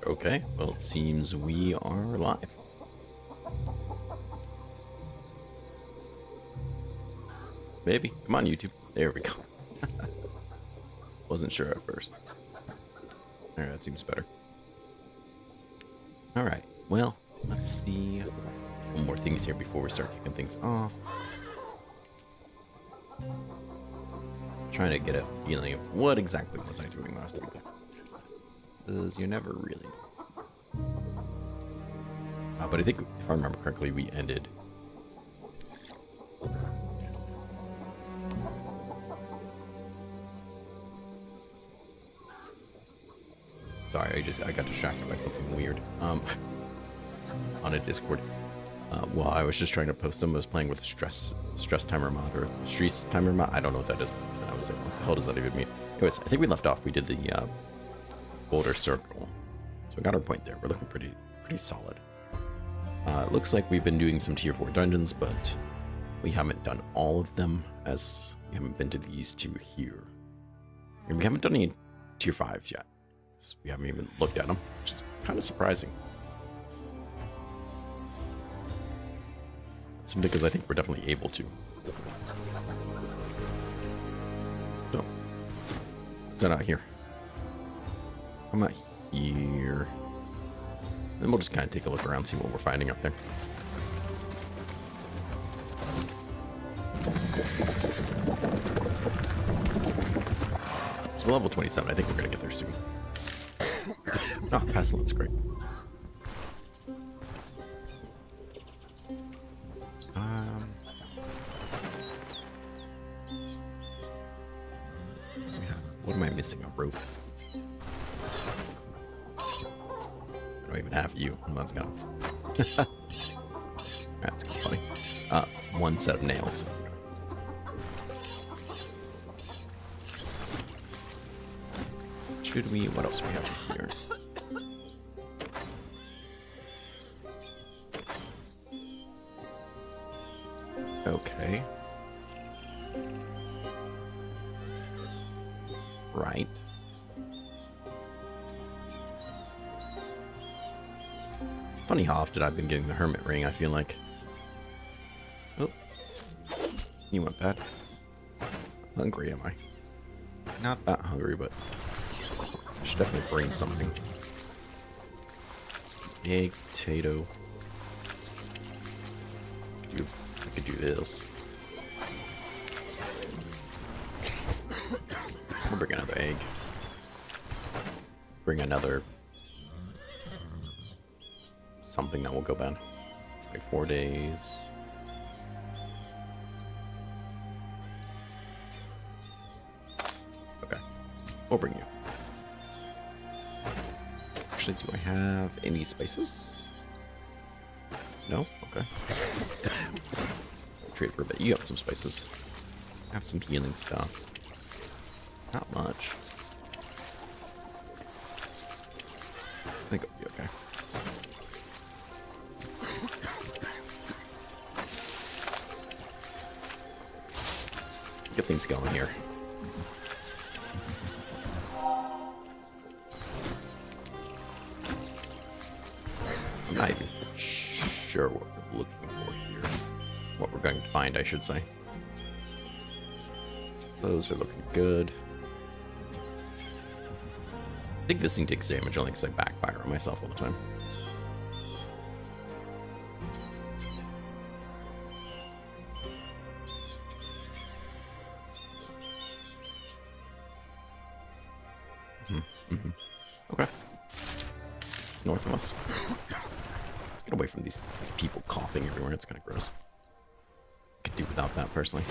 Okay, well, it seems we are live. Maybe. Come on, YouTube. There we go. Wasn't sure at first. Alright, that seems better. Alright, well, let's see. One more things here before we start kicking things off. Trying to get a feeling of what exactly was I doing last week. Because you never really know. But I think, if I remember correctly, we ended... Sorry, I got distracted by something weird. On a Discord. Well, I was just trying to post them. I was playing with a stress timer mod or stress timer mod. I don't know what that is. And I was like, what the hell does that even mean? Anyways, I think we left off. We did the boulder circle. So we got our point there. We're looking pretty solid. It looks like we've been doing some tier 4 dungeons, but we haven't done all of them, as we haven't been to these two here. And we haven't done any tier 5s yet. So we haven't even looked at them, which is kind of surprising. Simply because I think we're definitely able to. So, is that out here? Come out here. Then we'll just kind of take a look around, see what we're finding up there. So we're level 27. I think we're going to get there soon. Oh, pestilence, great. What am I missing? A rope? I don't even have you. Let's go. That's kind of funny. One set of nails. Should we? What else do we have here? Okay. Right. Funny how often I've been getting the hermit ring, I feel like. Oh. You want that? Hungry, am I? Not that hungry, but I should definitely bring something. Egg, potato. I could do this. We'll bring another egg. Bring another something that will go bad. Like 4 days. Okay. We'll bring you. Actually, do I have any spices? No? Okay. Trade for a bit. You have some spices. I have some healing stuff. Not much. I think it'll be okay. Get things going here. I'm not even sure what we're looking for here. What we're going to find, I should say. Those are looking good. I think this thing takes damage only because I backfire on myself all the time. Okay. It's north of us. Let's get away from these people coughing everywhere. It's kind of gross. Could do without that, personally.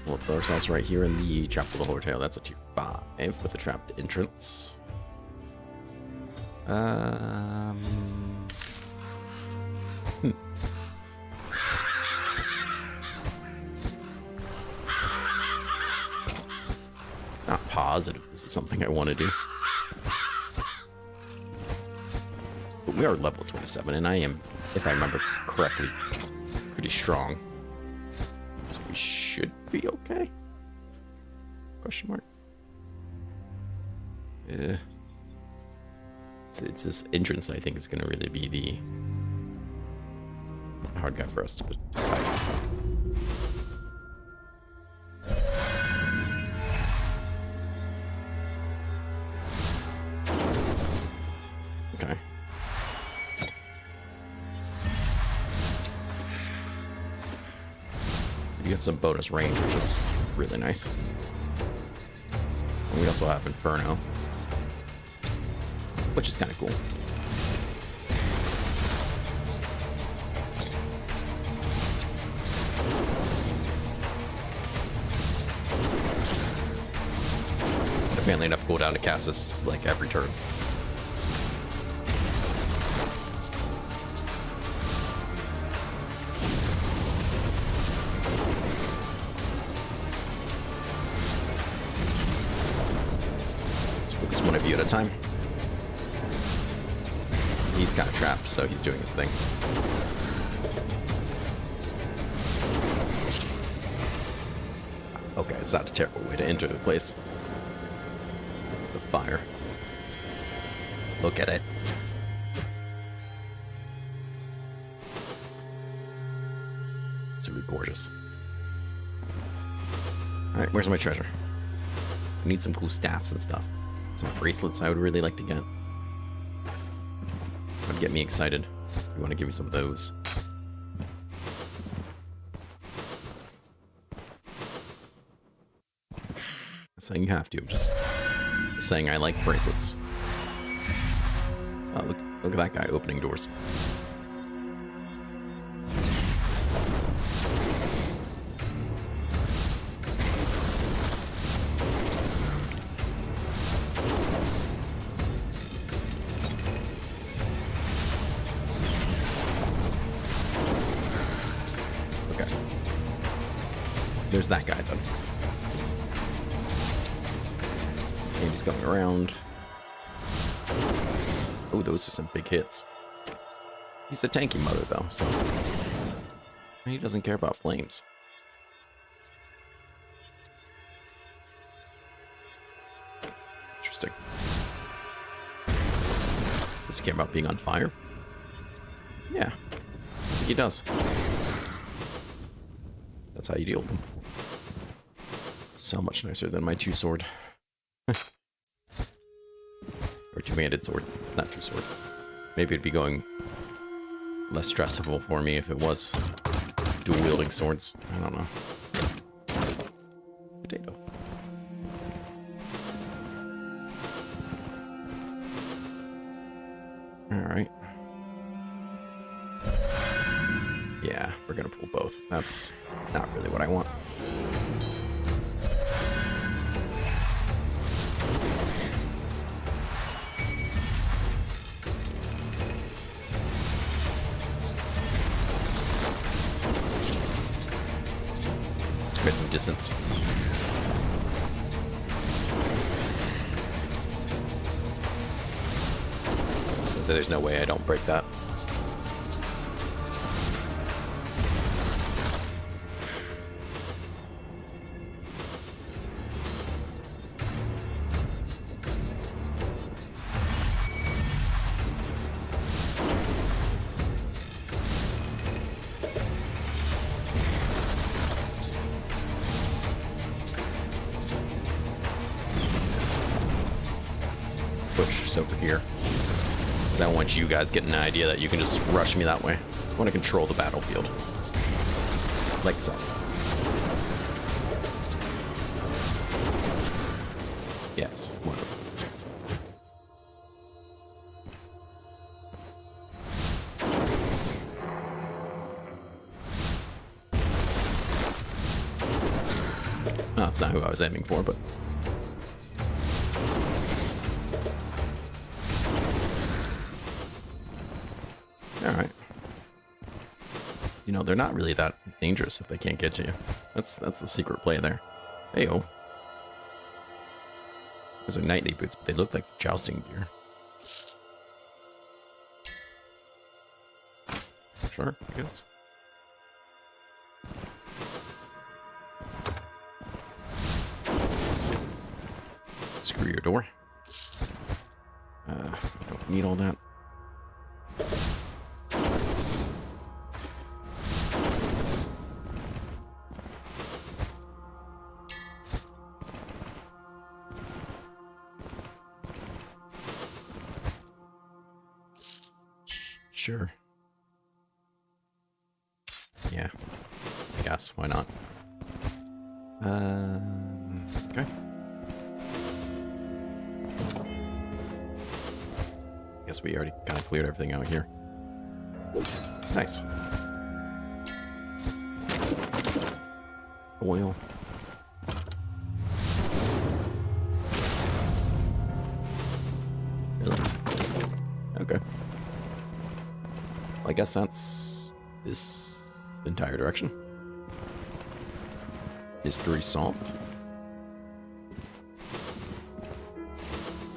We'll throw ourselves right here in the Chapel of the Hotel. That's a tier 5 with a trapped entrance. Not positive this is something I want to do. But we are level 27, and I am, if I remember correctly, pretty strong. So we should be okay? Question mark. It's this entrance, I think, is going to really be the hard guy for us to decide. Okay. You have some bonus range, which is really nice. And we also have Inferno, which is kind of cool. Apparently enough cooldown to cast this like every turn. Let's focus one of you at a time. He's kind of trapped, so he's doing his thing. Okay, it's not a terrible way to enter the place. The fire. Look at it. It's really gorgeous. Alright, where's my treasure? I need some cool staffs and stuff. Some bracelets I would really like to get. Would get me excited. You want to give me some of those? I'm saying you have to. I'm just saying I like bracelets. Oh, look at that guy opening doors. There's that guy, then. And he's going around. Oh, those are some big hits. He's a tanky mother, though, so... he doesn't care about flames. Interesting. Does he care about being on fire? Yeah, I think he does. That's how you deal with them. So much nicer than my two-sword. Or two-handed sword. It's not two-sword. Maybe it'd be going less stressful for me if it was dual-wielding swords. I don't know. Potato. Alright. Yeah, we're gonna pull both. That's not really what I want. Let's create some distance. So there's no way I don't break that. Over here, because I want you guys getting an idea that you can just rush me that way. I want to control the battlefield like so. Yes, wonderful. Well, that's not who I was aiming for, but alright. You know, they're not really that dangerous if they can't get to you. That's the secret play there. Heyo. Those are knightly boots, but they look like the jousting gear. Sure, I guess. Screw your door. need all that. Sure. Yeah. I guess. Why not? Okay. Guess we already kind of cleared everything out here. Nice. Oil. Really? Okay. Well, I guess that's this entire direction. History solved.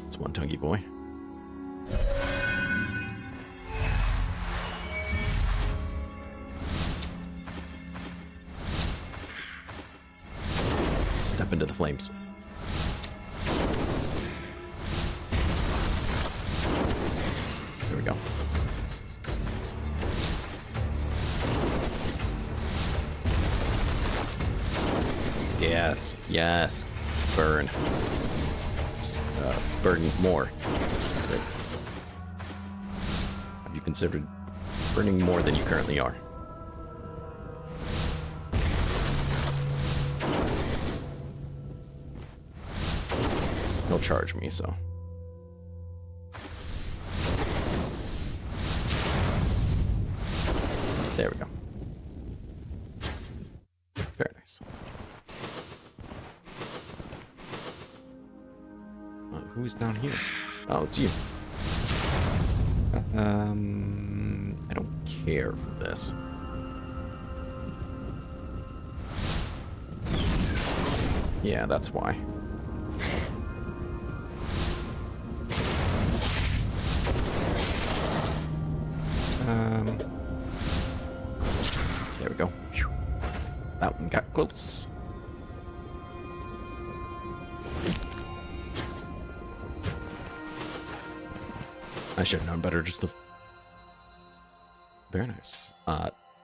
It's one tonguey boy. Step into the flames. There we go. Yes, yes. Burn. Burn more. Great. Have you considered burning more than you currently are? He'll charge me, so. There we go. Very nice. Who's down here? Oh, it's you. I don't care for this. Yeah, that's why. There we go. Whew. That one got close. I should have known better just to... Very nice.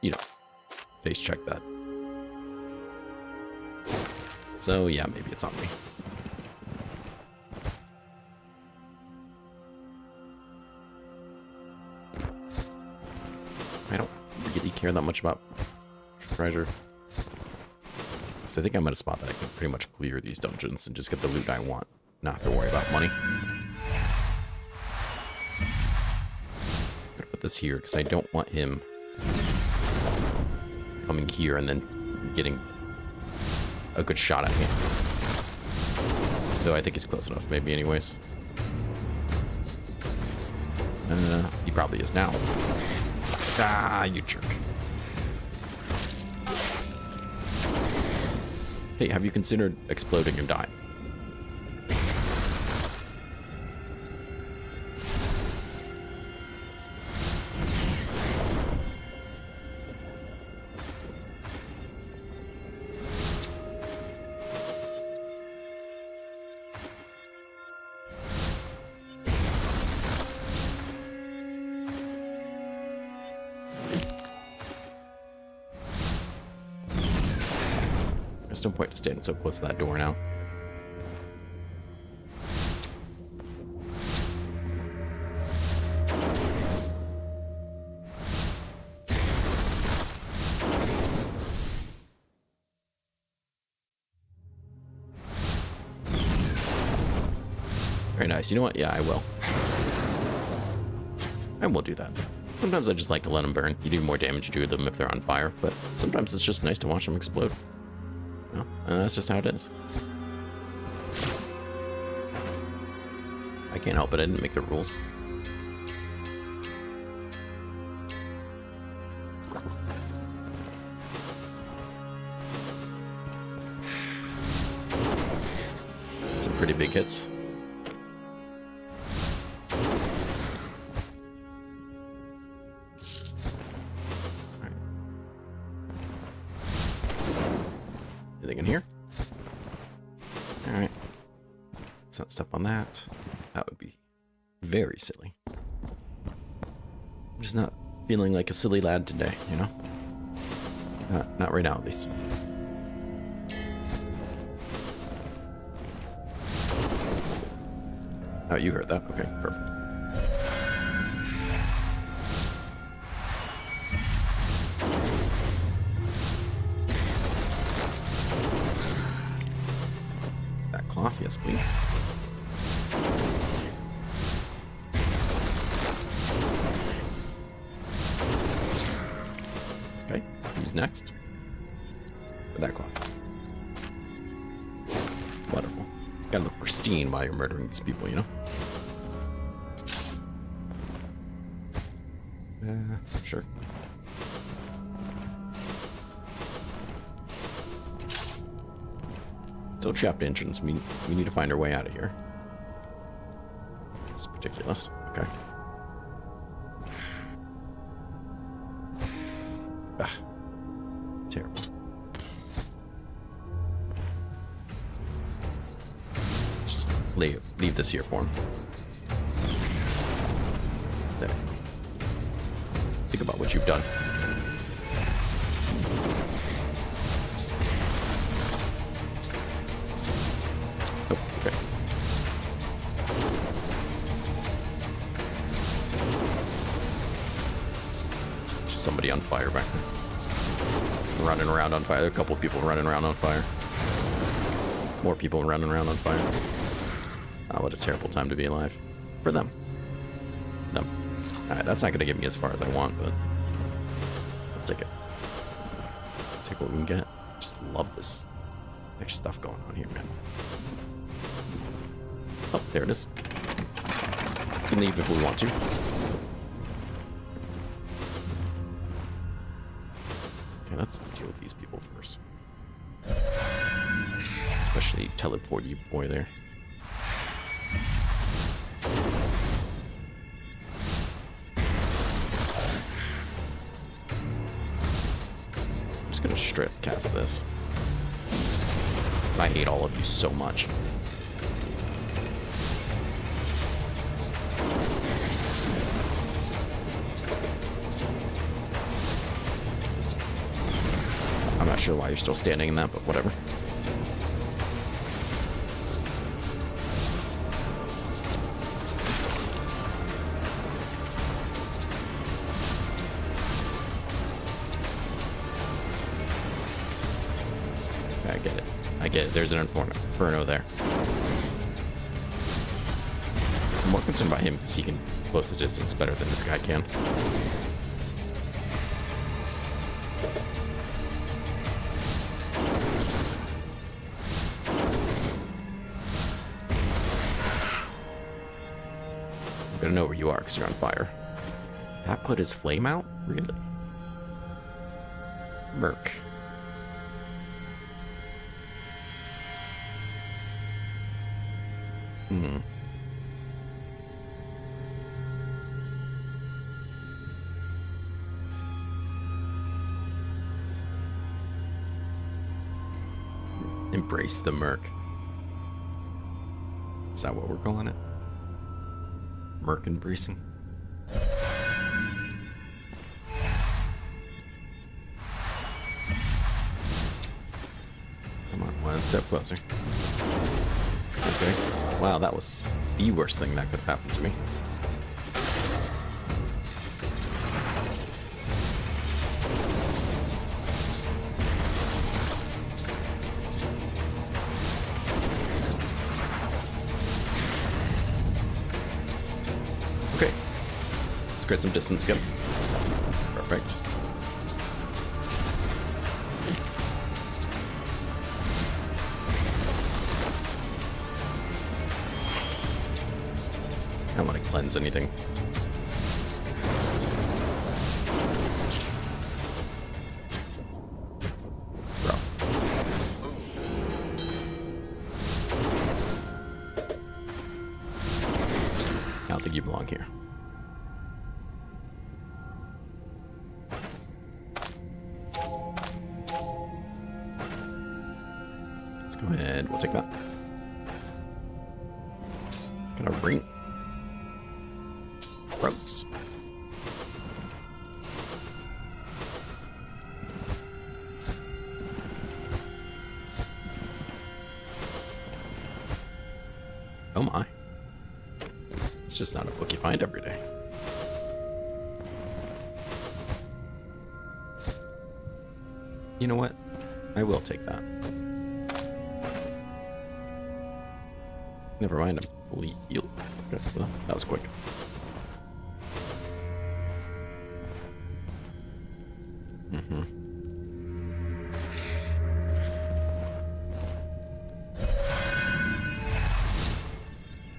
You know, face check that. So, yeah, maybe it's on me. I don't really care that much about treasure. So I think I'm at a spot that I can pretty much clear these dungeons and just get the loot I want. Not have to worry about money. I'm gonna put this here because I don't want him coming here and then getting a good shot at me. Though I think he's close enough, maybe anyways. He probably is now. Ah, you jerk. Hey, have you considered exploding and dying? There's no point to standing so close to that door now. Very nice. You know what? Yeah, I will. I will do that. Sometimes I just like to let them burn. You do more damage to them if they're on fire, but sometimes it's just nice to watch them explode. Well, that's just how it is. I can't help it. I didn't make the rules. Some pretty big hits. Anything in here? Alright. Let's not step on that. That would be Very silly. I'm just not feeling like a silly lad today, you know? Not right now, at least. Oh, you heard that? Okay, perfect. That cloth, yes, please. Okay, who's next? That cloth. Wonderful. Gotta look pristine while you're murdering these people, you know? Sure. Still trapped entrance. We need to find our way out of here. It's ridiculous. Okay. Ah. Terrible. Just leave this here for him. There. Think about what you've done. Oh, okay. Just somebody on fire back there. Running around on fire. A couple of people running around on fire. More people running around on fire. Oh, what a terrible time to be alive. For them. Them. Alright, that's not going to get me as far as I want, but I'll take it. Take what we can get. Just love this extra stuff going on here, man. Oh, there it is. We can leave if we want to. Okay, let's deal with these people first. Especially teleport you boy there. I'm just gonna strip cast this. Because I hate all of you so much. I'm not sure why you're still standing in that, but whatever. I get it. There's an inferno there. I'm more concerned about him because he can close the distance better than this guy can. I'm gonna know where you are because you're on fire. That put his flame out? Really? Merc. Hmm. Embrace the merc. Is that what we're calling it? Merc embracing? Come on, one step closer. Okay. Wow, that was the worst thing that could have happened to me. Okay. Let's create some distance again. Perfect. I don't want to cleanse anything. Bro. I don't think you belong here. Let's go ahead. We'll take that. Got a ring. throats. Oh my. It's just not a book you find every day. You know what? I will take that. Never mind, I'm fully healed. Okay, well, that was quick.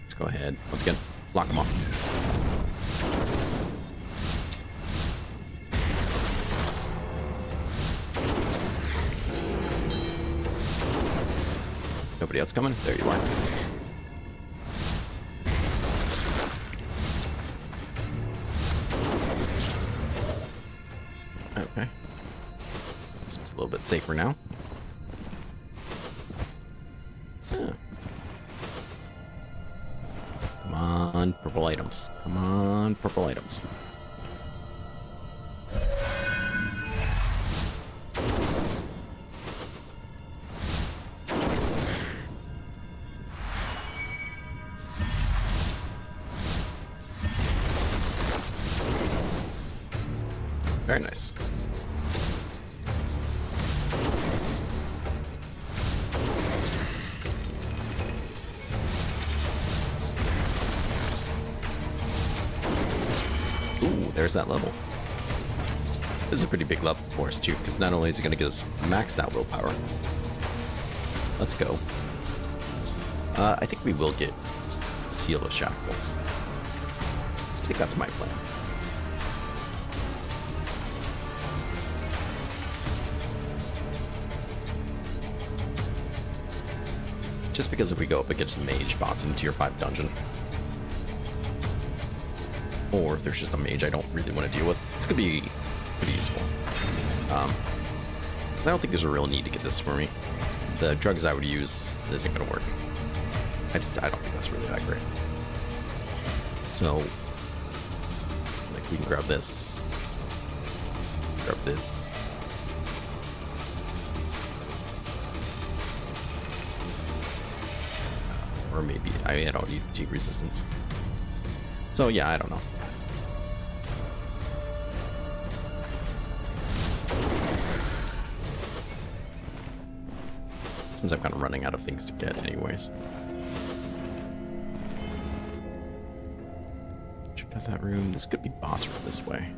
Let's go ahead. Once again, block them off. Nobody else coming? There you are. Okay. Seems a little bit safer now. Yeah. Come on, purple items. Come on, purple items. Very nice. Ooh, there's that level. This is a pretty big level for us too, because not only is it going to get us maxed out willpower. Let's go. I think we will get Seal of Shackles. I think that's my plan. Just because if we go up against a mage boss in tier 5 dungeon, or if there's just a mage I don't really want to deal with, it's going to be pretty useful. Because I don't think there's a real need to get this for me. The drugs I would use isn't going to work. I don't think that's really that great. So, like, we can grab this. Grab this. Or maybe I don't need fatigue resistance. So yeah, I don't know. Since I'm kind of running out of things to get anyways. Check out that room. This could be boss room this way.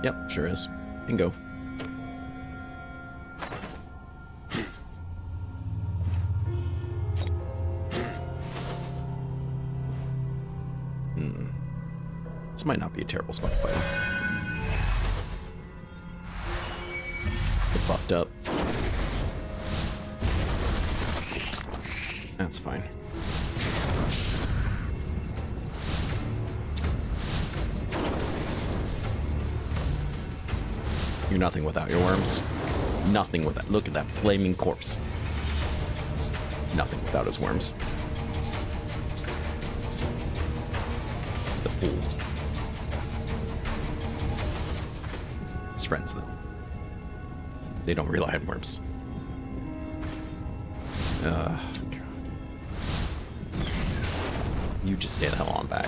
Yep, sure is. Bingo. This might not be a terrible spot to fight him. Get buffed up. That's fine. You're nothing without your worms. Nothing without. Look at that flaming corpse. Nothing without his worms. The fool. His friends, though. They don't rely on worms. God. You just stay the hell on back.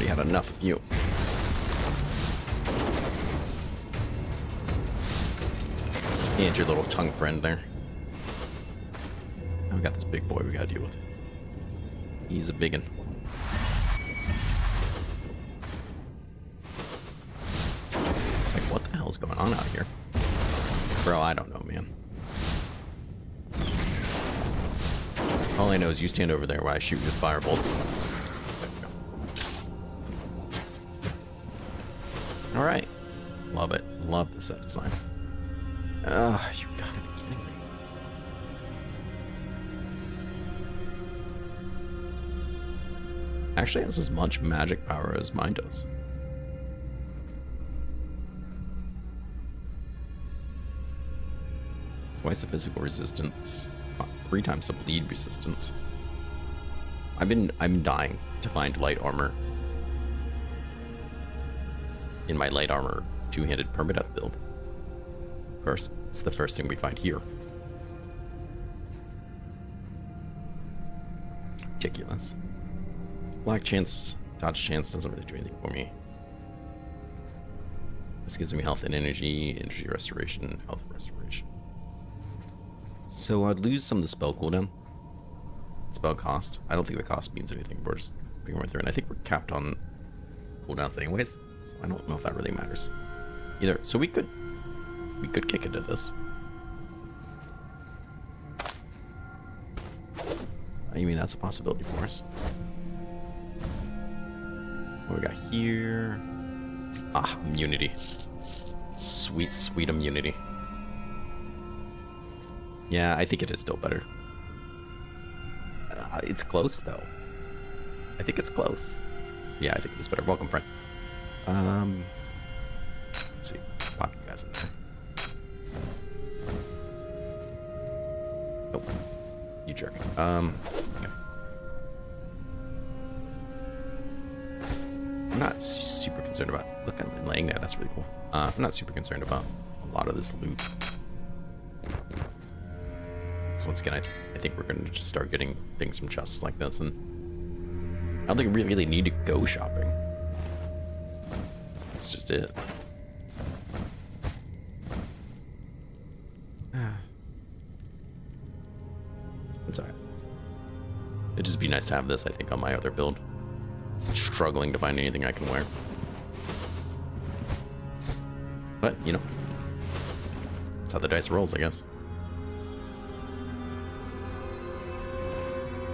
We had enough of you. And your little tongue friend there. Now we got this big boy we gotta deal with. He's a biggin'. It's like, what the hell is going on out here? Bro, I don't know, man. All I know is you stand over there while I shoot you with fire bolts. Alright. Love it. Love the set design. You gotta be kidding me. Actually has as much magic power as mine does. Twice the physical resistance, 3 times the bleed resistance. I'm dying to find light armor in my light armor two-handed permadeath build. Of course, it's the first thing we find here. Ridiculous. Black chance, dodge chance doesn't really do anything for me. This gives me health and energy restoration, health restoration. So I'd lose some of the spell cooldown. Spell cost. I don't think the cost means anything. We're just being right through, and I think we're capped on cooldowns anyways. So I don't know if that really matters either. So we could kick into this. I mean, that's a possibility for us. What we got here? Ah, immunity. Sweet, sweet immunity. Yeah, I think it is still better. It's close, though. I think it's close. Yeah, I think it's better. Welcome, friend. Let's see. Pop you guys in there. Oh, you jerk. Okay. I'm not super concerned about... Look, I'm laying there. That's really cool. I'm not super concerned about a lot of this loot. So once again, I think we're going to just start getting things from chests like this, and I don't think we really need to go shopping. That's just it. It's alright. It'd just be nice to have this, I think, on my other build. I'm struggling to find anything I can wear. But, you know, that's how the dice rolls, I guess.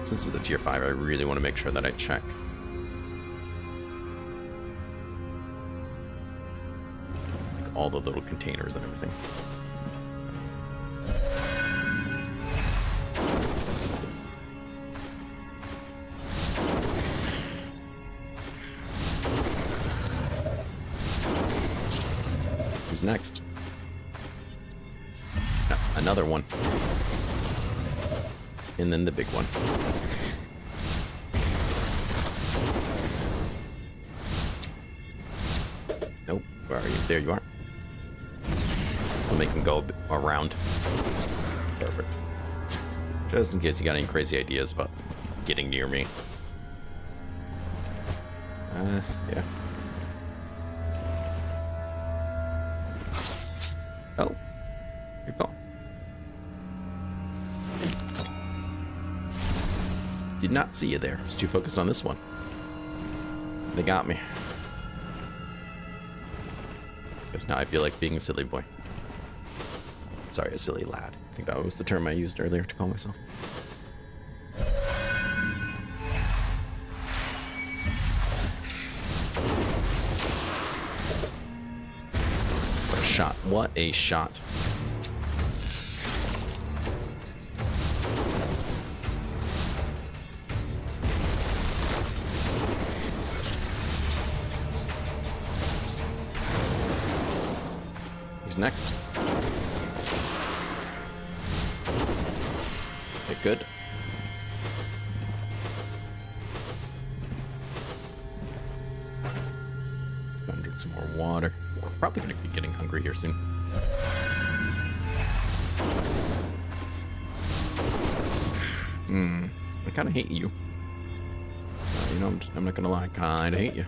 Since this is a tier 5, I really want to make sure that I check like all the little containers and everything. Who's next? No, another one. And then the big one. Nope. Where are you? There you are. So make him go around. Perfect. Just in case you got any crazy ideas about getting near me. Yeah. Oh. Good call. Did not see you there. I was too focused on this one. They got me. Guess now I feel like being a silly boy. Sorry, a silly lad. I think that was the term I used earlier to call myself. What a shot. What a shot. Next. Okay, good. Let's go and drink some more water. We're probably going to be getting hungry here soon. I kind of hate you. You know, I'm not going to lie. I kind of hate you.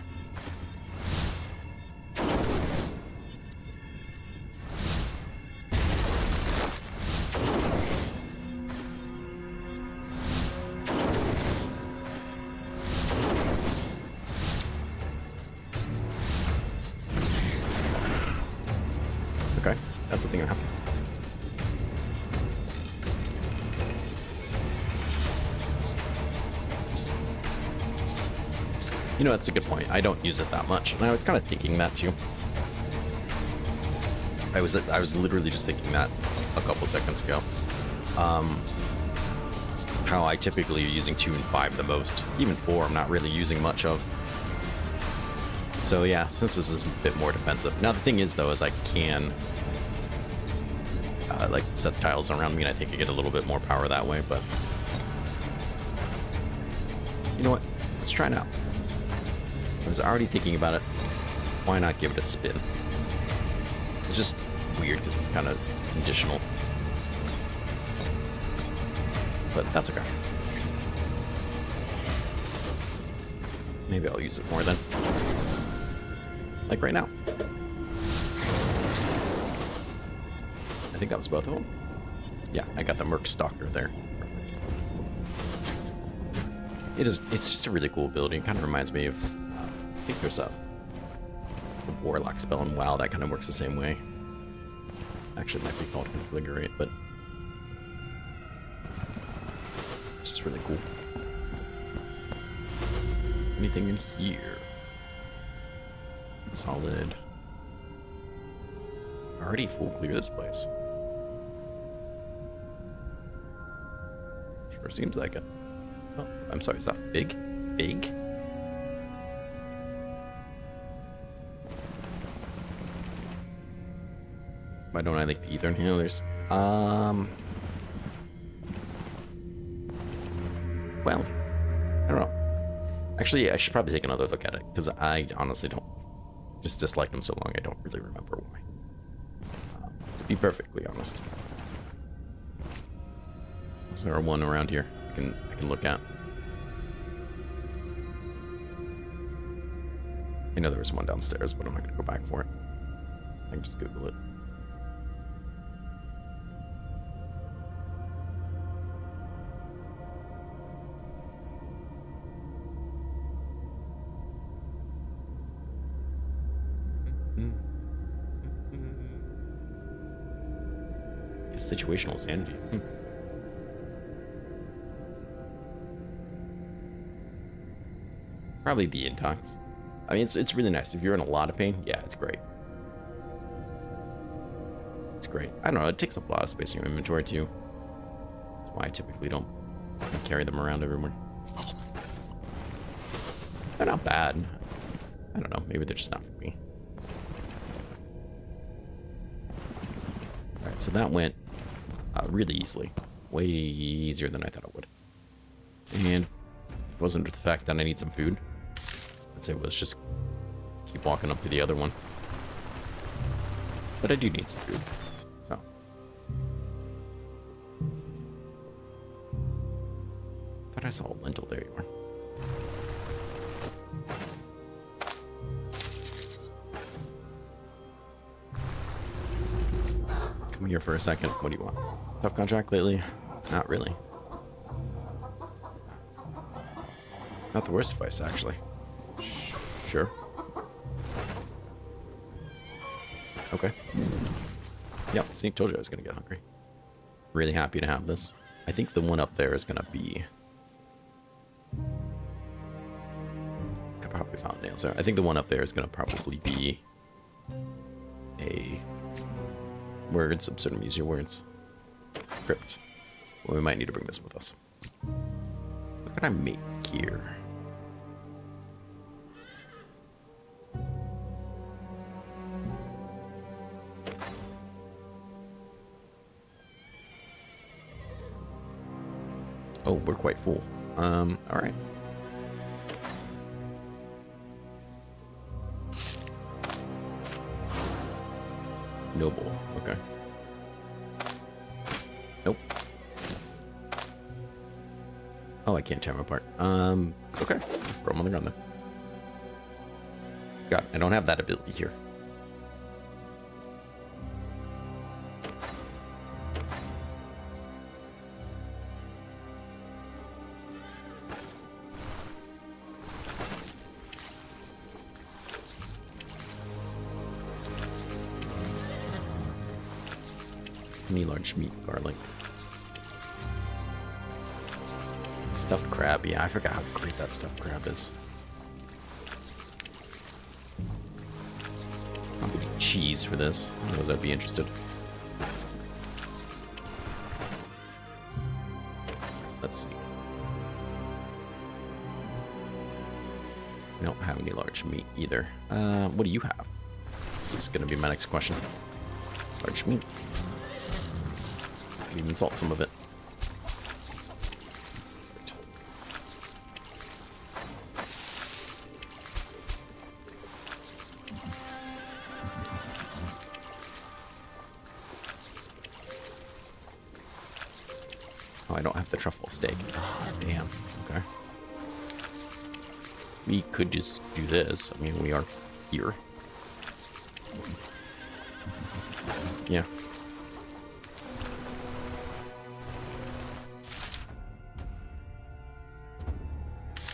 Okay, that's the thing that happened. You know, that's a good point. I don't use it that much, and I was kind of thinking that too. I was literally just thinking that a couple seconds ago. How I typically are using 2 and 5 the most. Even 4 I'm not really using much of. So yeah, since this is a bit more defensive. Now the thing is though, is I can like set the tiles around me, and I think I get a little bit more power that way, but You know what? Let's try it out. I was already thinking about it. Why not give it a spin? It's just weird because it's kind of conditional. But that's okay. Maybe I'll use it more then. Like right now. I think that was both of them. Yeah, I got the Merc Stalker there. It's just a really cool ability. It kind of reminds me of, I think there's a Warlock spell in WoW that kind of works the same way. Actually, it might be called Configurate, but it's just really cool. Anything in here? Solid. Already full clear this place. Sure seems like it. Oh, I'm sorry, is that big? Big? Why don't I like the ether inhalers? Well, I don't know. Actually, I should probably take another look at it, because I honestly don't. Just disliked them so long, I don't really remember why. To be perfectly honest. Is there one around here I can look at? I know there was one downstairs, but I'm not going to go back for it. I can just Google it. Situational sanity. Probably the intox. I mean, it's really nice. If you're in a lot of pain, yeah, it's great. It's great. I don't know, it takes up a lot of space in your inventory too. That's why I typically don't carry them around everywhere. They're not bad. I don't know, maybe they're just not for me. Alright, so that went really easily. Way easier than I thought it would. And if it wasn't for the fact that I need some food, I'd say let's just keep walking up to the other one. But I do need some food, so. Thought I saw a lentil. There you are. Come here for a second. What do you want? Tough contract lately? Not really. Not the worst advice, actually. Sure. Okay. Yep, see, told you I was gonna get hungry. Really happy to have this. I think the one up there is gonna be... I probably found nails there. I think the one up there is gonna probably be a... Words, absurd, use your words. Crypt. Well, we might need to bring this with us. What can I make here? Oh, we're quite full. Alright. Noble, okay. Nope. Oh, I can't tear them apart. Okay. Throw them on the ground then. God, I don't have that ability here. Any large meat, garlic. Stuffed crab, yeah, I forgot how great that stuffed crab is. I'm gonna need cheese for this. I knows I'd be interested. Let's see. I don't have any large meat either. What do you have? This is gonna be my next question. Large meat. Even salt some of it. I don't have the truffle steak. Oh, damn. Okay. We could just do this. I mean, we are here. Yeah.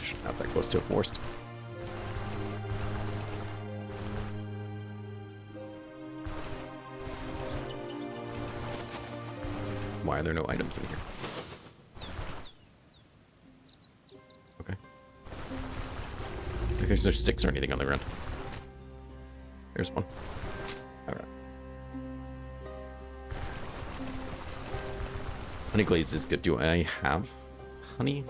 Shouldn't have that close to a forest. Why are there no items in here? Okay. I think there's no sticks or anything on the ground. There's one. Alright. Honey glaze is good. Do I have honey?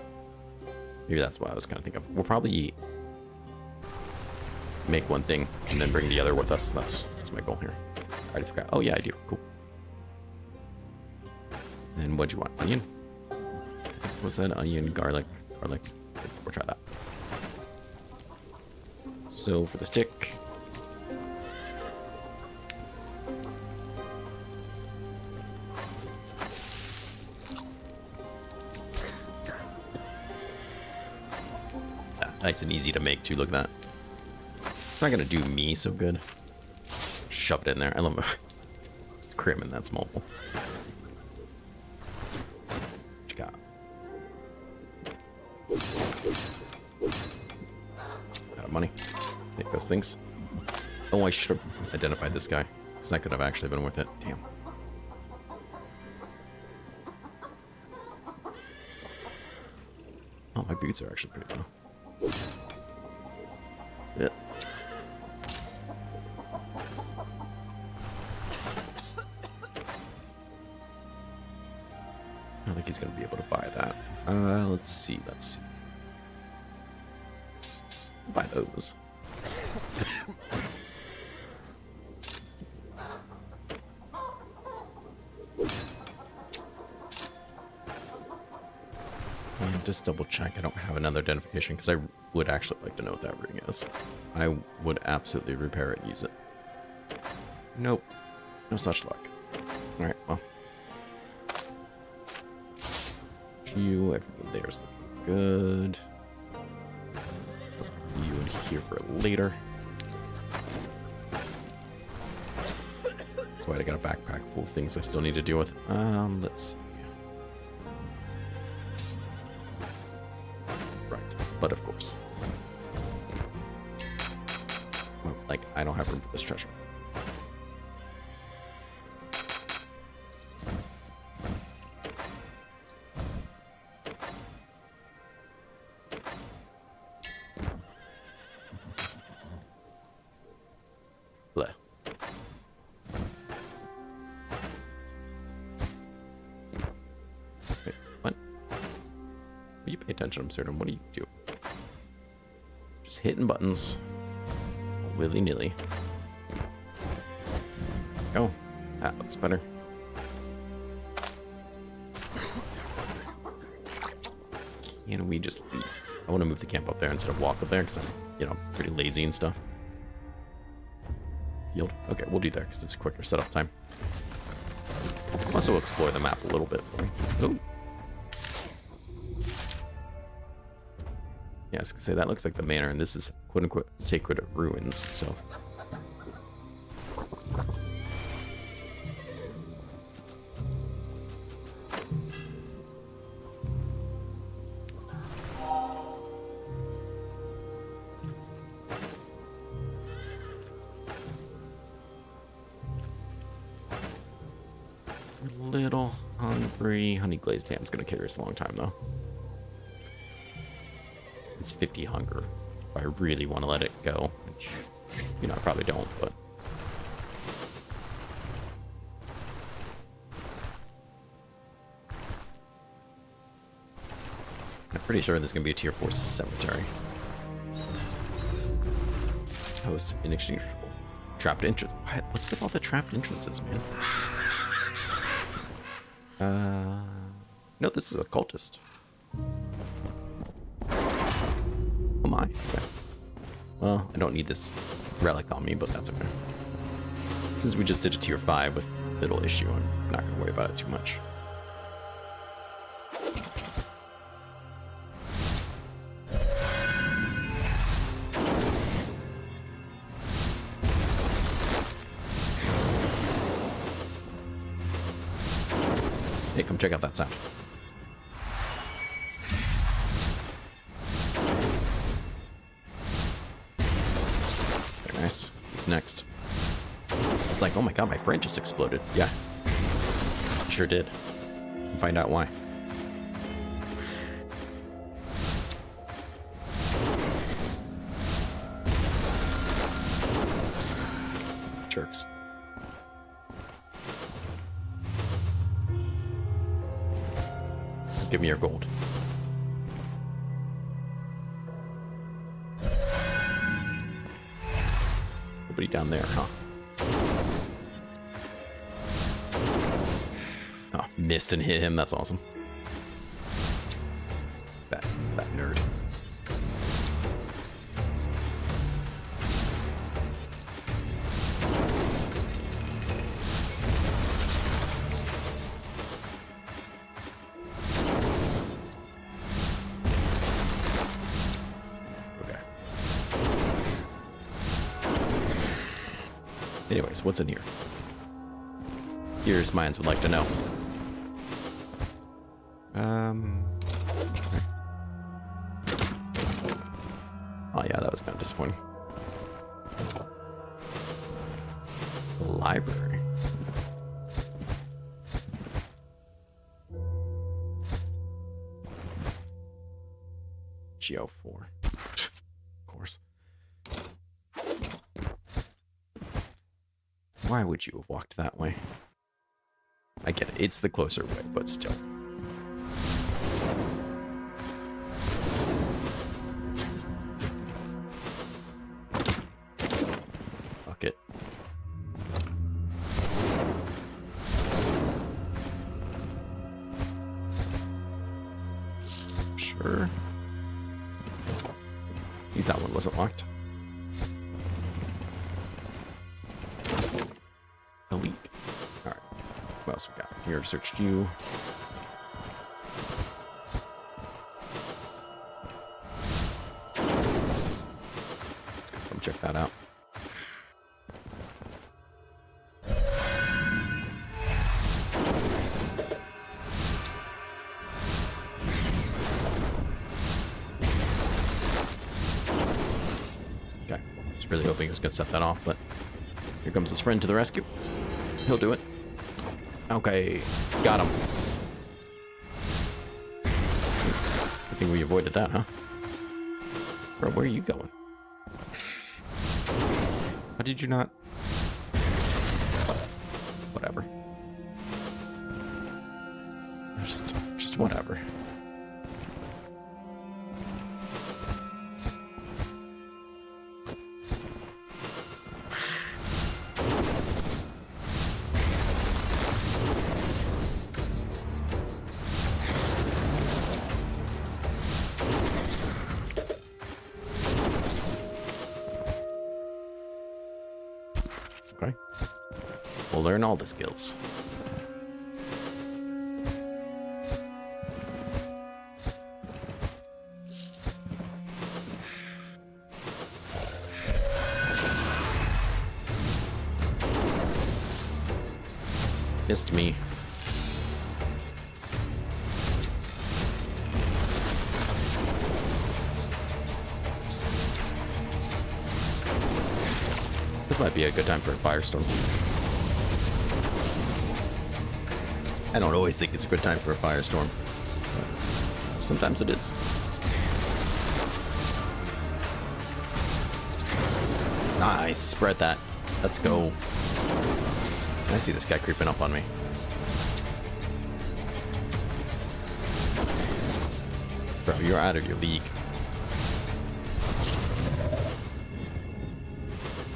Maybe that's what I was kind of thinking of. We'll probably make one thing and then bring the other with us. That's my goal here. I already forgot. Oh yeah, I do. Cool. And what'd you want? Onion? What's that? Onion, garlic. We'll try that. So for the stick. Nice and easy to make too. Look at that. It's not gonna do me so good. Shove it in there. I love it. Just crim in that small bowl. What you got? Out of money. Take those things. Oh, I should have identified this guy. Because that could have actually been worth it. Damn. Oh, my boots are actually pretty low. Yeah. I don't think he's going to be able to buy that. Let's see. Buy those. Just double check. I don't have another identification because I would actually like to know what that ring is. I would absolutely repair it and use it. Nope. No such luck. Alright, well. You, everything there's looking good. Put you in here for later. That's why I got a backpack full of things I still need to deal with. Let's see. But of course. Well, like, I don't have room for this treasure. Bleh. Wait, what? Will you pay attention? I'm certain. What do you do? Just hitting buttons willy-nilly. Oh, that looks better. Can we just leave? I want to move the camp up there instead of walk up there because I'm, you know, pretty lazy and stuff. Field. Okay, we'll do that because it's a quicker setup time. Also explore the map a little bit. Oh. Yeah, I was gonna say that looks like the manor, and this is quote-unquote sacred ruins, so. We're a little hungry. Honey glazed ham's gonna carry us a long time, though. It's 50 hunger. If I really want to let it go, which, you know, I probably don't, but. I'm pretty sure there's going to be a tier 4 cemetery. Toast inextinguishable. Trapped entrance. What's with all the trapped entrances, man? No, this is a cultist. Oh my. Okay. Well, I don't need this relic on me, but that's okay. Since we just did a tier 5 with little issue, I'm not going to worry about it too much. come check out that sound. Very nice. Who's next? It's just like, oh my god, my friend just exploded. Yeah. Sure did. Find out why. Jerks. Give me your gold. Nobody down there, huh? Oh, missed and hit him. That's awesome. That nerd. Anyways, what's in here? Here's Minds would like to know. Oh yeah, that was kind of disappointing. The library. Geo 4. Of course. Why would you have walked that way? I get it. It's the closer way, but still. Fuck it. Sure. At least that one wasn't locked. Elite. Alright. What else we got? We already searched you. Let's go come check that out. Okay. Just really hoping he was going to set that off, but here comes his friend to the rescue. He'll do it. Okay. Got him. I think we avoided that, huh? Bro, where are you going? How did you not? Whatever. Just whatever. Okay. We'll learn all the skills. Missed me. This might be a good time for a firestorm. I don't always think it's a good time for a firestorm, but sometimes it is. Nice, spread that. Let's go. I see this guy creeping up on me. Bro, you're out of your league.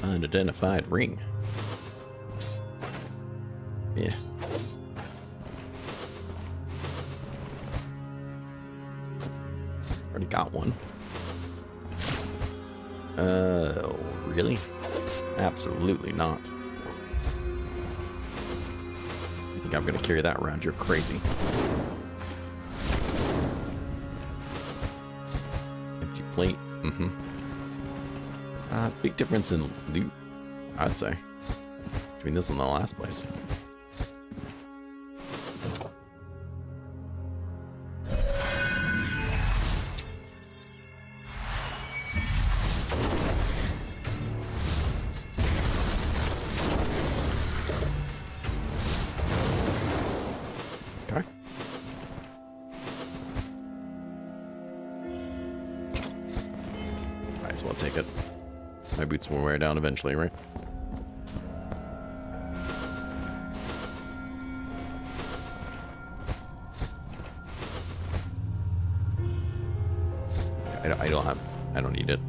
Unidentified ring. Yeah. Already got one. Really? Absolutely not. You think I'm gonna carry that around? You're crazy. Empty plate. Mm-hmm. Big difference in loot, I'd say, between this and the last place. as well take it. My boots will wear down eventually, right? I don't need it.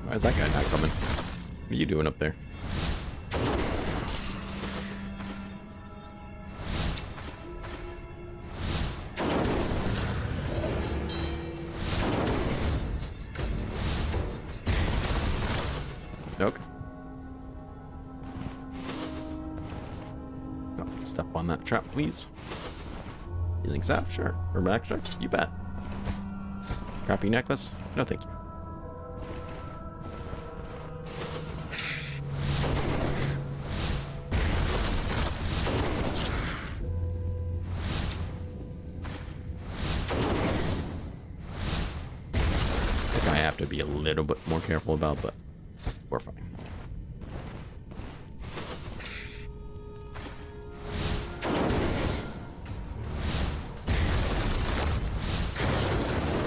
Why is that guy not coming? What are you doing up there? Okay. Don't step on that trap, please. Healing sap? Sure. Or back check? You bet. Crappy necklace? No, thank you. I think I have to be a little bit more careful about, but we're fine.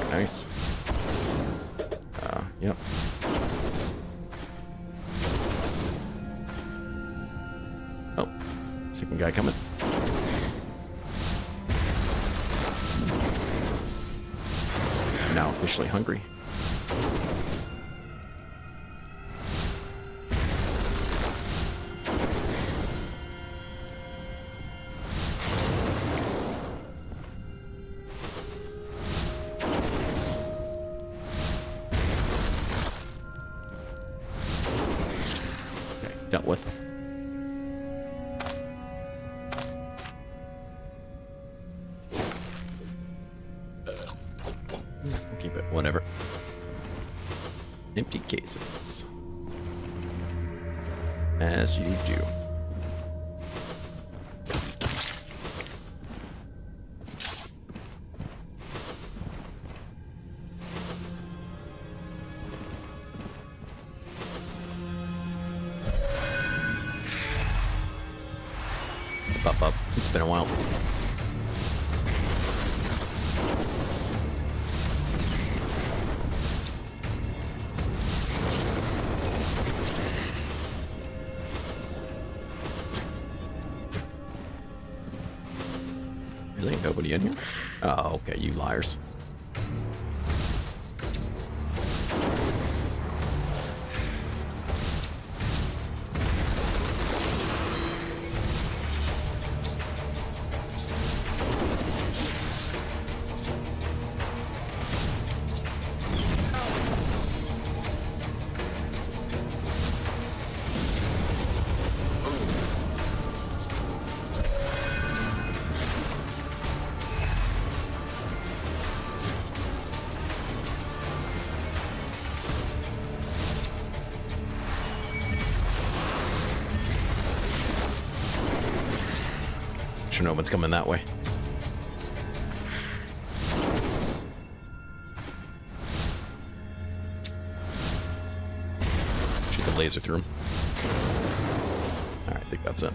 Nice. Yep. Oh, second guy coming. Now officially hungry. Dealt with. We'll keep it, whatever. Empty cases. As you do. Buff up. It's been a while. Really? Nobody in here? Oh, okay, you liars. Sure, no one's coming that way. Shoot the laser through him. Alright, I think that's it.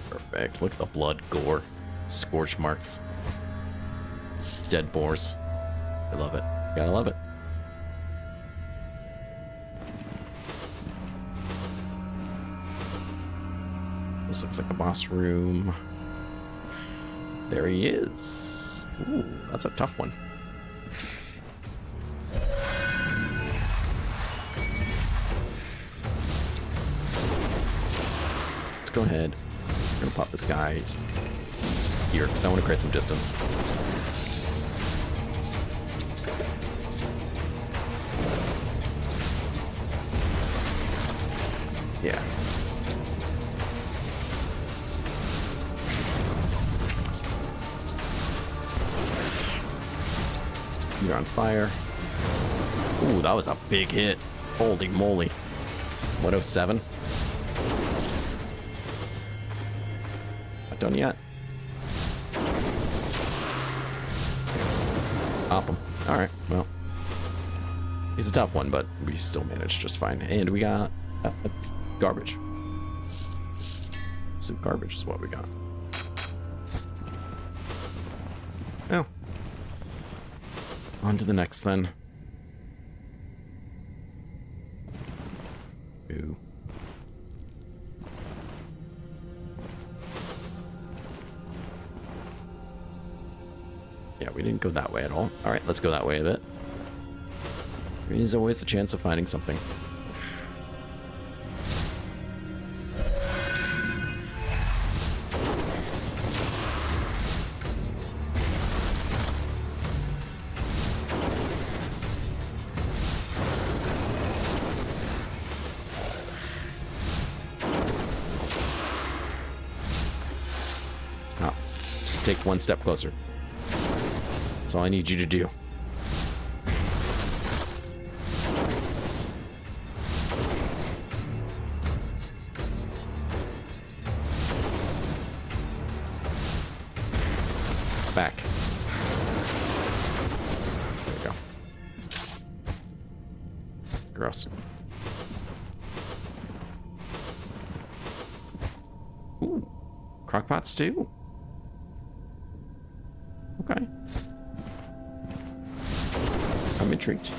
Perfect. Look at the blood, gore, scorch marks, dead boars. I love it. Gotta love it. This looks like a boss room. There he is. Ooh, that's a tough one. Let's go ahead. We're gonna pop this guy here because I want to create some distance. Yeah. You're on fire. Ooh, that was a big hit. Holy moly. 107. Not done yet. pop him. All right, well. He's a tough one, but we still managed just fine. And we got garbage. Some garbage is what we got. Well. On to the next, then. Ooh. Yeah, we didn't go that way at all. All right, let's go that way a bit. There's always the chance of finding something. Stop. Just take one step closer. That's all I need you to do. Back. There we go. Gross. Ooh. Crockpots too. Okay. I'm intrigued.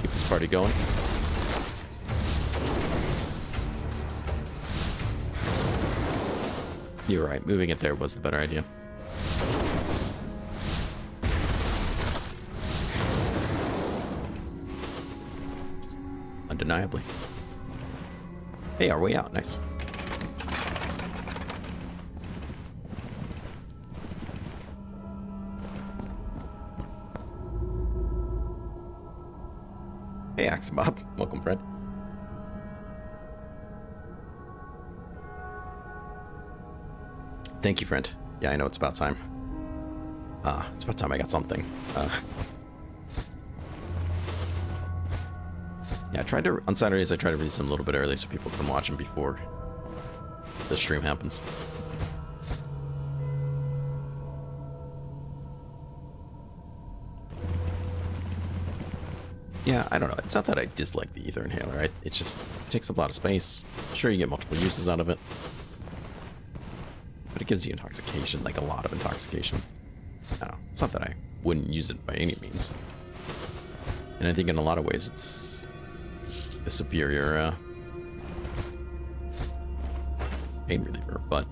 Keep this party going. You're right, moving it there was the better idea. Undeniably. Hey, our way out. Nice. Hey, Axe Bob. Welcome, Fred. Thank you, friend. Yeah, I know it's about time. It's about time I got something. Yeah, I tried to, on Saturdays, I try to release them a little bit early so people can watch them before the stream happens. Yeah, I don't know. It's not that I dislike the Ether Inhaler. It just takes up a lot of space. Sure, you get multiple uses out of it. But it gives you intoxication, like a lot of intoxication. I don't know. It's not that I wouldn't use it by any means. And I think in a lot of ways it's a superior pain reliever, but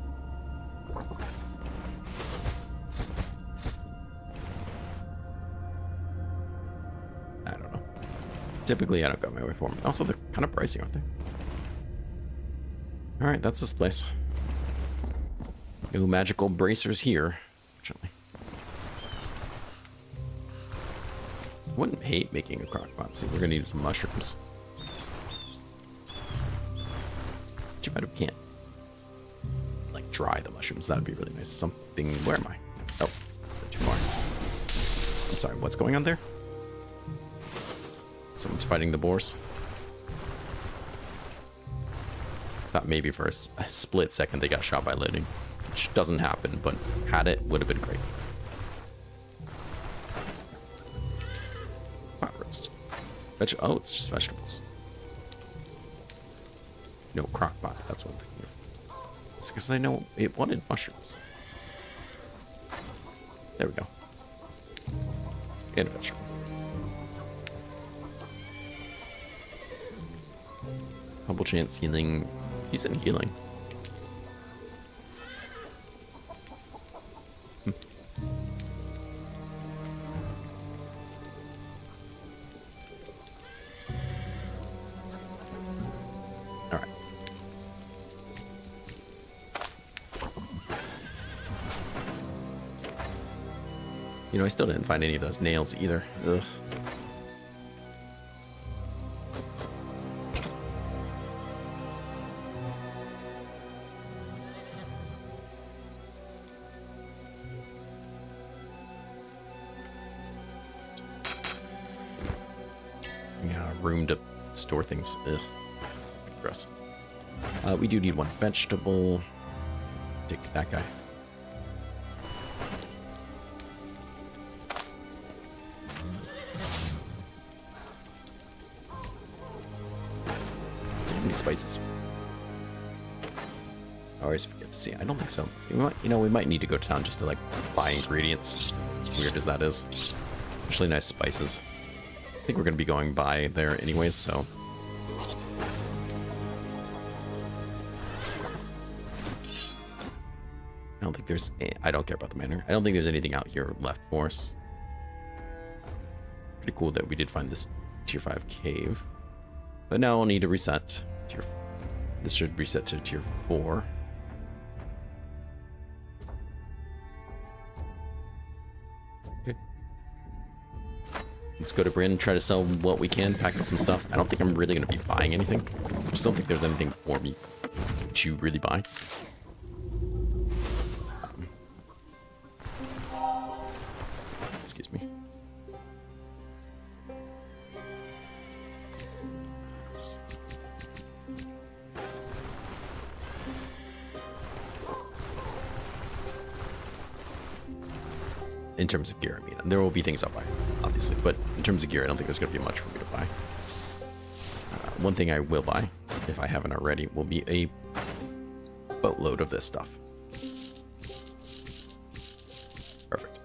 I don't know. Typically I don't go my way for them. Also, they're kind of pricey, aren't they? Alright, that's this place. No magical bracers here, fortunately. I wouldn't hate making a crockpot. See, we're gonna need some mushrooms. Too bad we can't, like, dry the mushrooms. That would be really nice. Something. Where am I? Oh, two more. I'm sorry. What's going on there? Someone's fighting the boars. Thought maybe for a split second they got shot by lightning, which doesn't happen, but had it, would have been great. Pot roast. Oh, it's just vegetables. No, crockpot. That's what I'm thinking of. It's because I know it wanted mushrooms. There we go. And a vegetable. Humble chance healing. Decent healing. Alright. You know, I still didn't find any of those nails either. Ugh. room to store things. Ugh. Gross. We do need one vegetable. Take that guy. How many spices? I always forget to see. I don't think so. We might need to go to town just to like buy ingredients. As weird as that is. Actually, nice spices. I think we're going to be going by there anyways, so. I don't think there's. I don't care about the manor. I don't think there's anything out here left for us. Pretty cool that we did find this tier 5 cave. But now we'll need to reset. This should reset to tier 4. Okay. Let's go to Bryn and try to sell what we can, pack up some stuff. I don't think I'm really going to be buying anything. I just don't think there's anything for me to really buy. Excuse me. In terms of gear, I mean, there will be things I'll buy, obviously, but in terms of gear, I don't think there's going to be much for me to buy. One thing I will buy, if I haven't already, will be a boatload of this stuff. Perfect.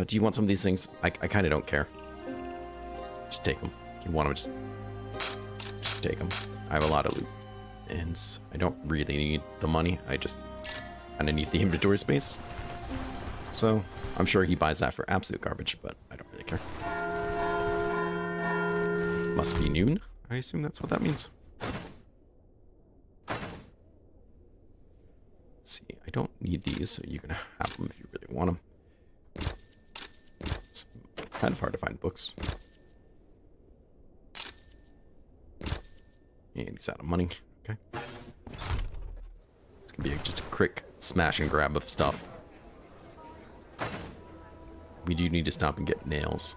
Do you want some of these things? I kind of don't care. Just take them. If you want them, just take them. I have a lot of loot, and I don't really need the money. I just kind of need the inventory space. So, I'm sure he buys that for absolute garbage, but I don't really care. Must be noon. I assume that's what that means. Let's see, I don't need these, so you can have them if you really want them. It's kind of hard to find books. And he's out of money. Okay. It's gonna be just a quick smash and grab of stuff. We do need to stop and get nails.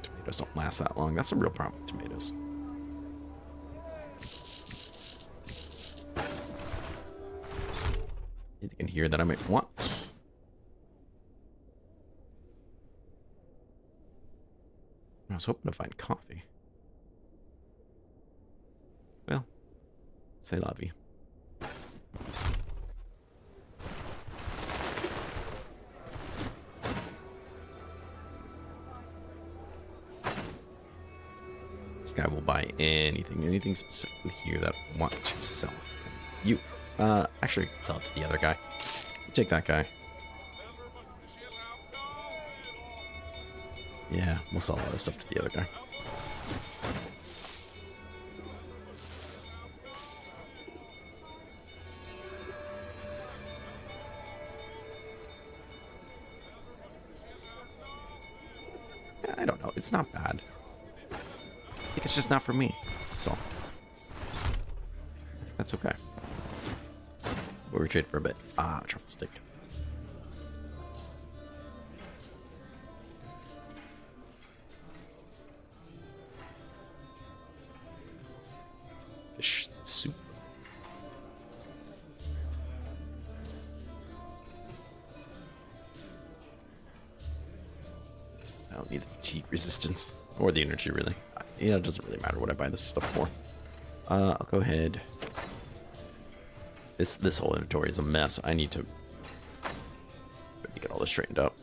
Tomatoes don't last that long. That's a real problem with tomatoes. Anything in here that I might want? I was hoping to find coffee. Well, c'est la vie. This guy will buy anything specifically here that I want to sell. You, actually sell it to the other guy. Take that guy. Yeah, we'll sell all this stuff to the other guy. I don't know. It's not bad. I think it's just not for me. That's all. That's okay. We'll retreat for a bit. Ah, truffle stick. Fish soup. I don't need the fatigue resistance or the energy, really. You know, it doesn't really matter what I buy this stuff for. I'll go ahead. This whole inventory is a mess. I need to get all this straightened up.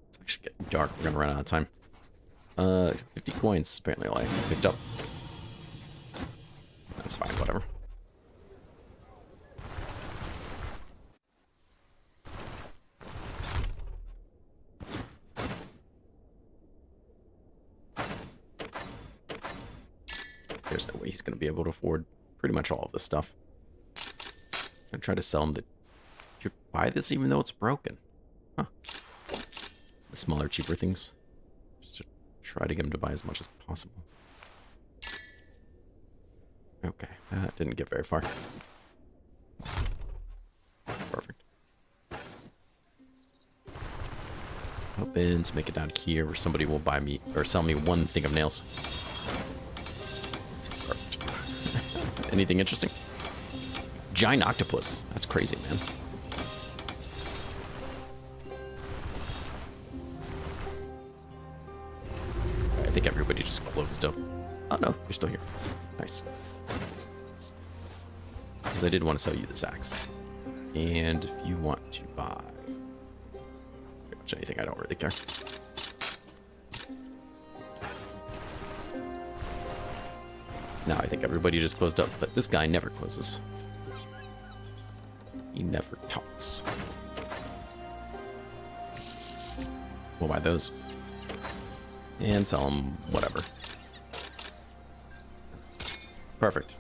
It's actually getting dark. We're gonna run out of time. 50 coins apparently all I picked up. That's fine, whatever. There's no way he's going to be able to afford pretty much all of this stuff. I'm going to try to sell him the... Should buy this even though it's broken? Huh. the smaller, cheaper things. Just to try to get him to buy as much as possible. Okay, that didn't get very far. Perfect. Hoping to make it down here where somebody will buy me or sell me one thing of nails. Perfect. Anything interesting? Giant octopus. That's crazy, man. I think everybody just closed up. Oh no, you're still here. Nice. Because I did want to sell you this axe. And if you want to buy pretty much anything, I don't really care. Now I think everybody just closed up, but this guy never closes. He never talks. We'll buy those. And sell them whatever. Perfect.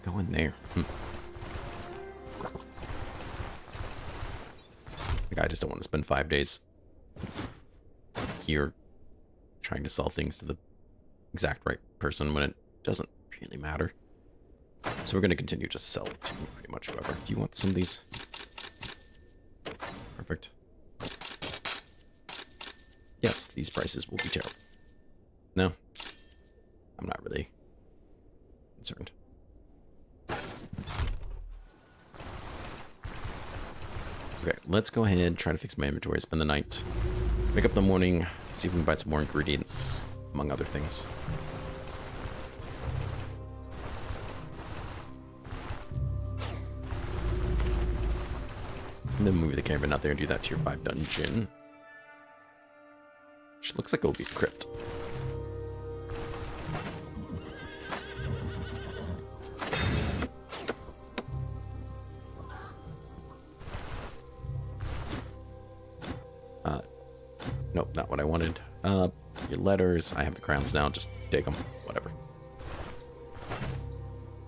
Go in there. Like, I just don't want to spend 5 days here trying to sell things to the exact right person when it doesn't really matter. So we're going to continue just to sell to pretty much whoever. Do you want some of these? Perfect. Yes, these prices will be terrible. No. I'm not really concerned. Okay, let's go ahead and try to fix my inventory, spend the night. Wake up in the morning, see if we can buy some more ingredients, among other things. And then move the caravan out there and do that tier 5 dungeon. Which looks like it will be a crypt. Nope, not what I wanted. Your letters, I have the crowns now, just take them, whatever.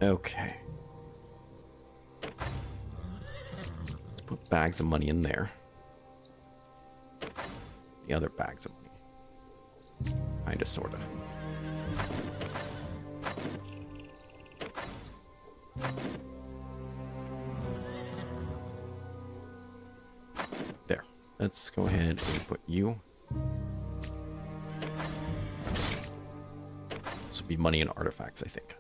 Okay. Let's put bags of money in there. The other bags of money. Kinda, sorta. There. Let's go ahead and put you. This will be money and artifacts, I think.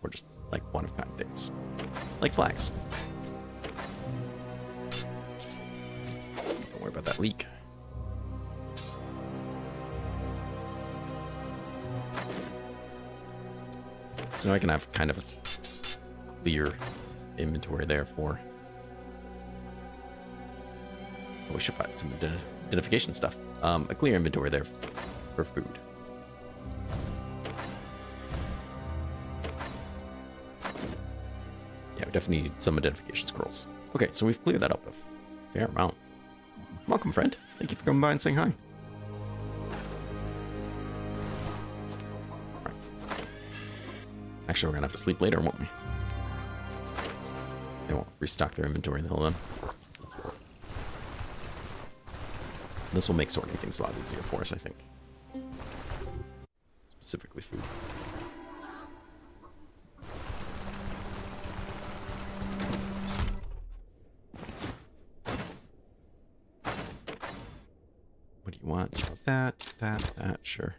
Or just like one of kind things. Like flags. Don't worry about that leak. So now I can have kind of a clear inventory there for... Oh, we should buy some identification stuff. A clear inventory there for food. Yeah, we definitely need some identification scrolls. Okay, so we've cleared that up a fair amount. Welcome, friend. Thank you for coming by and saying hi. Right. Actually, we're gonna have to sleep later, won't we? They won't restock their inventory the whole time. This will make sorting things a lot easier for us, I think. Specifically food. What do you want? You want that, sure.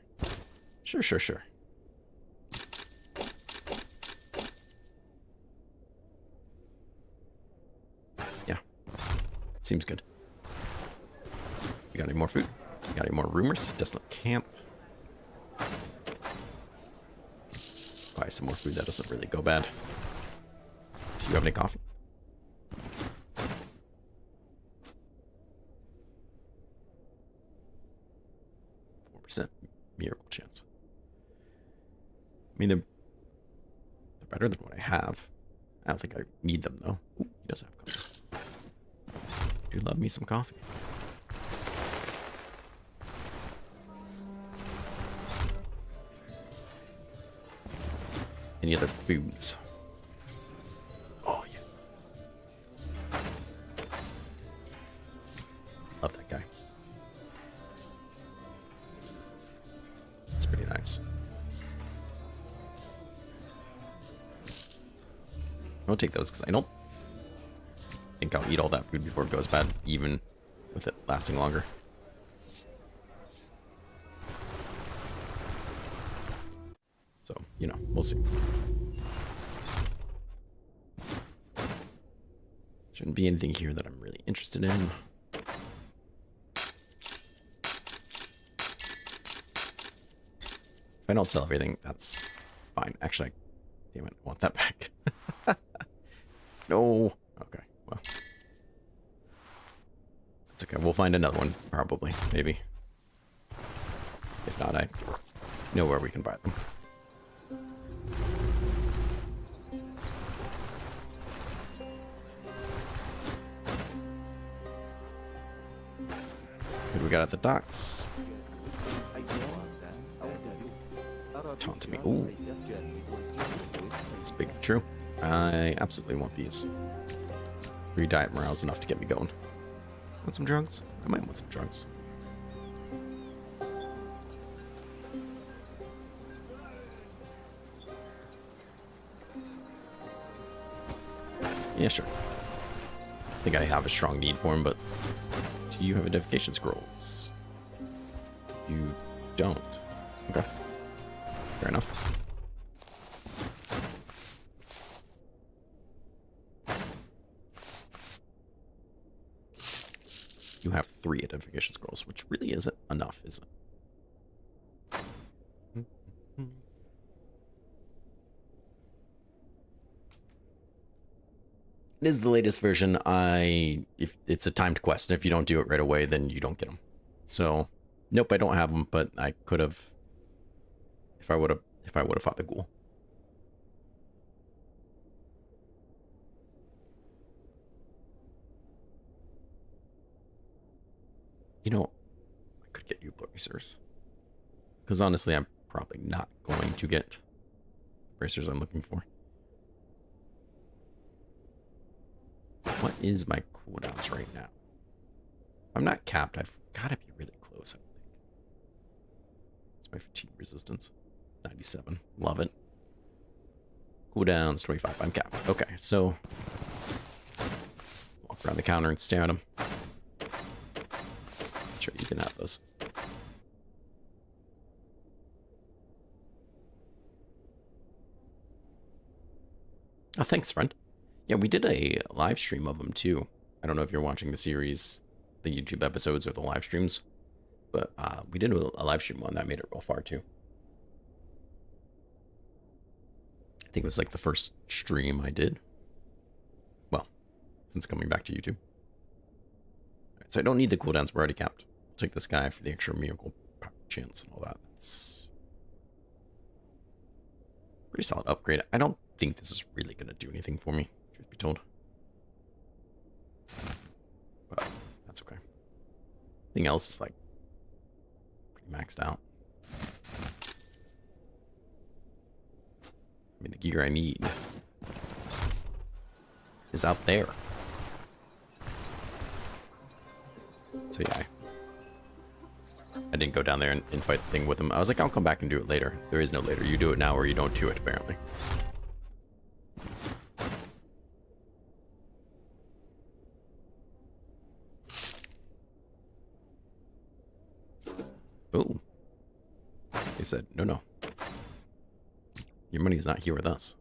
Sure. Yeah. Seems good. You got any more food? You got any more rumors? Desolate camp. Buy some more food. That doesn't really go bad. Do you have any coffee? 4% miracle chance. I mean, they're better than what I have. I don't think I need them, though. Ooh, he does have coffee. I do love me some coffee. Any other foods? Oh, yeah. Love that guy. It's pretty nice. I'll take those because I don't think I'll eat all that food before it goes bad, even with it lasting longer. So, you know, we'll see. Shouldn't be anything here that I'm really interested in. If I don't sell everything, that's fine. Actually, damn it, I want that back. No. Okay, well. That's okay. We'll find another one, probably. Maybe. If not, I know where we can buy them. What do we got at the docks? Talk to me. Ooh. It's big. True. I absolutely want these. 3 diet morale is enough to get me going. Want some drugs? I might want some drugs. Yeah, sure. I think I have a strong need for them, but do you have identification scrolls? You don't. Okay. Fair enough. You have 3 identification scrolls, which really isn't enough, is it? It is the latest version. If it's a timed quest, and if you don't do it right away, then you don't get them. So, nope, I don't have them, but I could have if I would have fought the ghoul. You know, I could get you bracers. Because honestly, I'm probably not going to get bracers I'm looking for. What is my cooldowns right now? I'm not capped. I've got to be really close, I think. It's my fatigue resistance. 97. Love it. Cooldowns 25. I'm capped. Okay, so walk around the counter and stare at them. Sure, you can have those. Oh, thanks, friend. Yeah, we did a live stream of them too. I don't know if you're watching the series, the YouTube episodes, or the live streams, but we did a live stream one that made it real far too. I think it was like the first stream I did. Well, since coming back to YouTube. Right, so I don't need the cooldowns, we're already capped. I'll take this guy for the extra miracle chance and all that. That's pretty solid upgrade. I don't think this is really going to do anything for me, truth be told. But that's okay. Everything else is like pretty maxed out. I mean, the gear I need is out there. So yeah, I didn't go down there and fight the thing with him. I was like, I'll come back and do it later. There is no later. You do it now or you don't do it, apparently. Oh. They said, no. Your money's not here with us.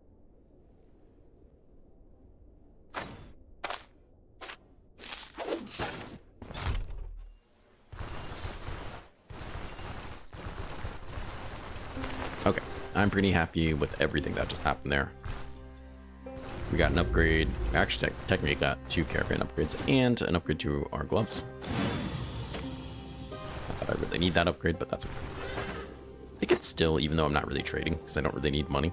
Okay, I'm pretty happy with everything that just happened there. We got an upgrade. Actually, technically got 2 caravan upgrades and an upgrade to our gloves. Not that I really need that upgrade, but that's okay. I think it's still, even though I'm not really trading, because I don't really need money.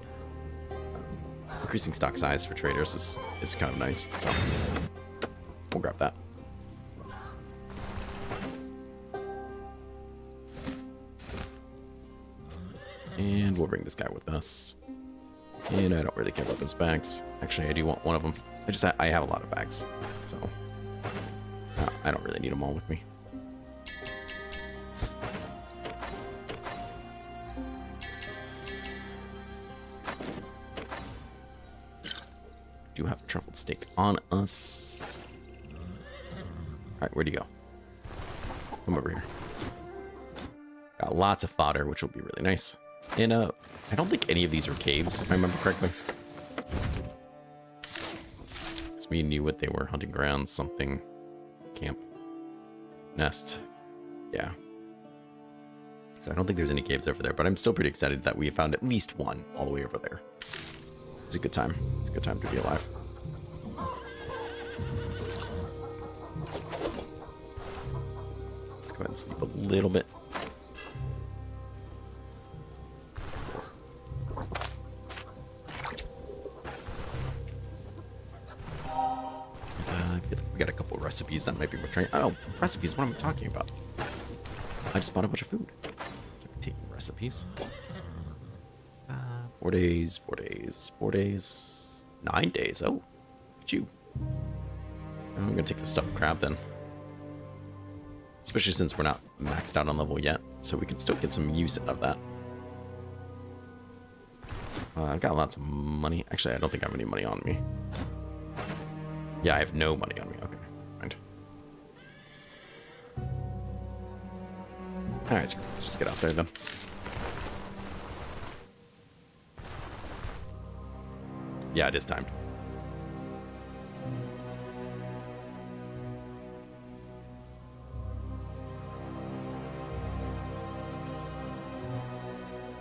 Increasing stock size for traders is kind of nice, so we'll grab that. And we'll bring this guy with us. And I don't really care about those bags. Actually, I do want one of them. I have a lot of bags, so I don't really need them all with me. Do have a truffled steak on us. All right, where'd you go? Come over here. Got lots of fodder, which will be really nice. And I don't think any of these are caves, if I remember correctly. Because we knew what they were. Hunting grounds, something. Camp. Nest. Yeah. So I don't think there's any caves over there, but I'm still pretty excited that we found at least one all the way over there. It's a good time. It's a good time to be alive. Let's go ahead and sleep a little bit. We got a couple of recipes that might be worth trying. Oh, recipes, what am I talking about? I just bought a bunch of food. Keep taking recipes. 4 days, 4 days, 4 days, 9 days. Oh, look at you. I'm gonna take the stuffed crab then. Especially since we're not maxed out on level yet, so we can still get some use out of that. I've got lots of money. Actually, I don't think I have any money on me. Yeah, I have no money on me. Okay, fine. Alright, let's just get out there then. Yeah, it is timed.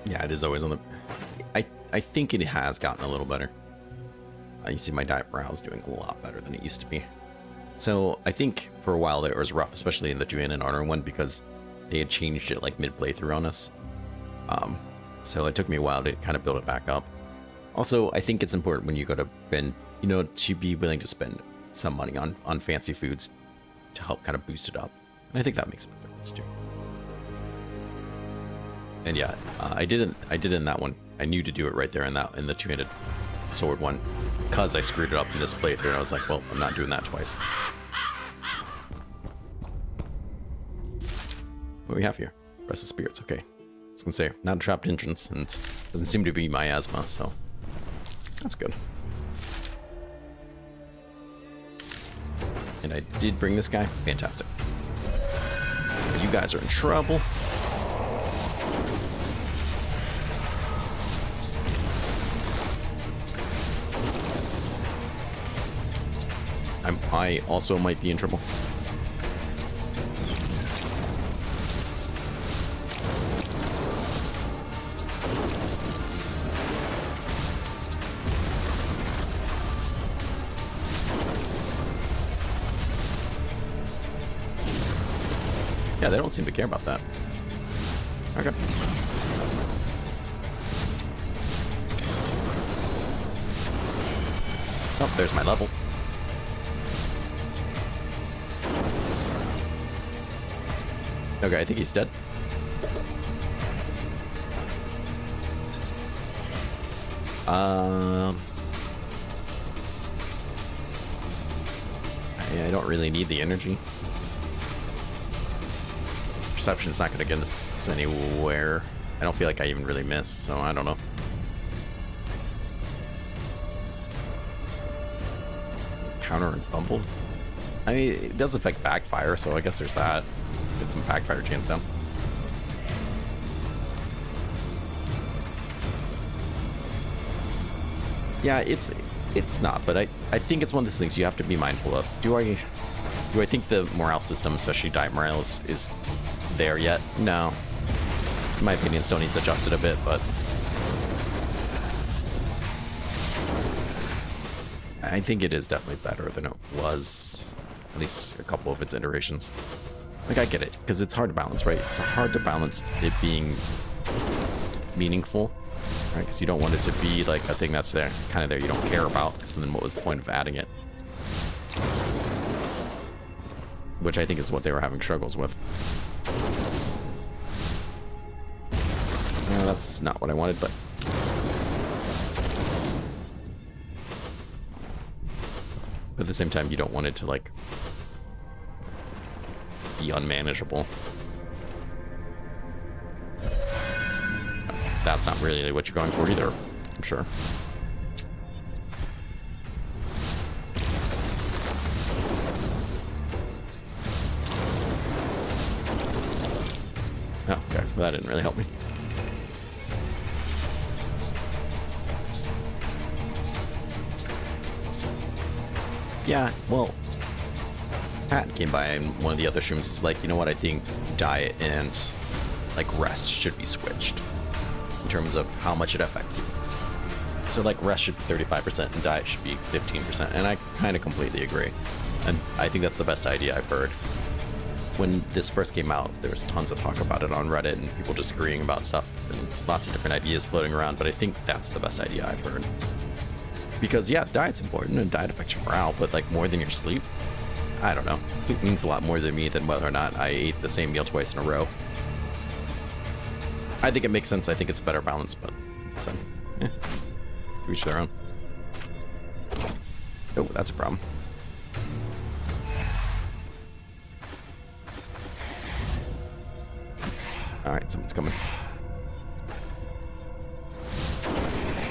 Yeah, it is always on the... I think it has gotten a little better. You see my diet morale is doing a lot better than it used to be. So I think for a while it was rough, especially in the Duan and Honor one, because they had changed it like mid-playthrough on us. So it took me a while to kind of build it back up. Also, I think it's important when you go to spend, you know, to be willing to spend some money on fancy foods to help kind of boost it up. And I think that makes a difference too. And yeah, I did it in that one. I knew to do it right there in the two-handed sword one, because I screwed it up in this playthrough, and I was like, well, I'm not doing that twice. What do we have here? Rest of spirits, okay. I was gonna say, not a trapped entrance, and doesn't seem to be miasma, so that's good. And I did bring this guy. Fantastic. But you guys are in trouble. I also might be in trouble. Yeah, they don't seem to care about that. Okay. Oh, there's my level. Okay, I think he's dead. I don't really need the energy. Perception's not going to get us anywhere. I don't feel like I even really missed, so I don't know. Counter and fumble. I mean, it does affect backfire, so I guess there's that. Get some backfire chance down. Yeah, it's not, but I think it's one of those things you have to be mindful of. Do I think the morale system, especially diet morale, is there yet? No. In my opinion, still needs adjusted a bit, but I think it is definitely better than it was, at least a couple of its iterations. Like, I get it, because it's hard to balance, right? It's hard to balance it being meaningful, right? Because you don't want it to be like a thing that's there, kind of there, you don't care about, because then what was the point of adding it? Which I think is what they were having struggles with. That's not what I wanted, but... the same time, you don't want it to, like, be unmanageable. That's not really what you're going for either, I'm sure. Oh, okay. Well, that didn't really help me. Yeah, well, Pat came by in one of the other streams. Is like, you know what? I think diet and like rest should be switched in terms of how much it affects you. So like rest should be 35% and diet should be 15%, and I kind of completely agree. And I think that's the best idea I've heard. When this first came out, there was tons of talk about it on Reddit and people disagreeing about stuff and lots of different ideas floating around, but I think that's the best idea I've heard. Because yeah, diet's important and diet affects your morale, but like more than your sleep, I don't know. Sleep means a lot more to me than whether or not I ate the same meal twice in a row. I think it makes sense. I think it's a better balance, but so, to each their own. Oh, that's a problem. All right, someone's coming.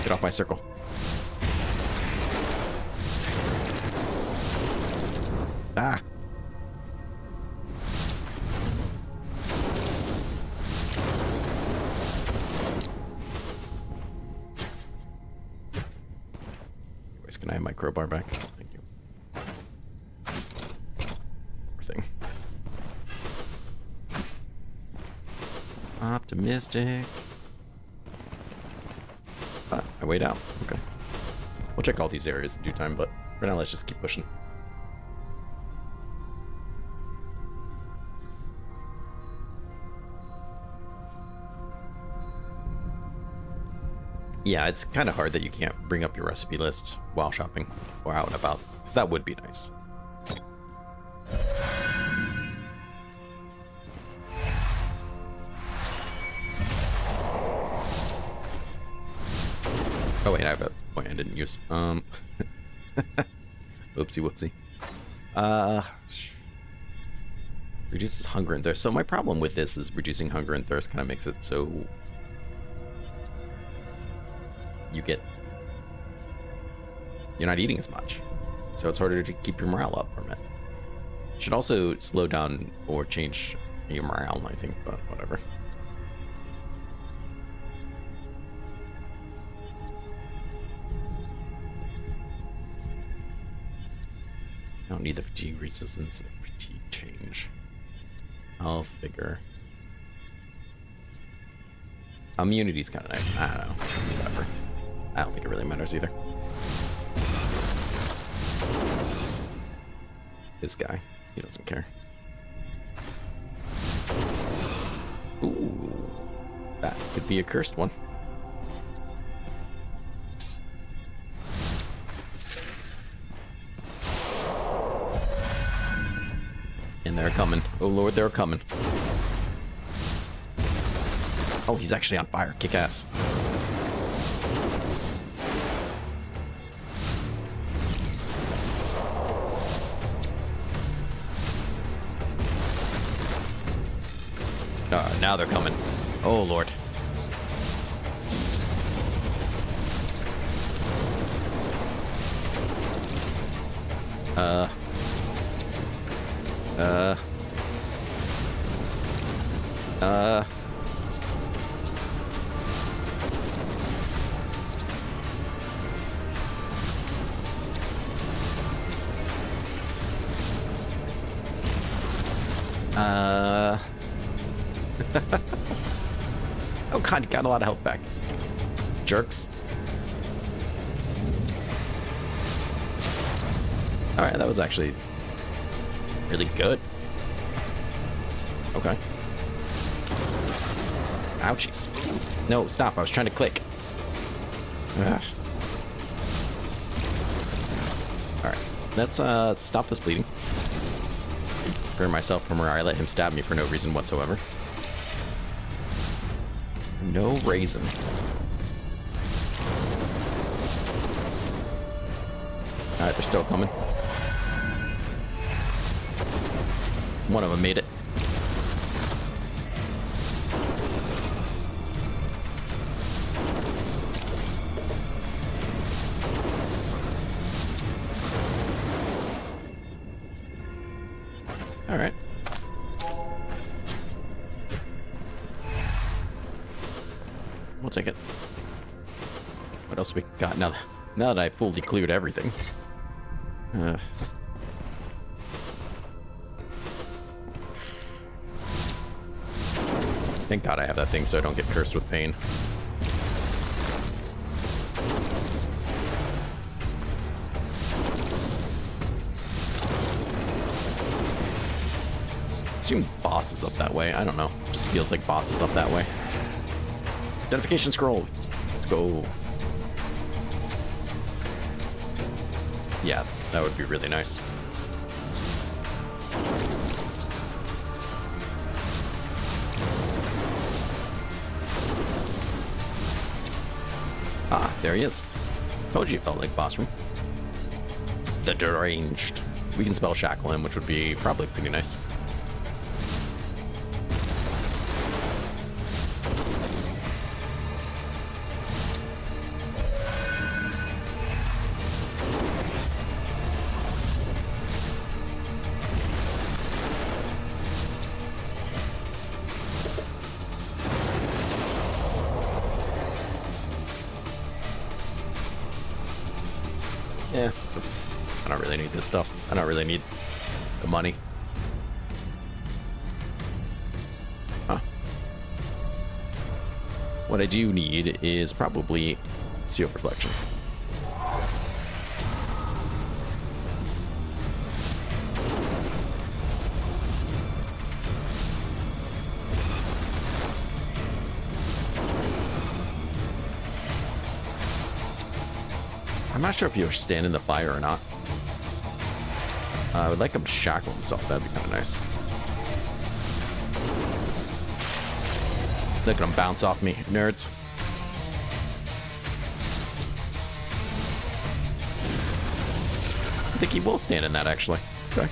Get off my circle. Ah. Anyways, can I have my crowbar back? Thank you. Poor thing. Optimistic. Ah, I wait out. Okay. We'll check all these areas in due time, but for now, let's just keep pushing. Yeah, it's kind of hard that you can't bring up your recipe list while shopping or out and about, because that would be nice. Oh wait, I have a point I didn't use. Whoopsie whoopsie. Reduces hunger and thirst. So my problem with this is reducing hunger and thirst kind of makes it so you're not eating as much, so it's harder to keep your morale up from it. Should also slow down or change your morale, I think, but whatever. I don't need the fatigue resistance and fatigue change. I'll figure. Immunity's kind of nice. I don't know. Whatever. I don't think it really matters either. This guy, he doesn't care. Ooh, that could be a cursed one. And they're coming. Oh lord, they're coming. Oh, he's actually on fire. Kick ass. Now they're coming. Oh lord. Oh god, you got a lot of health back. Jerks. Alright, that was actually really good. Okay. Ouchies. No, stop, I was trying to click. Ugh. Alright, let's stop this bleeding. Prepare myself from where I let him stab me for no reason whatsoever. No reason. Alright, they're still coming. One of them made it. All right. We'll take it. What else we got now? Now that I fully cleared everything. Thank God I have that thing so I don't get cursed with pain. Assume boss is up that way. I don't know. Just feels like boss is up that way. Identification scroll. Let's go. Yeah, that would be really nice. Ah, there he is. Told you it felt like boss room. The deranged. We can spell shackle him, which would be probably pretty nice. Yeah, I don't really need this stuff. I don't really need the money. Huh. What I do need is probably seal reflection. I'm not sure if you're standing in the fire or not. I would like him to shackle himself. That'd be kind of nice. Look at him bounce off me, nerds. I think he will stand in that, actually. Okay.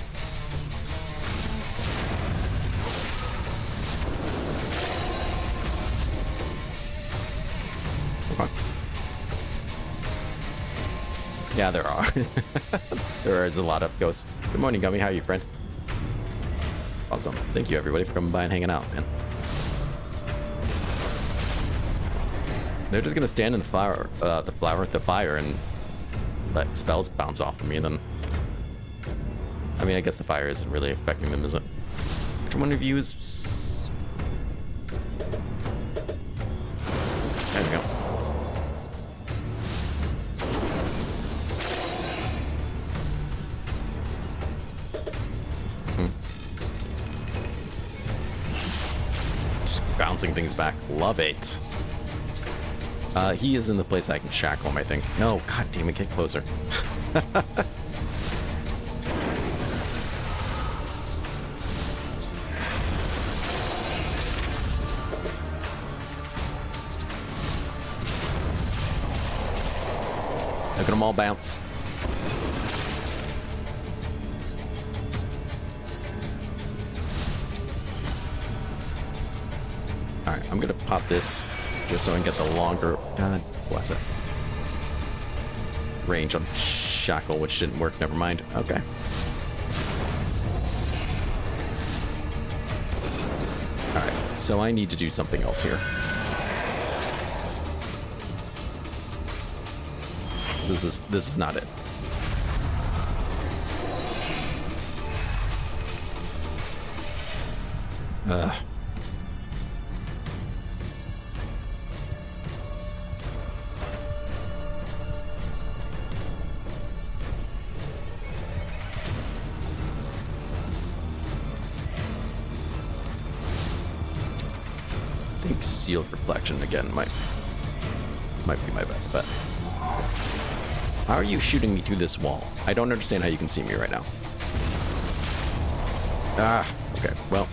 Okay. Yeah, there are. There is a lot of ghosts. Good morning, Gummy. How are you, friend? Welcome. Thank you, everybody, for coming by and hanging out, man. They're just gonna stand in the fire, and let spells bounce off of me. Then, I mean, I guess the fire isn't really affecting them, is it? Which one of you is? There we go. Bouncing things back. Love it. He is in the place I can shackle him, I think. No, god damn it, get closer. Look at them all bounce. Alright, I'm gonna pop this just so I can get the longer, god bless it, range on shackle, which didn't work. Never mind. Okay. Alright, so I need to do something else here. This is not it. I think sealed reflection again might be my best bet. How are you shooting me through this wall? I don't understand how you can see me right now. Ah, okay, well.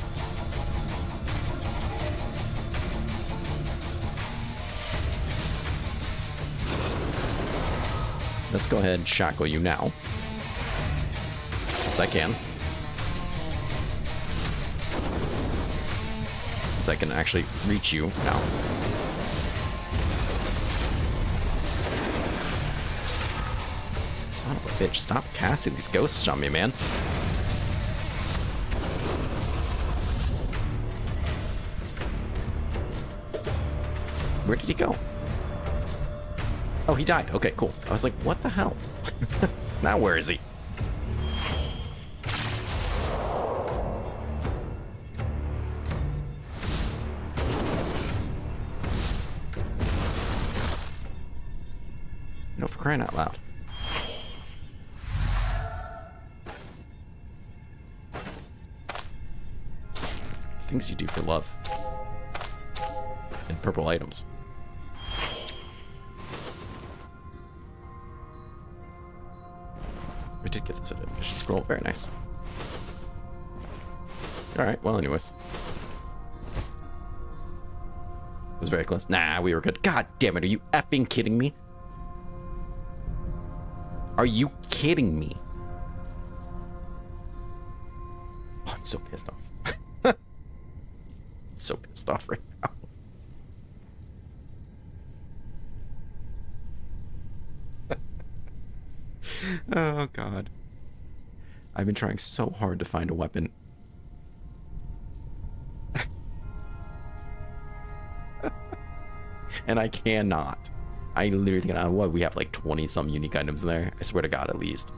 Let's go ahead and shackle you now. Since I can. since I can actually reach you now. Son of a bitch, stop casting these ghosts on me, man. Where did he go? Oh, he died. Okay, cool. I was like, what the hell? Now where is he? No, for crying out loud. Things you do for love. And purple items. We did get this addition scroll. Very nice. Alright, well, anyways. It was very close. Nah, we were good. God damn it, are you effing kidding me? Are you kidding me? Oh, I'm so pissed off. So pissed off right now. Oh, God. I've been trying so hard to find a weapon. And I cannot. I literally cannot. What, we have like 20 some unique items in there? I swear to God, at least.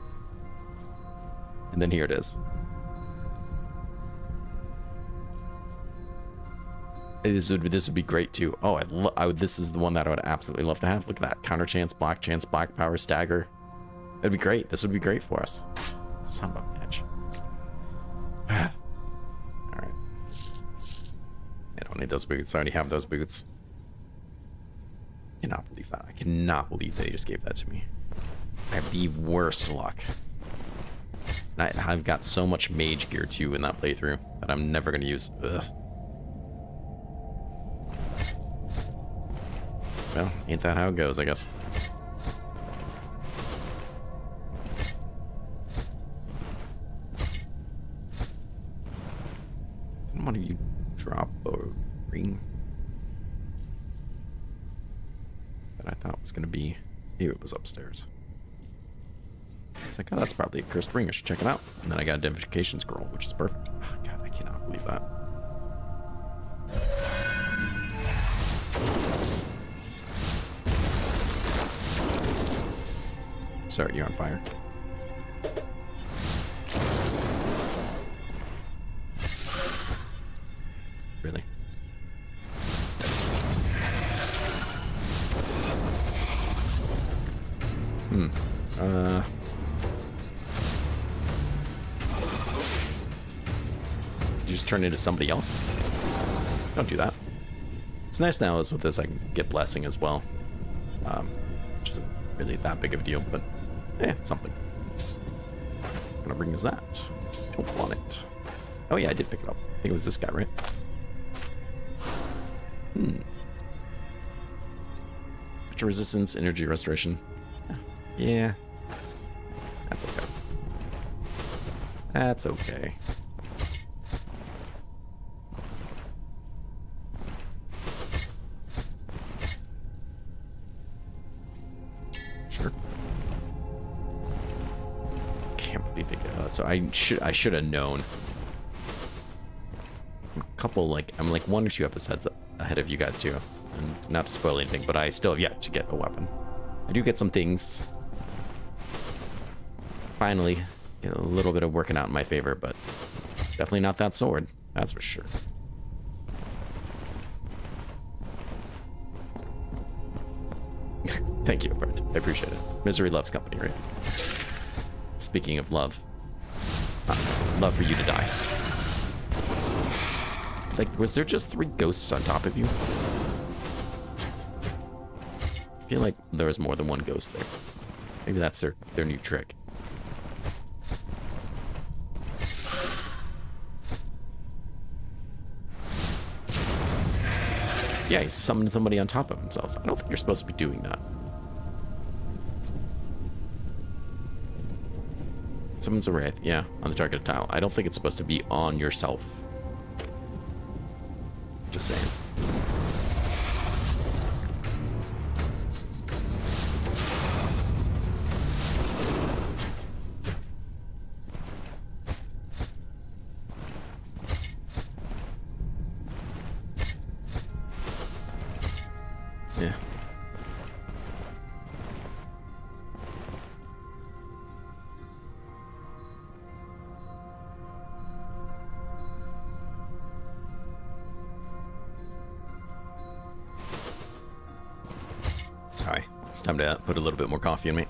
And then here it is. This would be great too. Oh, this is the one that I would absolutely love to have. Look at that. Counter chance, black power, stagger. That'd be great. This would be great for us. Son of a bitch. Alright. I don't need those boots. I already have those boots. I cannot believe that. I cannot believe they just gave that to me. I have the worst luck. And I've got so much mage gear too in that playthrough that I'm never going to use. Ugh. Well, ain't that how it goes, I guess. Didn't one of you drop a ring that I thought was going to be... Maybe it was upstairs. It's like, oh, that's probably a cursed ring. I should check it out. And then I got an identification scroll, which is perfect. Oh, God, I cannot believe that. Sorry, you're on fire. Really? You just turn into somebody else? Don't do that. It's nice now is with this I can get blessing as well. Which isn't really that big of a deal, but it's something. What kind of ring is that? Don't want it. Oh yeah, I did pick it up. I think it was this guy, right? Extra resistance, energy restoration. Yeah. That's okay. That's okay. Sure. Can't believe it. So I should have known. I'm like 1 or 2 episodes ahead of you guys too. And not to spoil anything, but I still have yet to get a weapon. I do get some things. Finally, get a little bit of working out in my favor, but definitely not that sword. That's for sure. Thank you, friend. I appreciate it. Misery loves company, right? Speaking of love, love for you to die. Like, was there just 3 ghosts on top of you? I feel like there was more than 1 ghost there. Maybe that's their new trick. Yeah, he summoned somebody on top of themselves. I don't think you're supposed to be doing that. Summons a wraith, yeah, on the target tile. I don't think it's supposed to be on yourself. Just saying. Yeah. Sorry, it's time to put a little bit more coffee in me.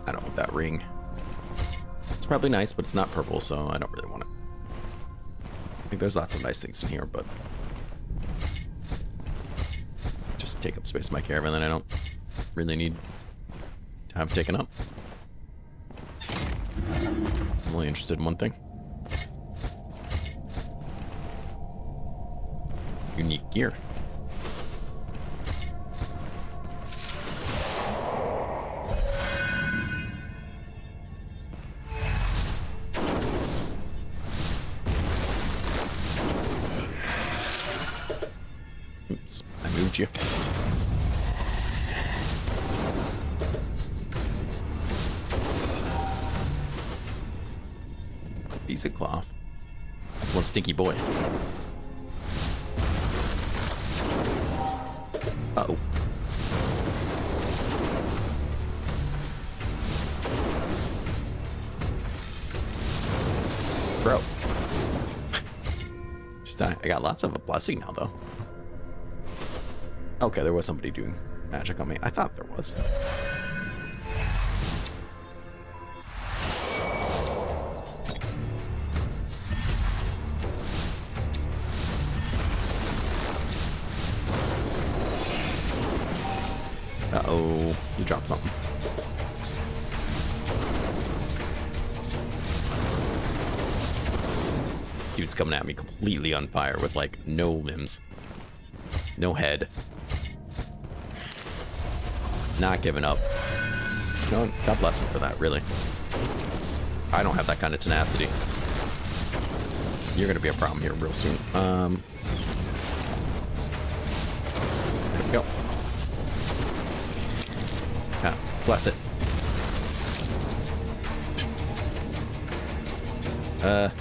I don't want that ring. It's probably nice, but it's not purple, so I don't really want it. I think there's lots of nice things in here, but just take up space in my caravan that I don't really need to have taken up. I'm only interested in one thing. Unique gear. Oops, I moved you. Piece of cloth. That's one stinky boy. Uh-oh. Bro. Just die. I got lots of a blessing now, though. Okay, there was somebody doing magic on me. I thought there was. Uh-oh, you dropped something. Dude's coming at me completely on fire with, like, no limbs. No head. Not giving up. No, God bless him for that, really. I don't have that kind of tenacity. You're gonna be a problem here real soon. There we go. Yeah, bless it. Yeah.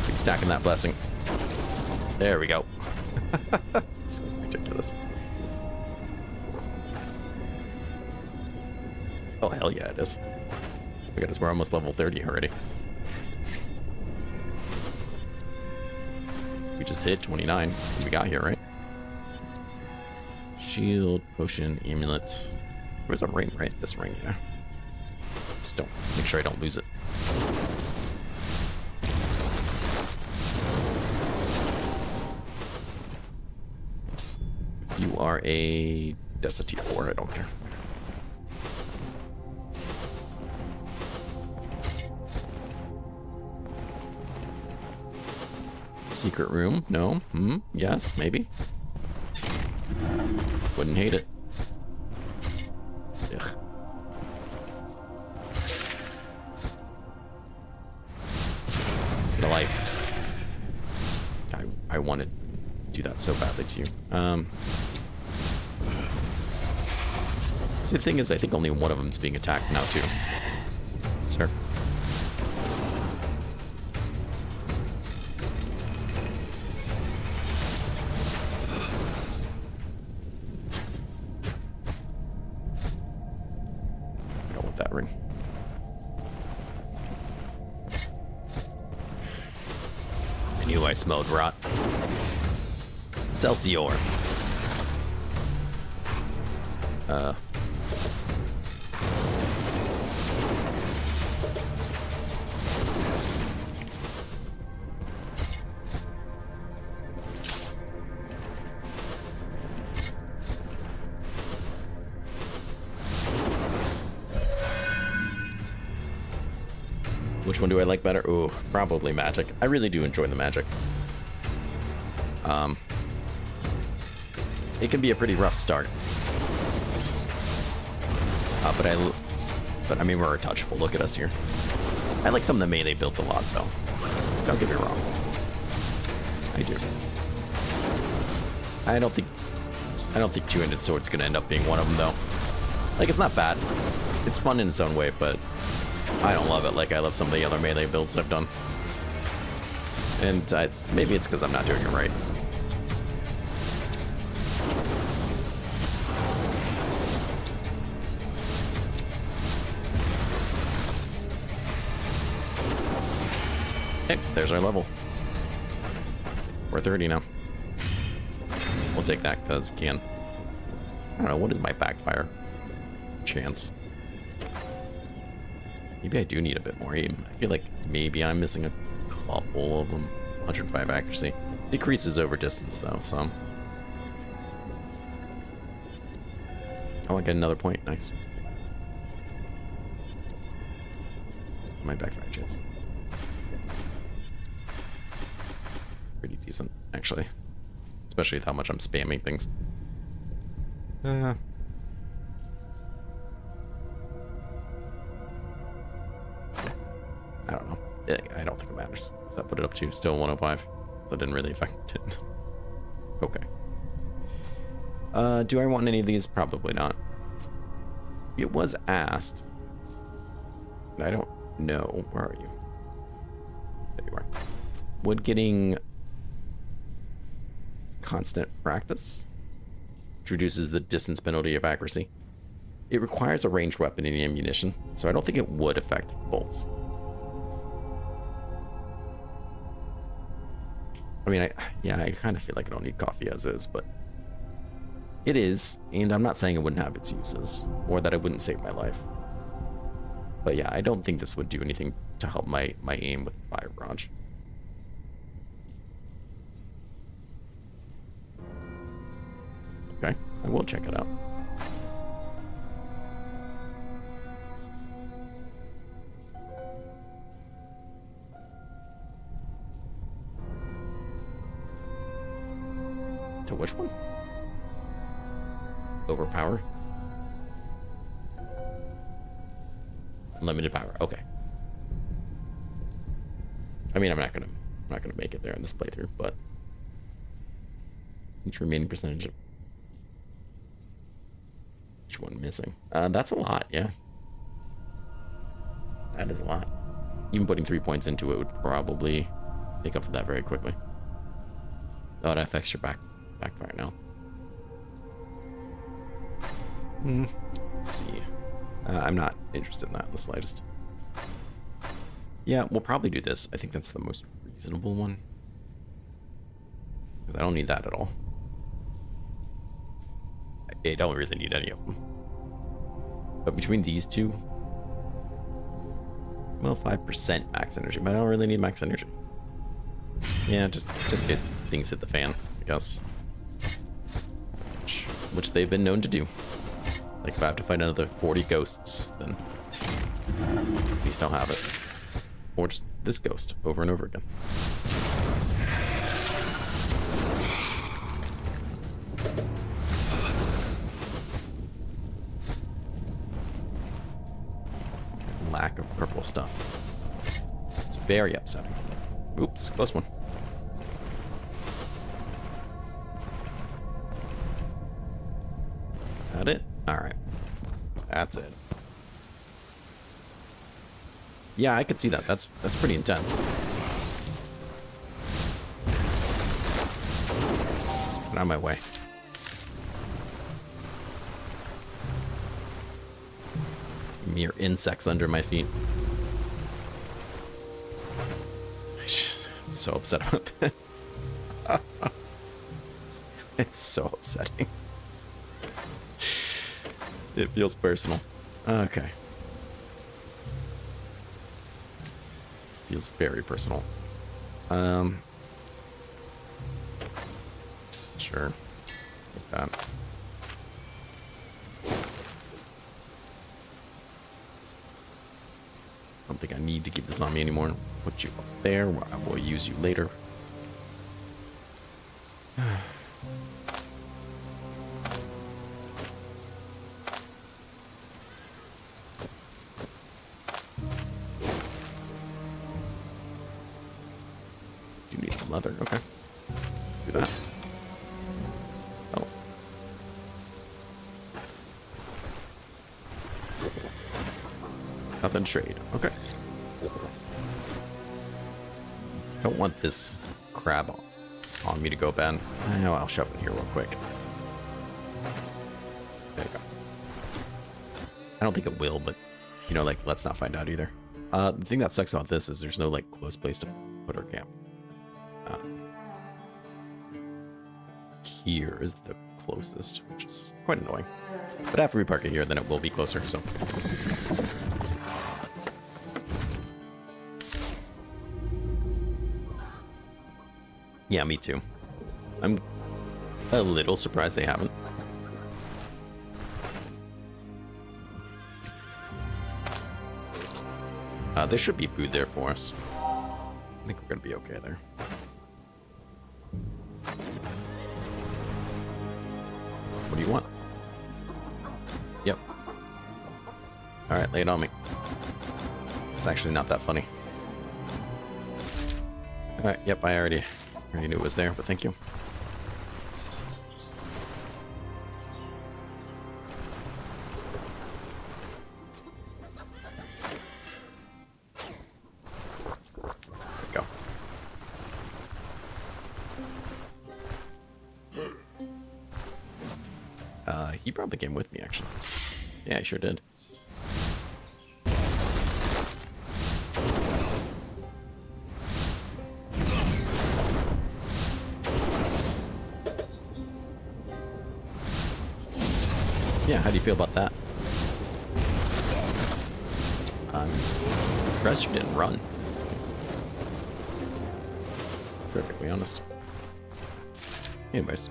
Keep stacking that blessing. There we go. It's ridiculous. Oh, hell yeah, it is. Look at us, we're almost level 30 already. We just hit 29. We got here, right? Shield, potion, amulet. Where's a ring, right? This ring, yeah. Just don't, make sure I don't lose it. You are a... That's a tier 4, I don't care. Secret room? No? Yes, maybe. Wouldn't hate it. Ugh. The life. I wanted to do that so badly to you. See, the thing is, I think only one of them's being attacked now, too. Sir. Ring. I knew I smelled rot. Celsior. Which one do I like better? Ooh, probably magic. I really do enjoy the magic. It can be a pretty rough start. But I mean, we're untouchable. Look at us here. I like some of the melee builds a lot, though. Don't get me wrong. I do. I don't think two-handed sword's gonna end up being one of them, though. Like, it's not bad. It's fun in its own way, but I don't love it like I love some of the other melee builds I've done. And maybe it's because I'm not doing it right. Okay, there's our level. We're 30 now. We'll take that because can. I don't know, what is my backfire chance? Maybe I do need a bit more aim. I feel like maybe I'm missing a couple of them. 105 accuracy. Decreases over distance though, so. Oh, I get another point. Nice. My backfire chance. Pretty decent, actually. Especially with how much I'm spamming things. I don't know. I don't think it matters. So I put it up to still 105. So it didn't really affect it. Okay. Do I want any of these? Probably not. It was asked. I don't know. Where are you? There you are. Would getting constant practice, which reduces the distance penalty of accuracy. It requires a ranged weapon and ammunition, so I don't think it would affect bolts. I mean, I kind of feel like I don't need coffee as is, but it is, and I'm not saying it wouldn't have its uses, or that it wouldn't save my life. But yeah, I don't think this would do anything to help my aim with fire barrage. Okay, I will check it out. To which one? Overpower? Limited power. Okay. I mean, I'm not gonna make it there in this playthrough, but each remaining percentage of each one missing. That's a lot, yeah. That is a lot. Even putting 3 points into it would probably make up for that very quickly. Oh, that affects your backfire now. Let's see. I'm not interested in that in the slightest. Yeah, we'll probably do this. I think that's the most reasonable one. Because I don't need that at all. I don't really need any of them. But between these two, well, 5% max energy, but I don't really need max energy. Yeah, just in case things hit the fan, I guess. Which they've been known to do. Like, if I have to fight another 40 ghosts, then at least I'll have it. Or just this ghost over and over again. Lack of purple stuff. It's very upsetting. Oops, close one. Is that it? Alright. That's it. Yeah, I could see that. That's pretty intense. Get out of my way. Mere insects under my feet. I'm so upset about this. It's so upsetting. It feels personal. Okay. Feels very personal. Sure. Like that. I don't think I need to keep this on me anymore. Put you up there. I will use you later. You need some leather. Okay. Do that. Oh. Nothing to trade. Okay. Don't want this crab on me to go, Ben. Oh, I'll shove it here real quick. There you go. I don't think it will, but, you know, like, let's not find out either. The thing that sucks about this is there's no, like, close place to put our camp. Here is the closest, which is quite annoying. But after we park it here, then it will be closer, so... Yeah, me too. I'm a little surprised they haven't. There should be food there for us. I think we're gonna be okay there. What do you want? Yep. Alright, lay it on me. It's actually not that funny. Alright, yep, I already knew it was there, but thank you. There we go. He probably came with me, actually. Yeah, he sure did. Yeah, how do you feel about that? I'm impressed you didn't run. Perfectly honest. Anyways.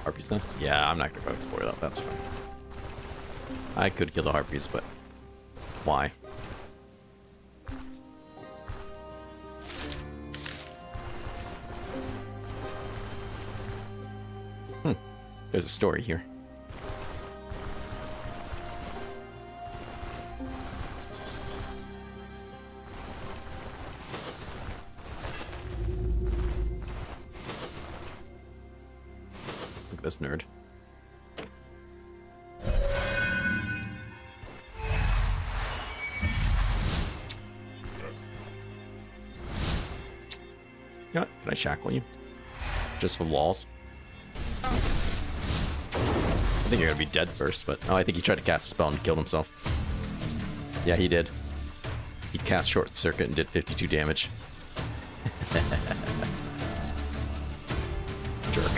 Harpy's nest? Yeah, I'm not gonna go explore that. That's fine. I could kill the harpies, but why? There's a story here. Look at this nerd. You know what? Can I shackle you? Just for walls? I think you're gonna be dead first, but... Oh, I think he tried to cast a spell and killed himself. Yeah, he did. He cast Short Circuit and did 52 damage. Jerk.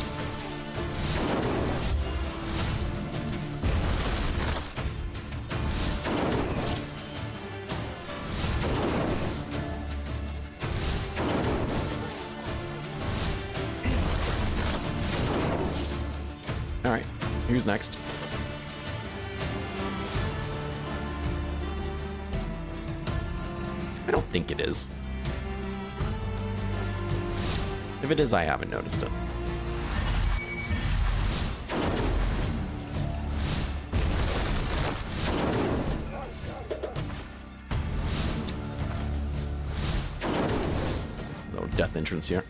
Alright, who's next? I don't think it is. If it is, I haven't noticed it. No death entrance here.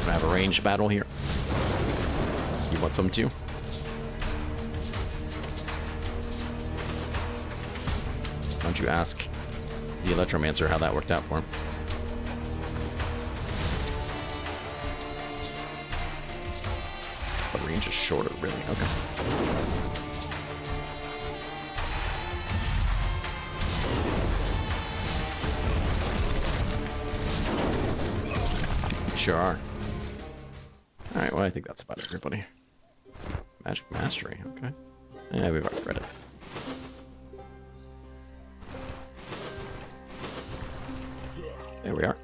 Have a ranged battle here. You want some too? Why don't you ask the Electromancer how that worked out for him? The range is shorter, really. Okay. Sure are. Alright, well, I think that's about everybody. Magic Mastery, okay. Yeah, we've already read it. There we are.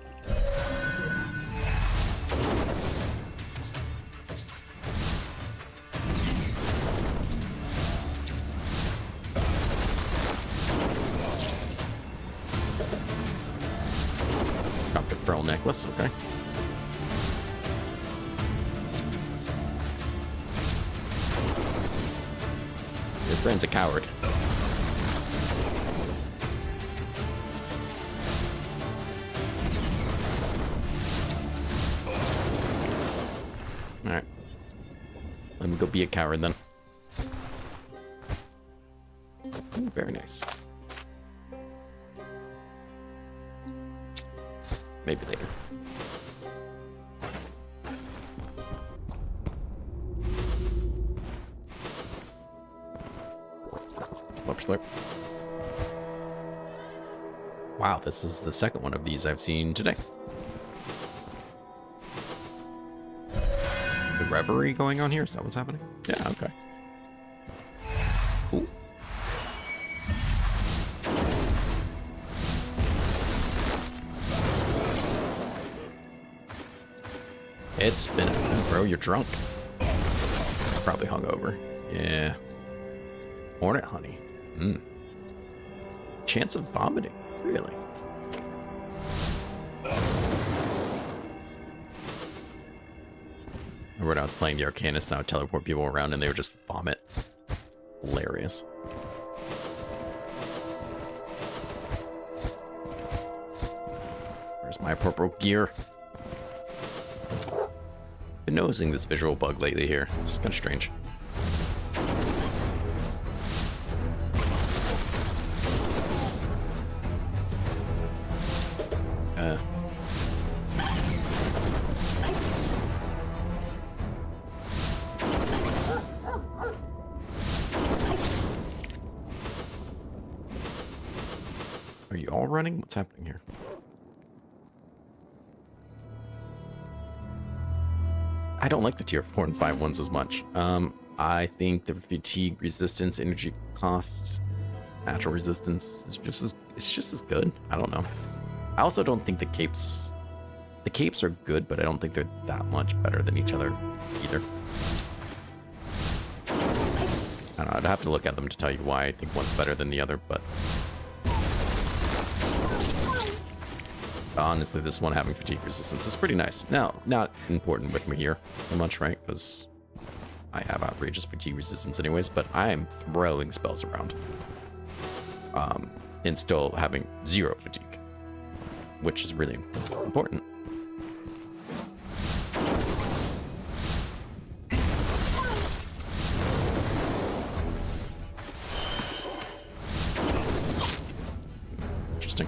pearl necklace, okay. Your friend's a coward. Alright. Let me go be a coward then. Ooh, very nice. Maybe later. Slurp, slurp. Wow, this is the second one of these I've seen today. The reverie going on here? Is that what's happening? Yeah, okay. Ooh. It's been bro, you're drunk. Probably hungover. Yeah. Hornet honey. Chance of vomiting. Really? Remember when I was playing the Arcanist and I would teleport people around and they would just vomit? Hilarious. Where's my purple gear? Been noticing this visual bug lately here. It's just kind of strange. Are you all running? What's happening here? I don't like the tier 4 and 5 ones as much. I think the fatigue resistance, energy cost, natural resistance is just as good. I don't know. I also don't think the capes are good, but I don't think they're that much better than each other either. I don't know. I'd have to look at them to tell you why I think one's better than the other, but honestly, this one having fatigue resistance is pretty nice. Now, not important with Mahir so much, right? Because I have outrageous fatigue resistance anyways, but I am throwing spells around. And still having 0 fatigue, which is really important. Interesting.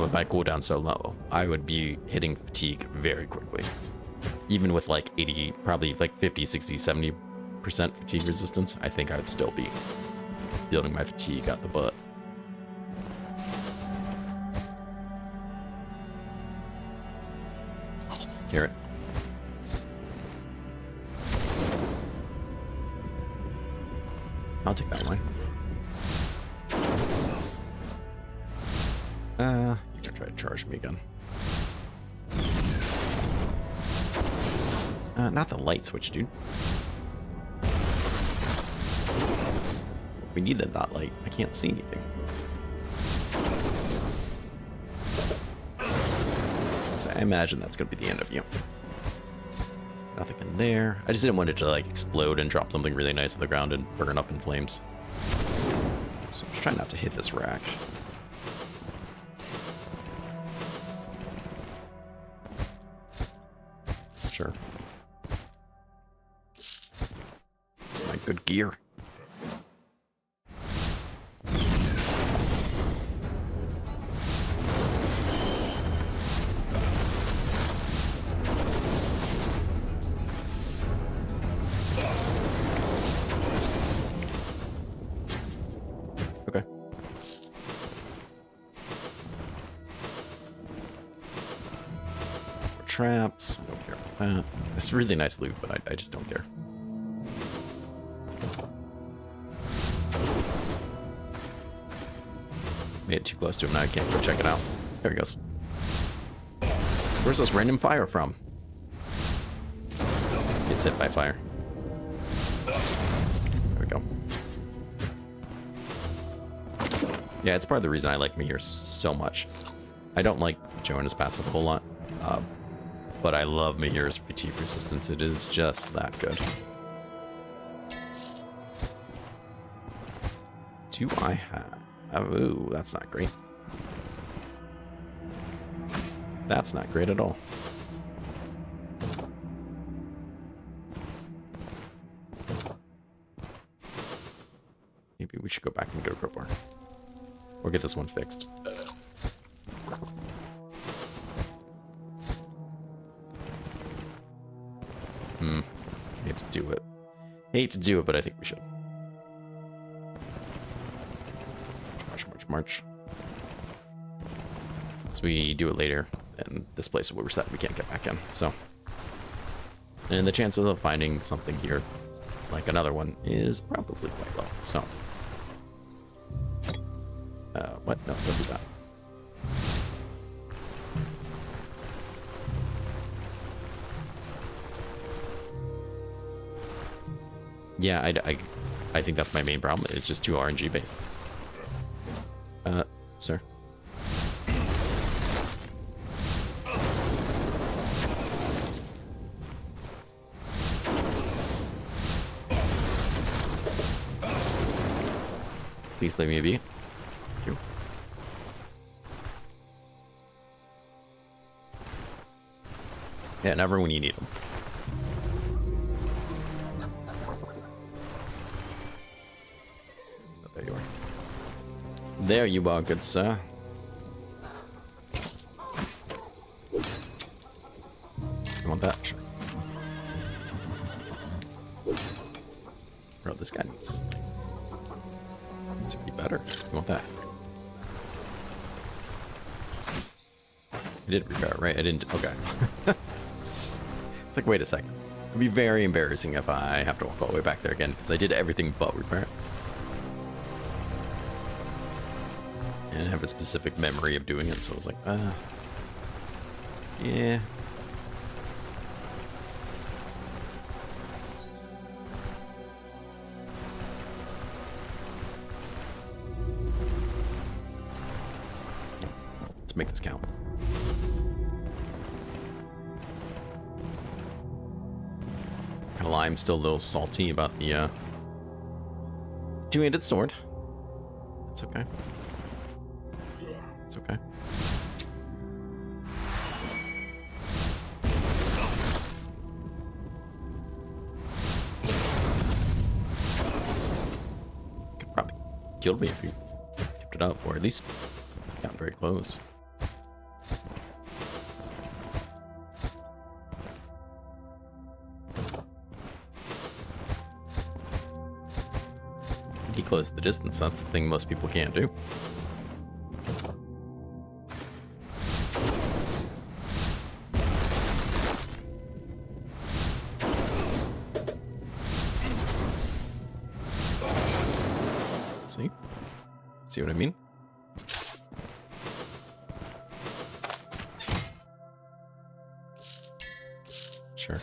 With my cooldown so low, I would be hitting fatigue very quickly. Even with like 80, probably like 50, 60, 70% fatigue resistance, I think I would still be building my fatigue out the butt. Carrot. I'll take that one. You can try to charge me again. Not the light switch, dude. We need that light. I can't see anything. I imagine that's gonna be the end of you. Nothing in there. I just didn't want it to like explode and drop something really nice on the ground and burn up in flames. So I'm just trying not to hit this rack. Sure. It's my good gear. Okay. Traps. I don't care about that. It's really nice loot, but I just don't care. Made it too close to him. Now I can't go check it out. There he goes. Where's this random fire from? It's hit by fire. There we go. Yeah, it's part of the reason I like Mahir so much. I don't like Joanna's passive a whole lot, but I love Mahir's fatigue resistance. It is just that good. Do I have... Ooh, that's not great. That's not great at all. Maybe we should go back and go to Crypt Bar. Or get this one fixed. Hate to do it. Hate to do it, but I think we should. March. So we do it later, and this place where we're set, we can't get back in. So, and the chances of finding something here, like another one, is probably quite low. So, what? No, don't do that. Yeah, I think that's my main problem. It's just too RNG based. Sir. Please leave me a be. Thank you. Yeah, never when you need them. There you are. There you are, good sir. You want that? Sure. Bro, this guy needs to be better. You want that? I did repair, right? I didn't. Okay. It's like, wait a second. It'd be very embarrassing if I have to walk all the way back there again, because I did everything but repair. And I have a specific memory of doing it, so I was like, yeah. Let's make this count. Kind of lie, I'm still a little salty about the two-handed sword. That's okay. It's okay. Could probably killed me if you kept it up, or at least got very close. He closed the distance. That's the thing most people can't do. See what I mean? Sure.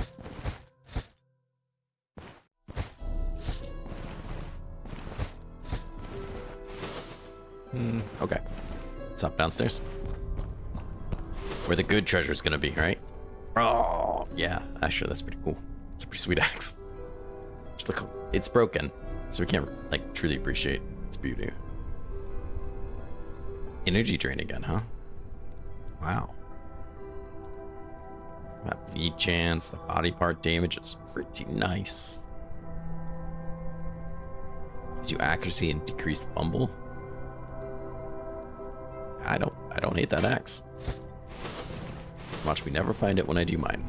Okay. It's up downstairs. Where the good treasure's gonna be, right? Oh, yeah. Actually, that's pretty cool. It's a pretty sweet axe. Just look, it's broken, so we can't, like, truly appreciate its beauty. Energy drain again, huh? Wow. That bleed chance, the body part damage is pretty nice. Gives you accuracy and decreased fumble. I don't hate that axe. Watch me never find it when I do mine.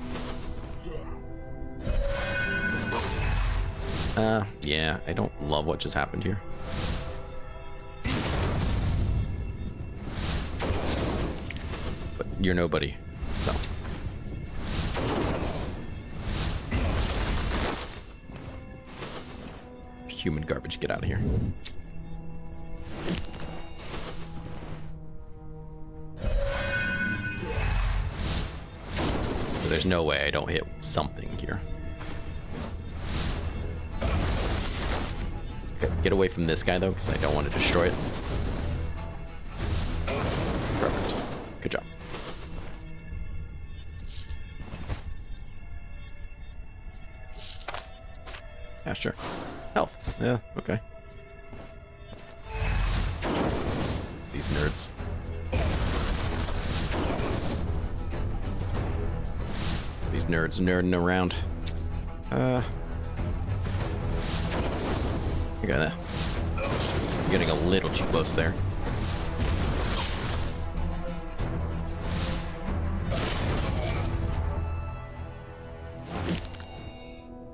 Yeah, I don't love what just happened here. But you're nobody, so. Human garbage, get out of here. there's no way I don't hit something here. Okay, get away from this guy, though, because I don't want to destroy it. Perfect. Good job. Yeah, sure. Health. Yeah, okay. These nerds. These nerds nerding around. I'm getting a little too close there.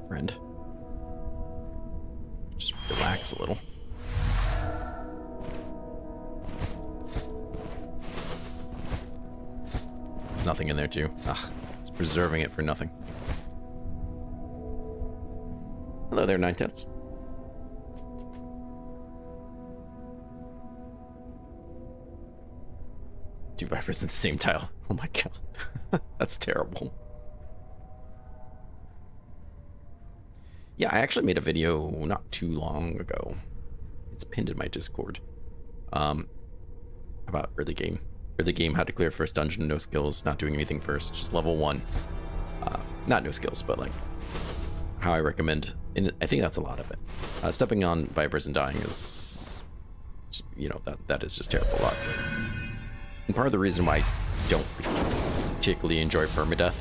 Friend. Just relax a little. There's nothing in there too. Ugh, it's preserving it for nothing. Hello there, 9/10. 2 vipers in the same tile. Oh my god. That's terrible. Yeah, I actually made a video not too long ago. It's pinned in my Discord. About early game. Early game, how to clear first dungeon, no skills, not doing anything first, just level 1. Not no skills, but like how I recommend, and I think that's a lot of it. Stepping on vipers and dying is, you know, that is just terrible luck. And part of the reason why I don't particularly enjoy permadeath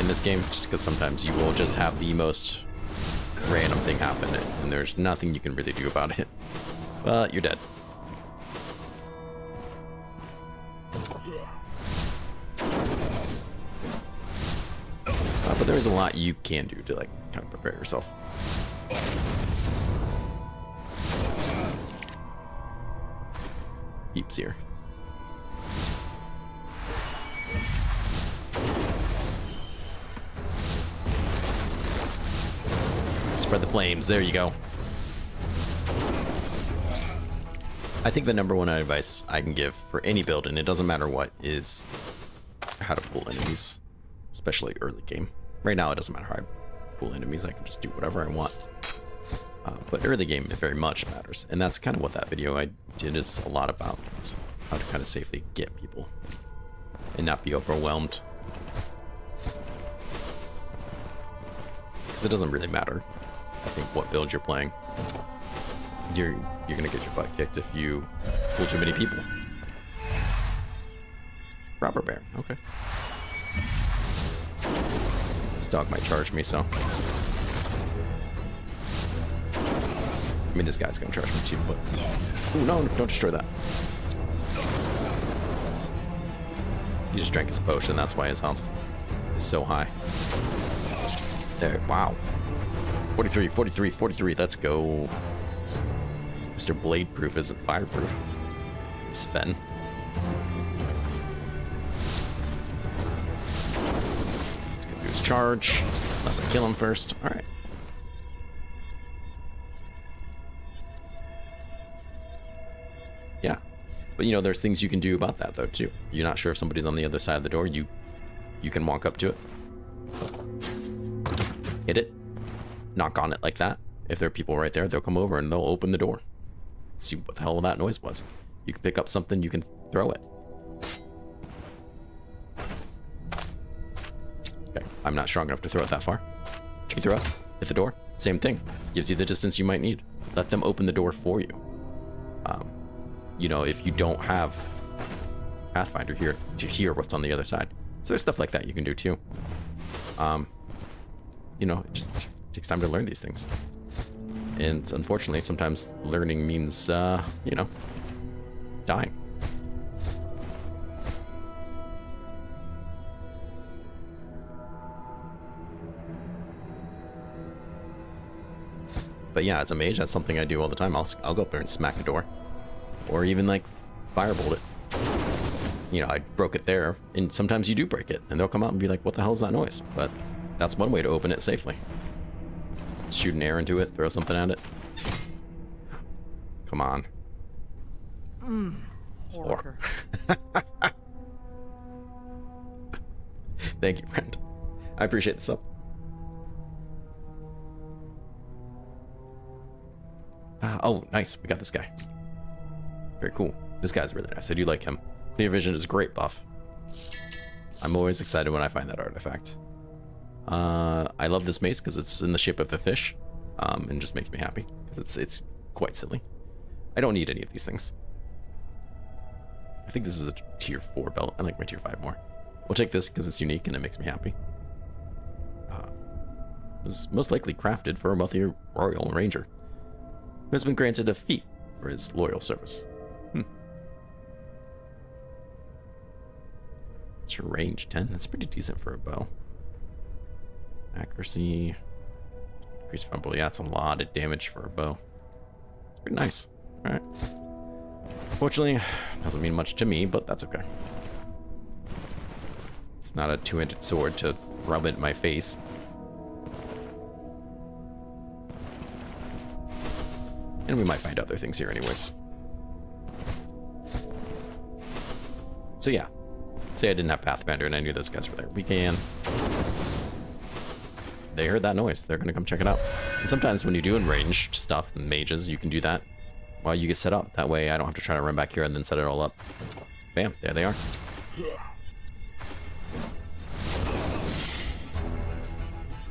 in this game, just because sometimes you will just have the most random thing happen, and there's nothing you can really do about it. But you're dead. But there is a lot you can do to like kind of prepare yourself. Peeps here. Spread the flames. There you go. I think the #1 advice I can give for any build, and it doesn't matter what, is how to pull enemies, especially early game. Right now, it doesn't matter how I pull enemies. I can just do whatever I want. But early game, it very much matters. And that's kind of what that video I did is a lot about, is how to kind of safely get people and not be overwhelmed. Because it doesn't really matter, I think, what build you're playing. You're gonna get your butt kicked if you pull too many people. Robber bear, okay. This dog might charge me, so. I mean, this guy's gonna charge me too, but. Ooh, no, don't destroy that. He just drank his potion, that's why his health is so high. There, wow. 43, 43, 43, let's go. Mr. Blade Proof isn't fireproof. Sven. He's gonna do his charge. Unless I kill him first. Alright. Yeah. But you know, there's things you can do about that though too. You're not sure if somebody's on the other side of the door, you can walk up to it. Hit it. Knock on it like that. If there are people right there, they'll come over and they'll open the door. See what the hell that noise was. You can pick up something, you can throw it. Okay, I'm not strong enough to throw it that far. You can throw it, hit the door, same thing. Gives you the distance you might need. Let them open the door for you. You know, if you don't have Pathfinder here to hear what's on the other side. So there's stuff like that you can do too. You know, it just takes time to learn these things. And unfortunately, sometimes learning means, you know, dying. But yeah, as a mage, that's something I do all the time. I'll go up there and smack the door. Or even, like, firebolt it. You know, I broke it there, and sometimes you do break it, and they'll come out and be like, what the hell is that noise? But that's one way to open it safely. Shoot an arrow into it, throw something at it. Come on. Horror. Thank you, friend. I appreciate the sub. Oh, nice. We got this guy. Very cool. This guy's really nice. I do like him. Clear vision is a great buff. I'm always excited when I find that artifact. I love this mace because it's in the shape of a fish, and just makes me happy because it's quite silly. I don't need any of these things. I think this is a tier 4 belt. I like my tier 5 more. We'll take this because it's unique and it makes me happy. It was most likely crafted for a wealthy royal ranger who has been granted a feat for his loyal service. It's your range 10. That's pretty decent for a bow. Accuracy. Increased fumble. Yeah, that's a lot of damage for a bow. It's pretty nice. Alright. Fortunately, doesn't mean much to me, but that's okay. It's not a two-handed sword to rub it in my face. And we might find other things here anyways. So yeah. Say I didn't have Pathfinder and I knew those guys were there. We can. They heard that noise. They're going to come check it out. And sometimes when you do ranged stuff, mages, you can do that while you get set up. That way I don't have to try to run back here and then set it all up. Bam, there they are.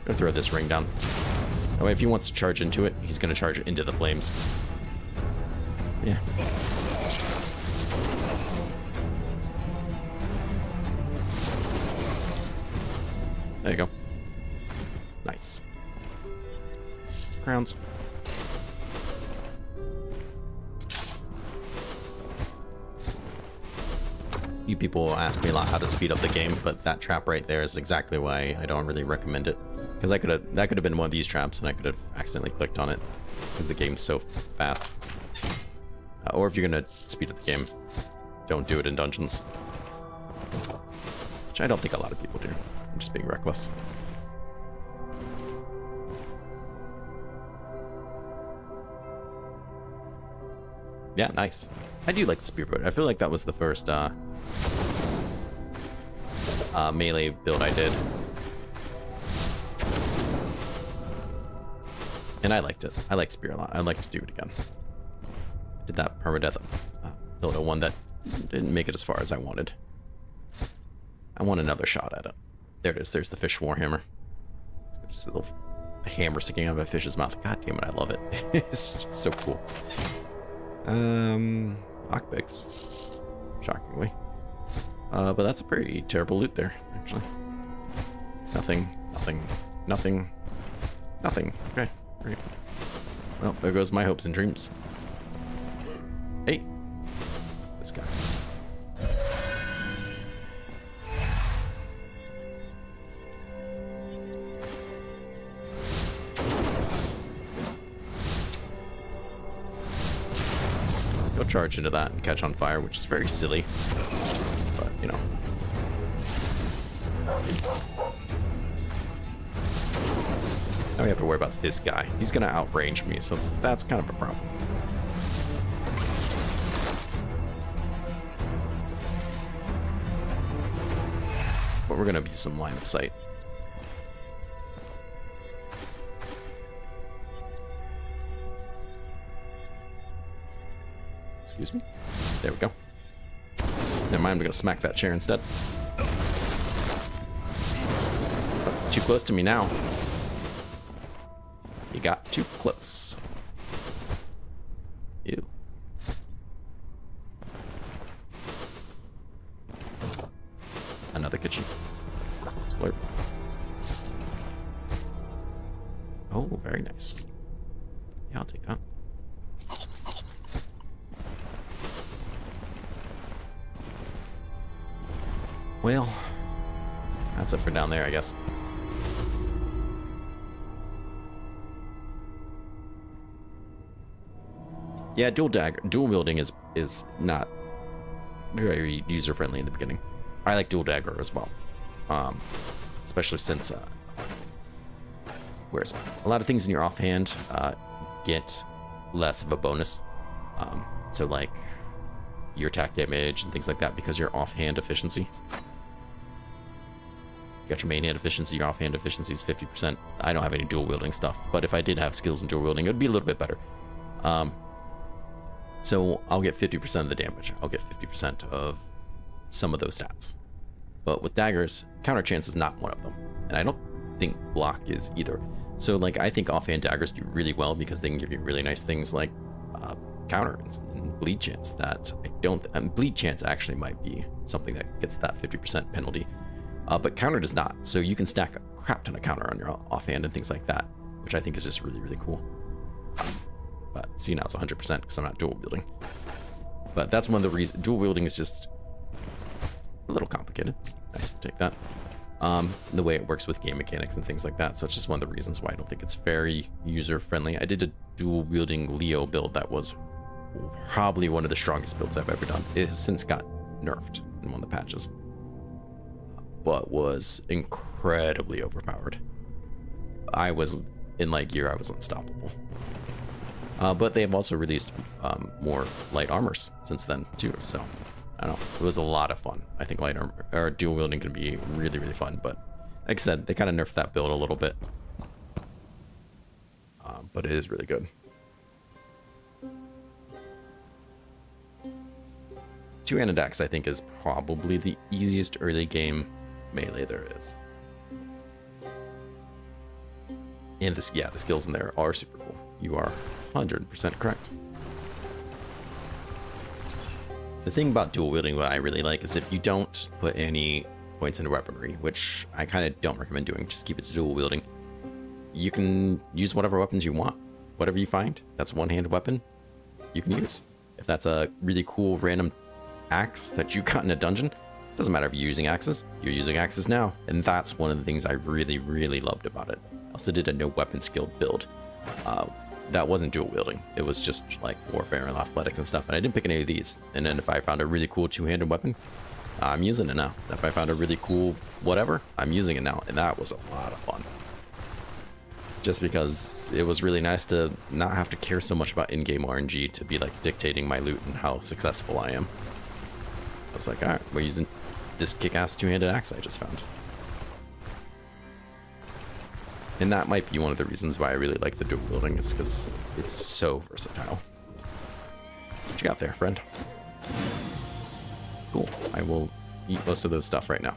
Gonna throw this ring down. That way if he wants to charge into it, he's going to charge it into the flames. Yeah. There you go. Nice. Crowns. You people ask me a lot how to speed up the game, but that trap right there is exactly why I don't really recommend it. Because that could have been one of these traps, and I could have accidentally clicked on it because the game's so fast. Or if you're gonna speed up the game, don't do it in dungeons. Which I don't think a lot of people do. I'm just being reckless. Yeah, nice. I do like the spearboat. I feel like that was the first melee build I did. And I liked it. I like spear a lot. I'd like to do it again. Did that permadeath build, one that didn't make it as far as I wanted. I want another shot at it. There it is. There's the fish warhammer. Just a little hammer sticking out of a fish's mouth. God damn it, I love it. It's just so cool. Lockpicks. Shockingly. But that's a pretty terrible loot there, actually. Nothing. Okay, great. Well, there goes my hopes and dreams. Hey. This guy. Go charge into that and catch on fire, which is very silly. But, you know. Now we have to worry about this guy. He's gonna outrange me, so that's kind of a problem. But we're gonna use some line of sight. Excuse me? There we go. Never mind, I'm gonna smack that chair instead. Oh, too close to me now. You got too close. Ew. Another kitchen. Slurp. Oh, very nice. Yeah, I'll take that. Well, that's it for down there, I guess. Yeah, dual wielding is not very user friendly in the beginning. I like dual dagger as well, especially since where is it? A lot of things in your offhand get less of a bonus. So like your attack damage and things like that because your offhand efficiency. You got your main hand efficiency, your offhand efficiency is 50%. I don't have any dual wielding stuff, but if I did have skills in dual wielding, it would be a little bit better. So I'll get 50% of the damage. I'll get 50% of some of those stats. But with daggers, counter chance is not one of them. And I don't think block is either. So like, I think offhand daggers do really well because they can give you really nice things like counter and bleed chance that I don't, bleed chance actually might be something that gets that 50% penalty. But counter does not. So you can stack a crap ton of counter on your offhand and things like that, which I think is just really, really cool. But see, now it's 100% because I'm not dual wielding. But that's one of the reasons. Dual wielding is just a little complicated. Nice, we'll take that. The way it works with game mechanics and things like that. So it's just one of the reasons why I don't think it's very user friendly. I did a dual wielding Leo build that was probably one of the strongest builds I've ever done. It has since got nerfed in one of the patches, but was incredibly overpowered. I was in light gear, I was unstoppable. But they have also released more light armors since then too. So I don't know, it was a lot of fun. I think light armor or dual wielding can be really, really fun. But like I said, they kind of nerfed that build a little bit. But it is really good. Two-handed axe, I think, is probably the easiest early game melee there is. And this, yeah, the skills in there are super cool. You are 100% correct. The thing about dual wielding, what I really like, is if you don't put any points into weaponry, which I kind of don't recommend doing, just keep it to dual wielding. You can use whatever weapons you want. Whatever you find, that's a one-handed weapon, you can use. If that's a really cool random axe that you got in a dungeon, doesn't matter if you're using axes, you're using axes now. And that's one of the things I really, really loved about it. I also did a no weapon skill build. That wasn't dual wielding. It was just like warfare and athletics and stuff. And I didn't pick any of these. And then if I found a really cool two-handed weapon, I'm using it now. If I found a really cool whatever, I'm using it now. And that was a lot of fun. Just because it was really nice to not have to care so much about in-game RNG to be like dictating my loot and how successful I am. I was like, all right, we're using this kick-ass two-handed axe I just found. And that might be one of the reasons why I really like the dual wielding, is because it's so versatile. What you got there, friend? Cool. I will eat most of those stuff right now.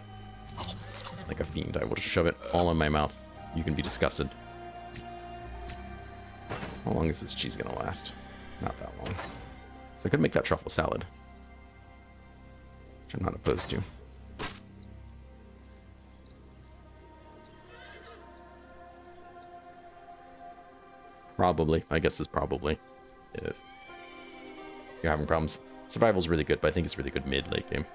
Like a fiend. I will just shove it all in my mouth. You can be disgusted. How long is this cheese gonna last? Not that long. So I could make that truffle salad, which I'm not opposed to. Probably. I guess it's probably. If you're having problems. Survival's really good, but I think it's really good mid-late game.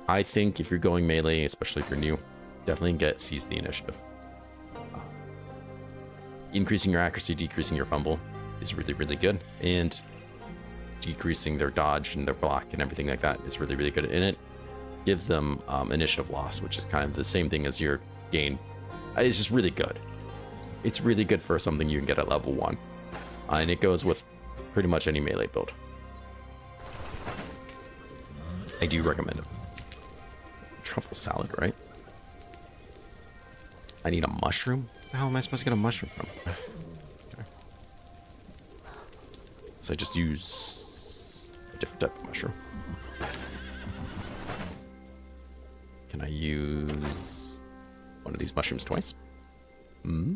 I think if you're going melee, especially if you're new, definitely seize the initiative. Increasing your accuracy, decreasing your fumble is really, really good. And decreasing their dodge and their block and everything like that is really, really good. And it gives them initiative loss, which is kind of the same thing as your gain. It's just really good. It's really good for something you can get at level 1. And it goes with pretty much any melee build. I do recommend it. Truffle salad, right? I need a mushroom? Where the hell am I supposed to get a mushroom from? Okay. So I just use a different type of mushroom. Can I use one of these mushrooms twice? Hmm?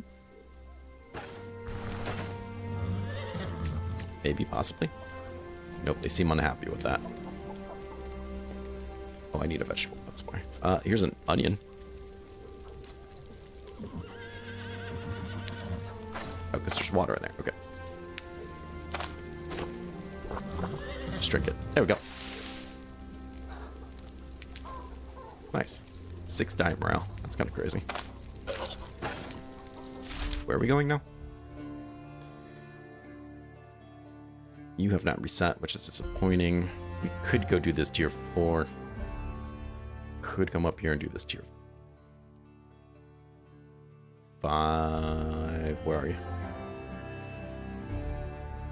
Maybe, possibly. Nope, they seem unhappy with that. Oh, I need a vegetable, that's why. Here's an onion. Oh, because there's water in there. Okay. Just drink it. There we go. Nice. 6 die morale. That's kind of crazy. Where are we going now? You have not reset, which is disappointing. We could go do this tier 4. Could come up here and do this tier 5. Where are you?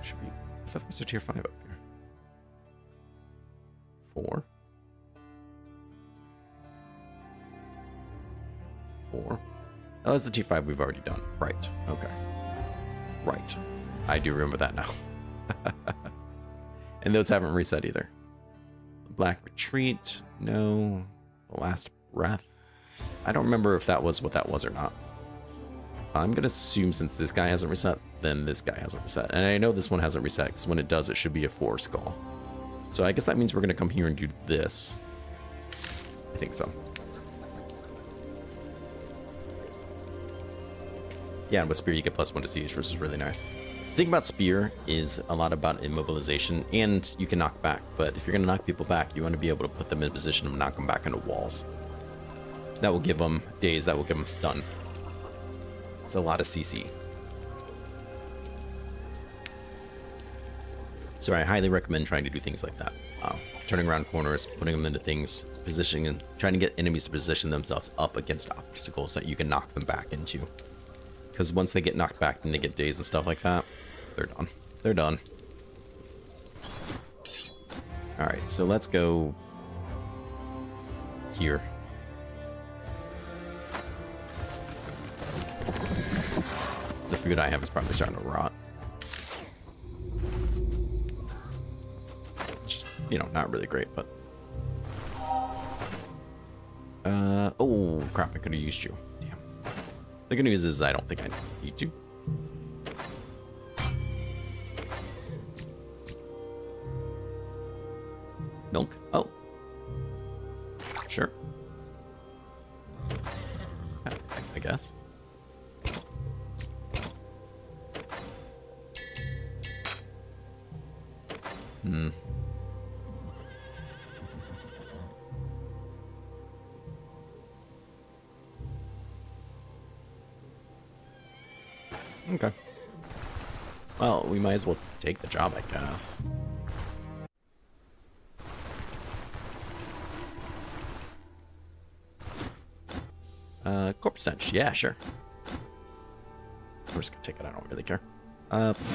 Should be. I thought there was a tier 5 up here. 4. T4. Oh, that's the T5 we've already done. Right. Okay. Right. I do remember that now. And those haven't reset either. Black Retreat. No. The Last Breath. I don't remember if that was what that was or not. I'm going to assume since this guy hasn't reset, then this guy hasn't reset. And I know this one hasn't reset, because when it does, it should be a 4 skull. So I guess that means we're going to come here and do this. I think so. Yeah, and with Spear you get +1 to siege, which is really nice. The thing about Spear is a lot about immobilization, and you can knock back. But if you're going to knock people back, you want to be able to put them in position to knock them back into walls. That will give them daze, that will give them stun. It's a lot of CC. So I highly recommend trying to do things like that. Turning around corners, putting them into things, positioning, and trying to get enemies to position themselves up against obstacles that you can knock them back into. Because once they get knocked back and they get dazed and stuff like that, they're done. They're done. Alright, so let's go here. The food I have is probably starting to rot. Just, you know, not really great, but... oh, crap, I could have used you. Damn. The good news is I don't think I need to. Milk? Oh. Sure. I guess. Hmm. Okay. Well, we might as well take the job, I guess. Corpse Stench. Yeah, sure. I'm just gonna take it. I don't really care.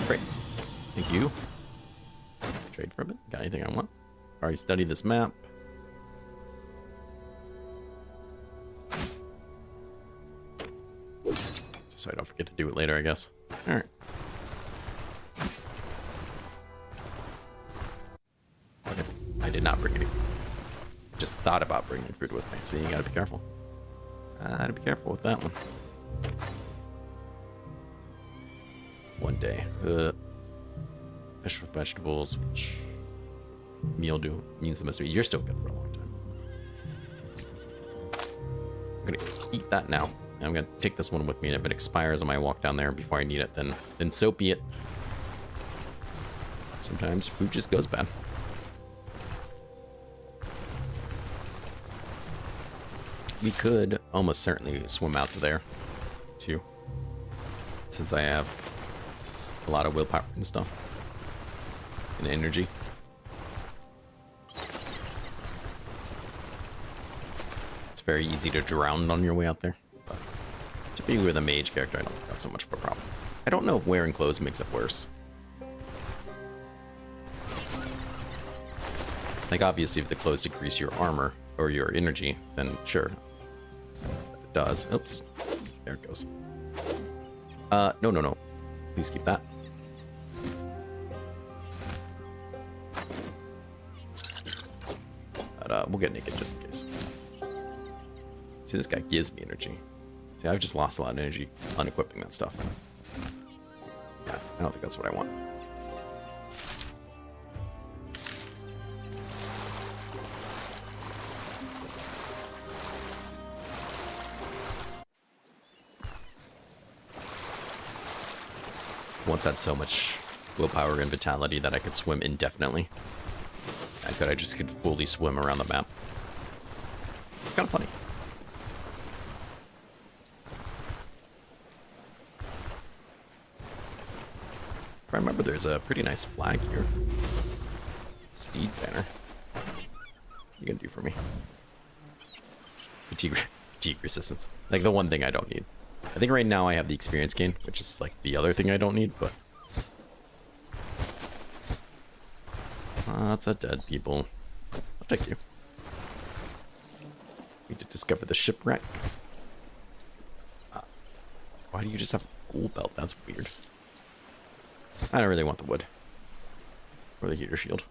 Great. Thank you. Trade for a bit. Got anything I want? Already studied this map. So I don't forget to do it later, I guess. Alright. Okay. I did not bring any food. Just thought about bringing food with me, so you gotta be careful. Gotta be careful with that one. One day. Fish with vegetables, which meal do means the most to me. You're still good for a long time. I'm gonna eat that now. And I'm gonna take this one with me, and if it expires on my walk down there before I need it, then so be it. Sometimes food just goes bad. We could almost certainly swim out to there, too. Since I have a lot of willpower and stuff. And energy. It's very easy to drown on your way out there. But to be with a mage character, I don't think that's so much of a problem. I don't know if wearing clothes makes it worse. Like, obviously, if the clothes decrease your armor or your energy, then sure. It does. Oops. There it goes. No. Please keep that. But, we'll get naked just in case. See, this guy gives me energy. See, I've just lost a lot of energy unequipping that stuff. Yeah, I don't think that's what I want. Once had so much willpower and vitality that I could swim indefinitely. I just could fully swim around the map. It's kind of funny. If I remember, there's a pretty nice flag here. Steed banner. What are you gonna do for me? Fatigue resistance. Like the one thing I don't need. I think right now I have the experience gain, which is like the other thing I don't need, but... Lots of dead people. I'll take you. Need to discover the shipwreck. Why do you just have a gold belt? That's weird. I don't really want the wood. Or the heater shield.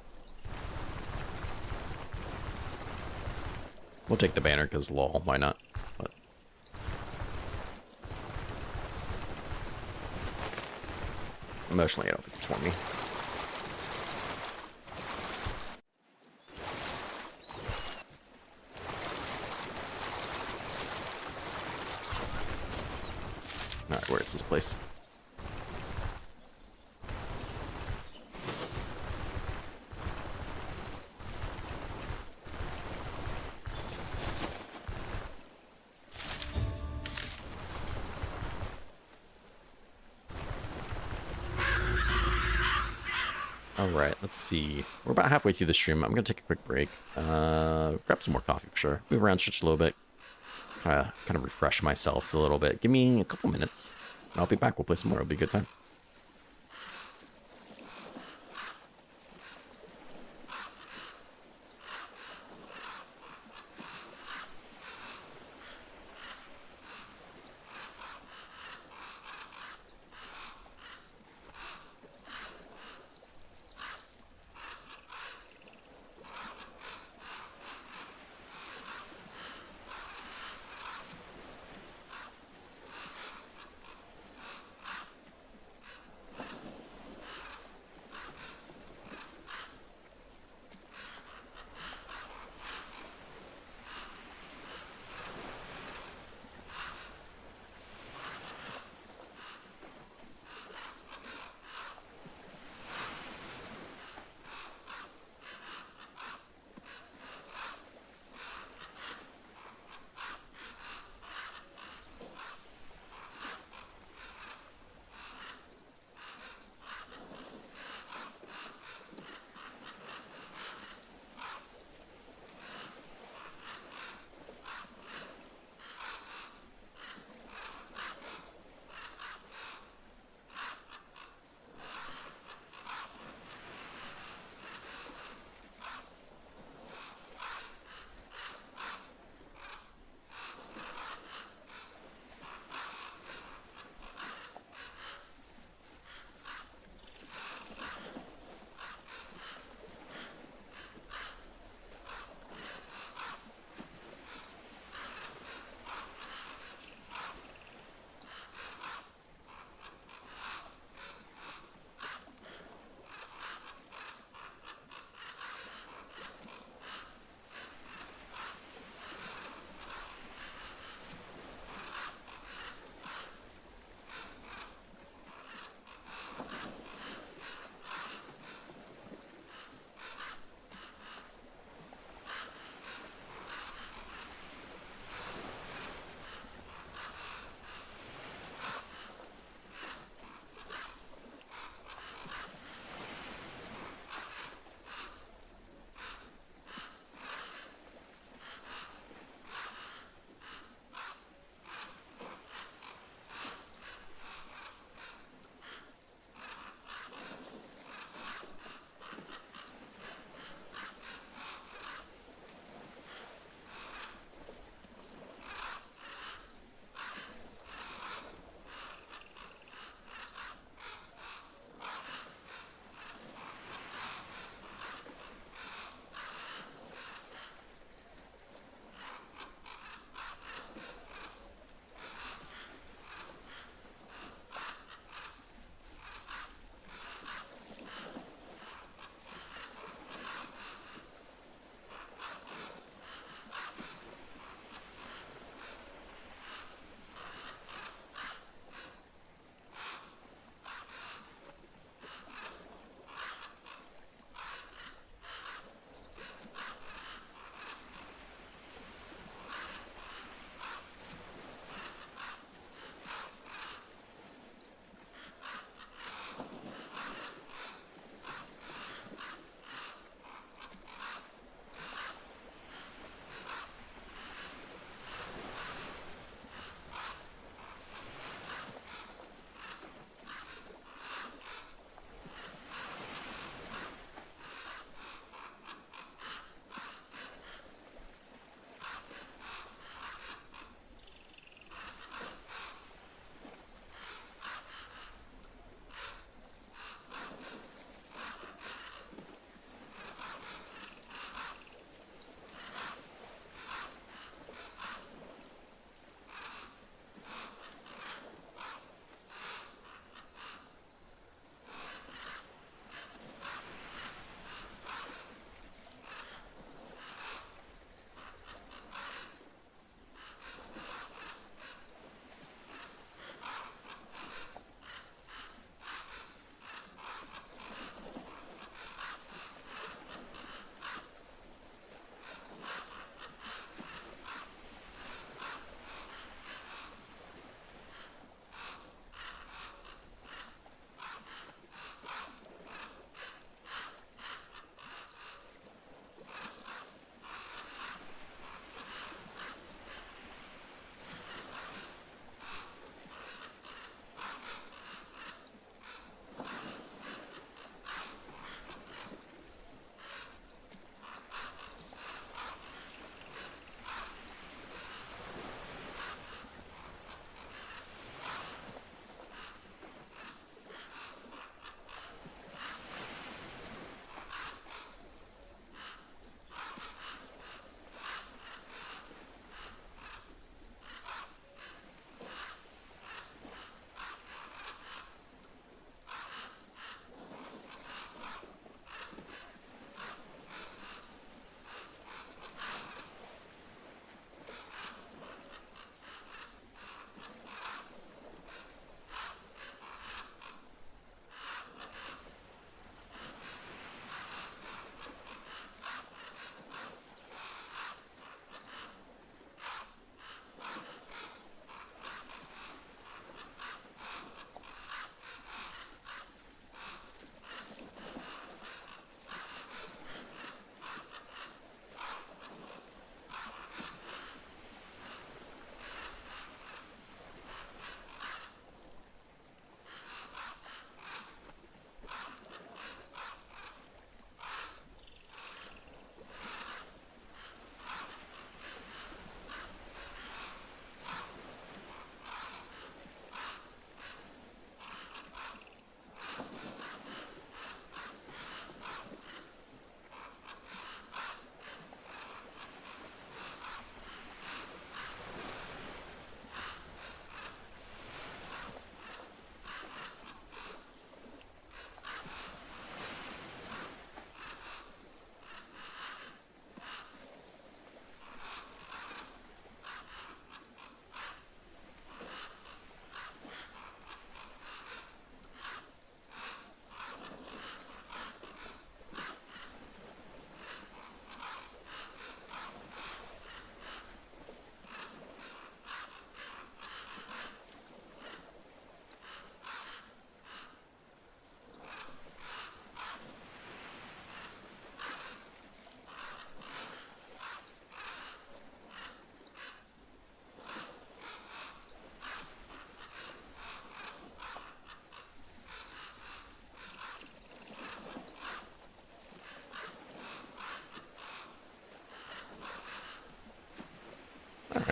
We'll take the banner, because lol, why not? But emotionally, I don't think it's for me. Alright, where is this place? Alright, let's see. We're about halfway through the stream. I'm going to take a quick break. Grab some more coffee for sure. Move around just a little bit. Kind of refresh myself a little bit. Give me a couple minutes. I'll be back. We'll play some more. It'll be a good time.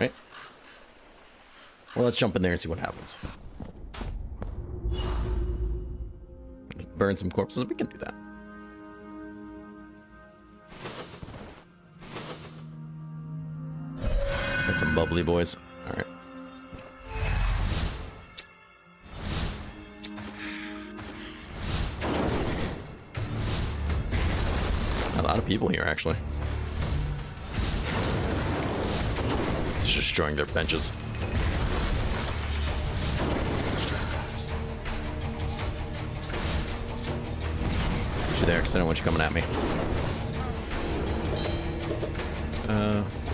right? Well, let's jump in there and see what happens. Burn some corpses, we can do that. Got some bubbly boys. All right. A lot of people here, actually. Just destroying their benches. Put you there, because I don't want you coming at me.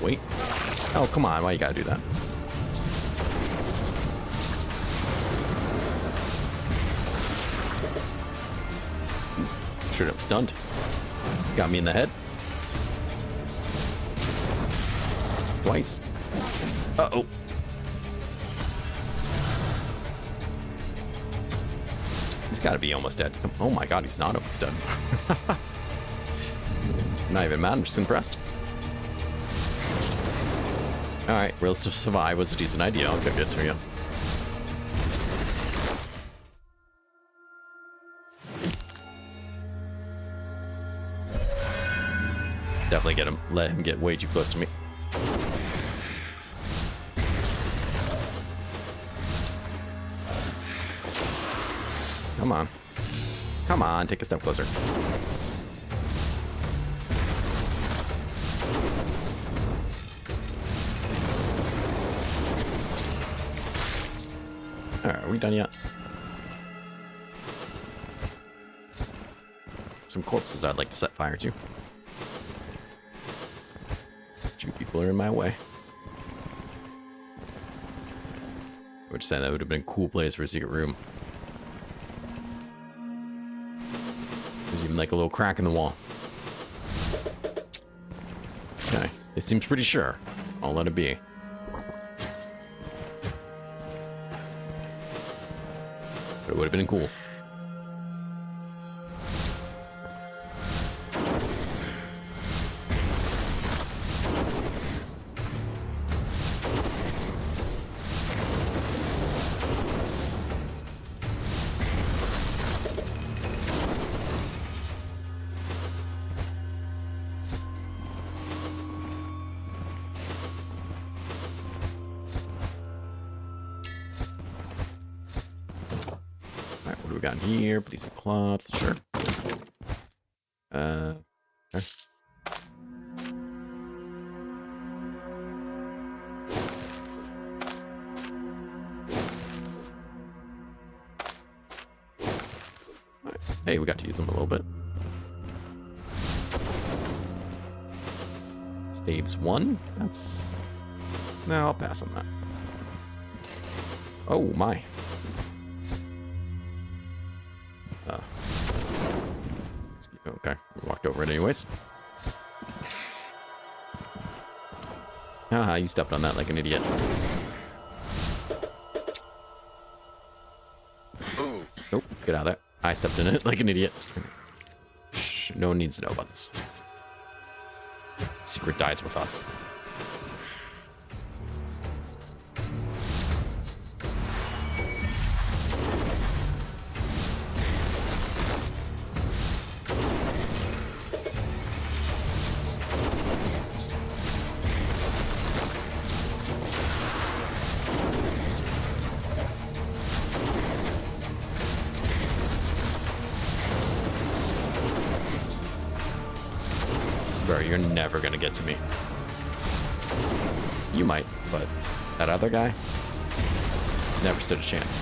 Wait. Oh, come on. Why you gotta do that? Should have stunned. Got me in the head. Twice. Uh-oh. He's got to be almost dead. Oh my god, he's not almost dead. Not even mad, I'm just impressed. Alright, Rails to Survive was a decent idea. I'll give it to you. Definitely get him. Let him get way too close to me. Come on. Come on, take a step closer. Alright, are we done yet? Some corpses I'd like to set fire to. Two people are in my way. Which saying that would have been a cool place for a secret room. There's even like a little crack in the wall. Okay, it seems pretty sure. I'll let it be. But it would have been cool. Got here, piece of cloth, sure. Okay. Right. Hey, we got to use them a little bit. Staves 1. That's. No, I'll pass on that. Oh my. Okay, we walked over it anyways. Haha, you stepped on that like an idiot. Nope, get out of there. I stepped in it like an idiot. Shh, no one needs to know about this. Secret dies with us. Bro, you're never gonna get to me. You might, but that other guy never stood a chance.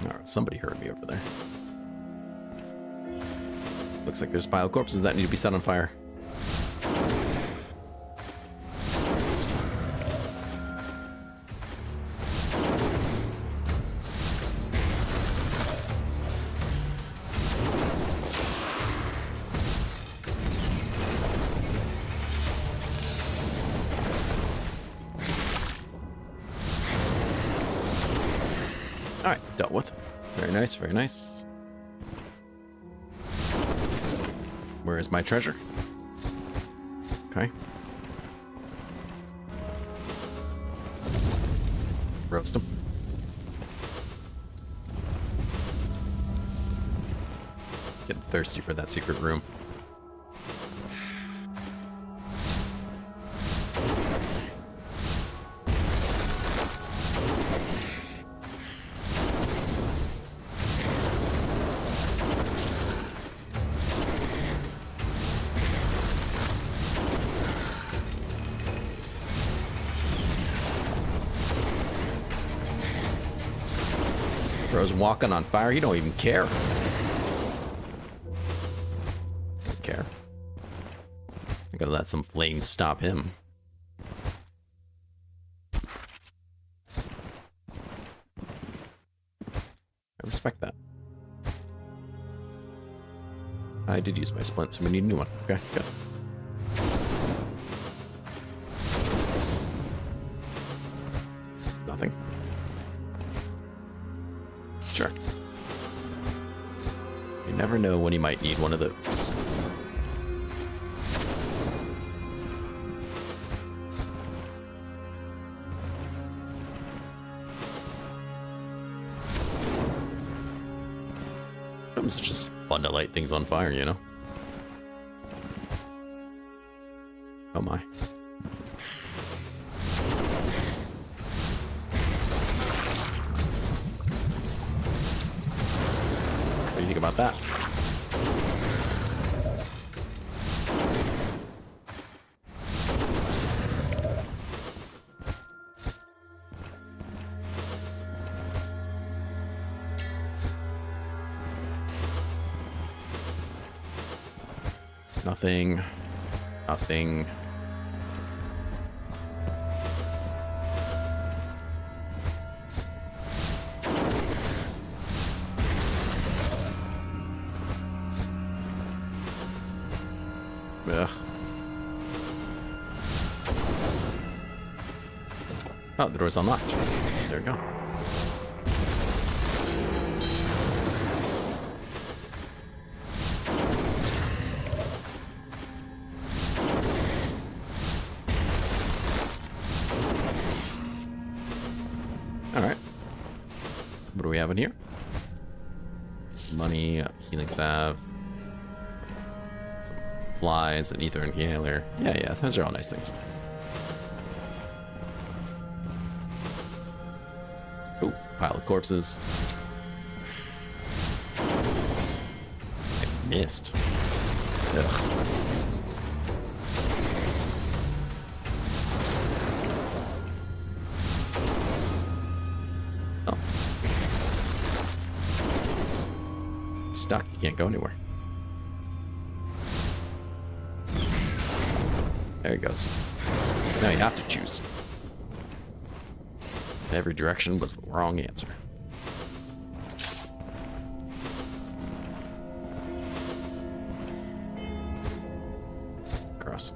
Alright, somebody heard me over there. Looks like there's a pile of corpses that need to be set on fire. Alright, dealt with. Very nice, very nice. Where is my treasure? Okay. Roast him. Getting thirsty for that secret room. Bro's walking on fire. You don't even care. Don't care. I gotta let some flames stop him. I respect that. I did use my splint, so we need a new one. Okay, good. Nothing. Sure. You never know when you might need one of those. It's just fun to light things on fire, you know? Oh my. What do you think about that? Nothing. Nothing. Ugh. Oh, the door's unlocked. There we go. Alright. What do we have in here? Some money, healing salve, some flies, an ether inhaler. Yeah, those are all nice things. Oh, pile of corpses. I missed. Ugh. Stuck. You can't go anywhere. There he goes. Now you have to choose. Every direction was the wrong answer. Gross.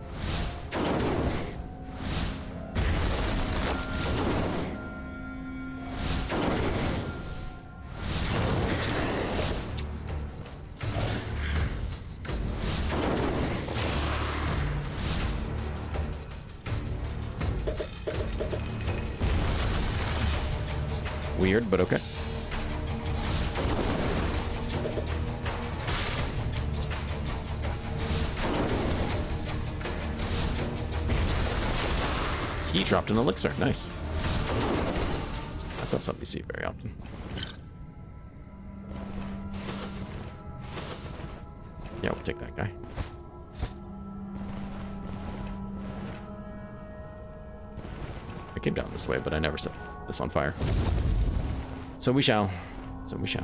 Weird, but okay. He dropped an elixir. Nice. That's not something you see very often. Yeah, we'll take that guy. I came down this way, but I never set this on fire. So we shall. So we shall.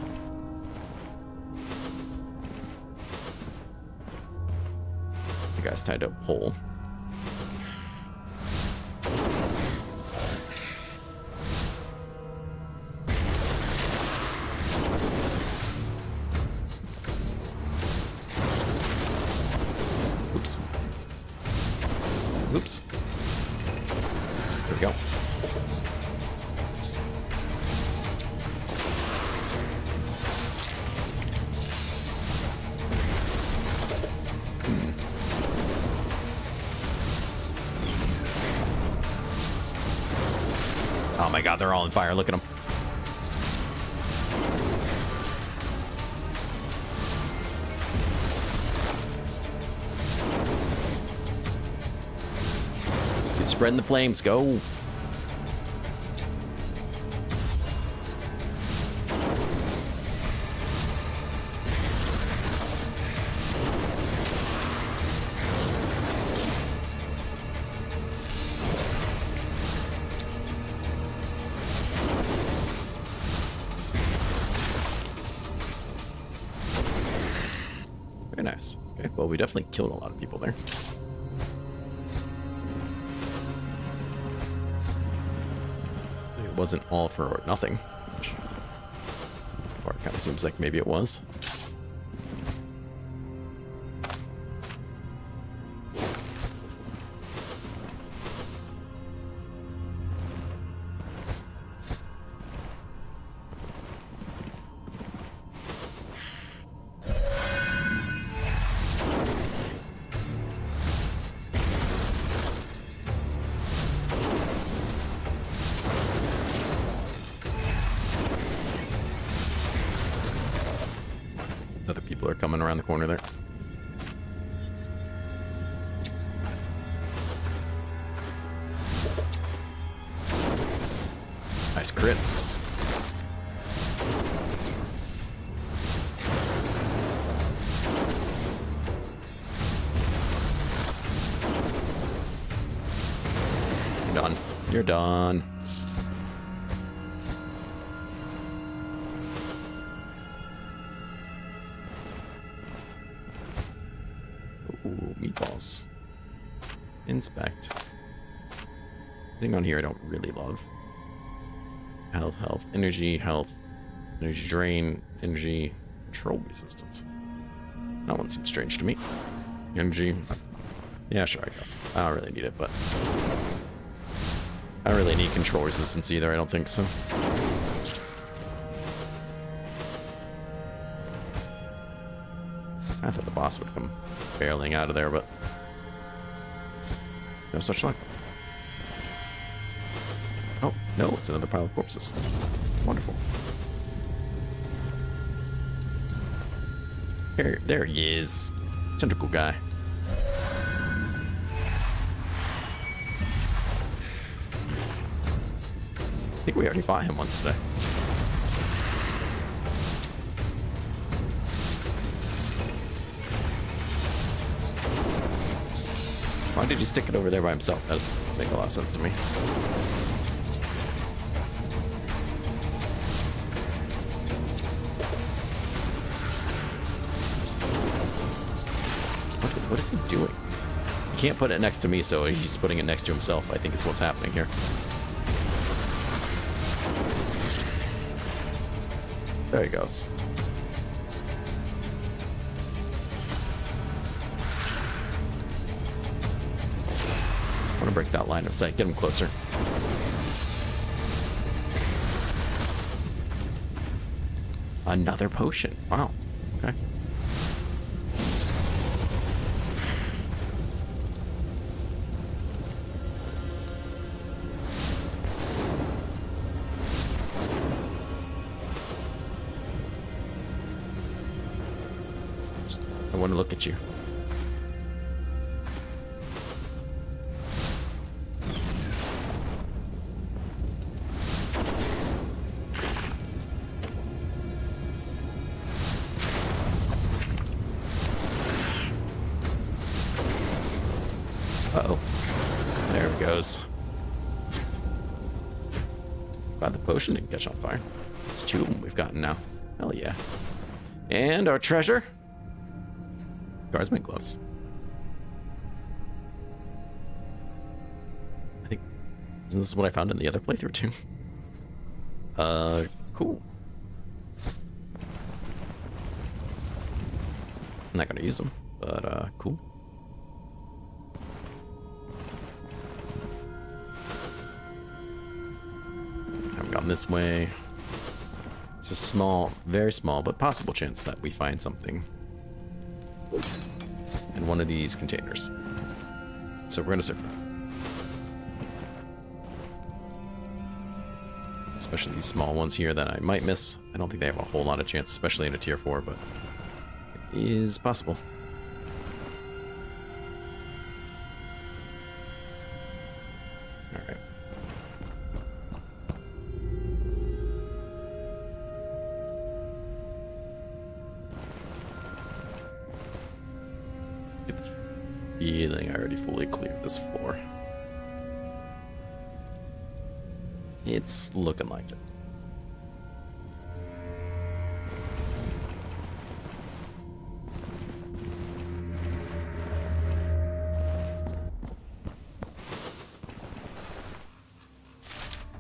The guy's tied to a pole. Oops. Oops. There we go. Oh my god, they're all on fire. Look at them. Keep spreading the flames. Go. Very nice. Okay, well, we definitely killed a lot of people there. It wasn't all for nothing, which part kind of seems like maybe it was. Other people are coming around the corner there. Nice crits. You're done. You're done. Ooh, meatballs. Inspect. Thing on here I don't really love. Health, health, energy, health, energy drain, energy, control resistance. That one seems strange to me. Energy. Yeah, sure, I guess. I don't really need it, but I don't really need control resistance either, I don't think so. I thought the boss would come barreling out of there, but no such luck. Oh, no, it's another pile of corpses. Wonderful. There he is. Tentacle guy. I think we already fought him once today. Why did he stick it over there by himself? That doesn't make a lot of sense to me. What is he doing? He can't put it next to me, so he's putting it next to himself, I think is what's happening here. There he goes. I want to break that line of sight. Get him closer. Another potion. Wow. Okay. I want to look at you. Uh-oh. There it goes. Glad the potion didn't catch on fire. It's 2 of them we've gotten now. Hell yeah. And our treasure. Guardsman gloves. I think, isn't this what I found in the other playthrough too? Cool. I'm not gonna use them, but cool. I've gone this way. It's a small, very small, but possible chance that we find something in one of these containers. So we're gonna search. especially these small ones here that I might miss. I don't think they have a whole lot of chance, especially in a tier 4, but it is possible. Alright. Get the feeling I already fully cleared this floor. It's looking like it.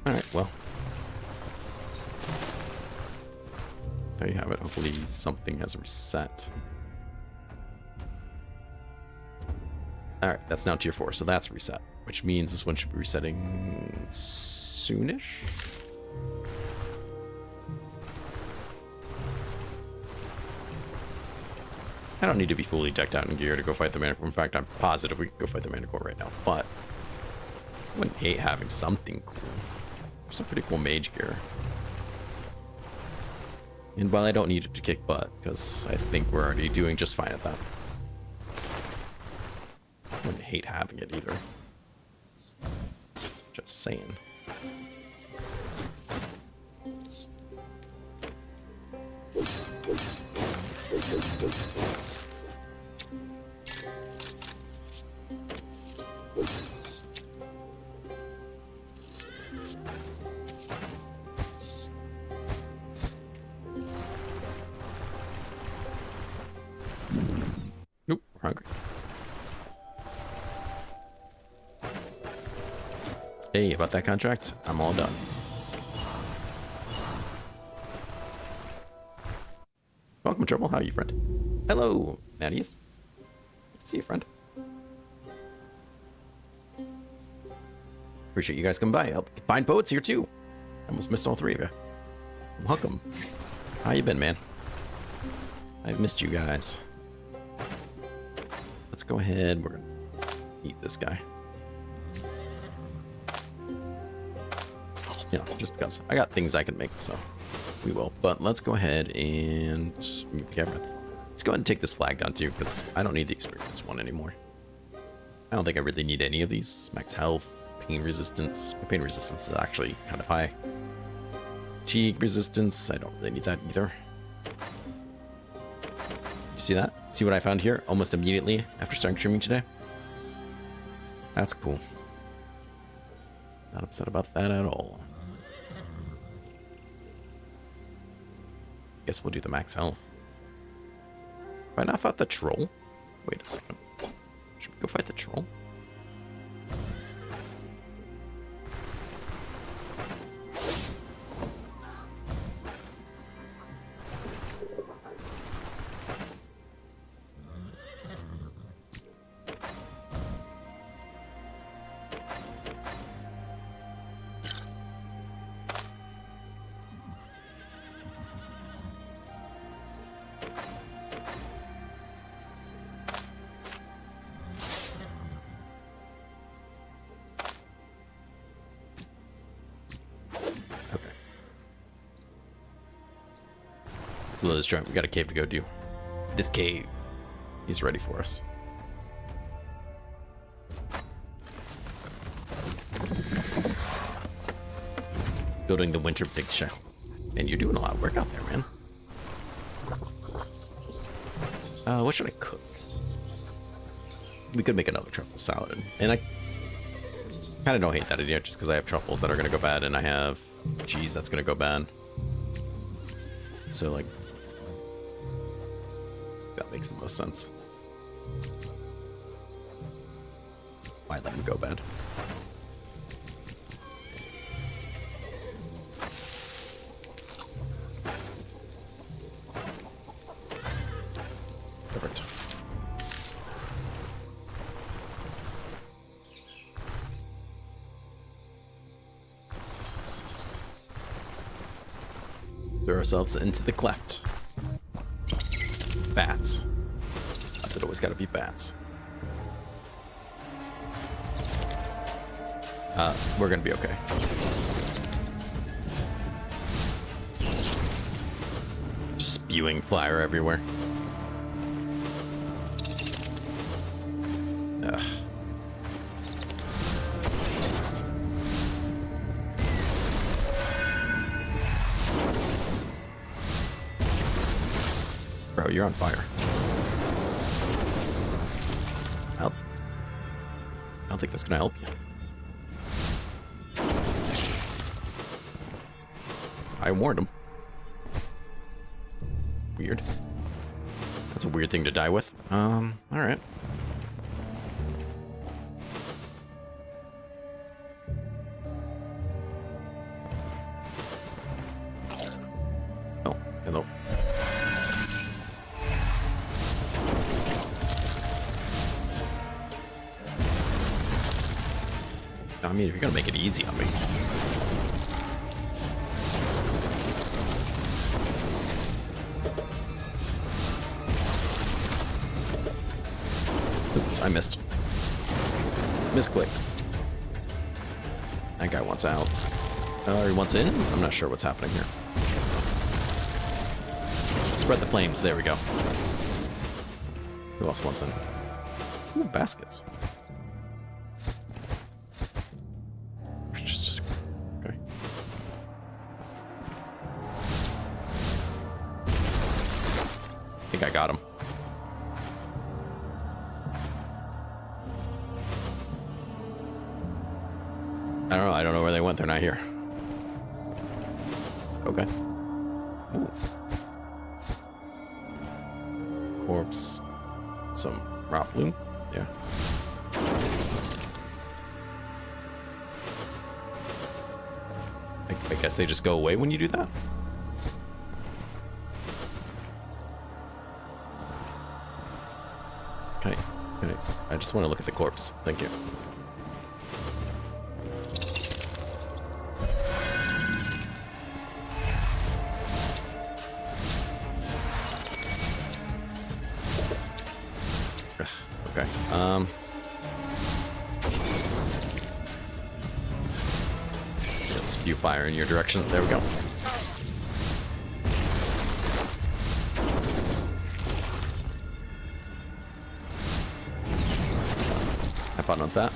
Alright, well. There you have it. Hopefully something has reset. Alright, that's now tier 4, so that's reset. Which means this one should be resetting soonish. I don't need to be fully decked out in gear to go fight the Manticore. In fact, I'm positive we could go fight the Manticore right now, but I wouldn't hate having something cool. Some pretty cool mage gear. And while I don't need it to kick butt, because I think we're already doing just fine at that. I wouldn't hate having it either. Just saying. Nope, we're hungry. Hey, about that contract, I'm all done. Welcome, Trouble. How are you, friend? Hello, Mattias. See you, friend. Appreciate you guys coming by. Fine Poets here, too. I almost missed all three of you. Welcome. How you been, man? I've missed you guys. Let's go ahead. We're going to eat this guy. You know, just because I got things I can make, so we will. But let's go ahead and move the camera. Let's go ahead and take this flag down too, because I don't need the experience one anymore. I don't think I really need any of these. Max health, pain resistance. My pain resistance is actually kind of high. Fatigue resistance, I don't really need that either. You see that? See what I found here almost immediately after starting streaming today? That's cool. Not upset about that at all. Guess we'll do the max health. Have I not fought the troll? Wait a second. Should we go fight the troll? Below this joint, we got a cave to go do. This cave is ready for us. Building the winter big shell. And you're doing a lot of work out there, man. What should I cook? We could make another truffle salad. And I kind of don't hate that idea just because I have truffles that are going to go bad and I have cheese that's going to go bad. So, like, that makes the most sense. Why let him go bad? Perfect. Throw ourselves into the cleft. Bats. That's it, always gotta be bats. We're gonna be okay. spewing fire everywhere. Ugh. Bro, you're on fire. I don't think that's gonna help you. I warned him. Weird. That's a weird thing to die with. Alright. Oh, hello. I mean, if you're gonna make it easy on me. Oops, I missed. Misclicked. That guy wants out. He wants in? I'm not sure what's happening here. Spread the flames. There we go. Who else wants in? Ooh, baskets. Okay. I think I got him. I don't know where they went. They're not here. Okay. Ooh. Corpse. Some rock bloom. Yeah. I guess they just go away when you do that. Okay. I just want to look at the corpse. Thank you. Okay. Spew fire in your direction. There we go. Have fun with that.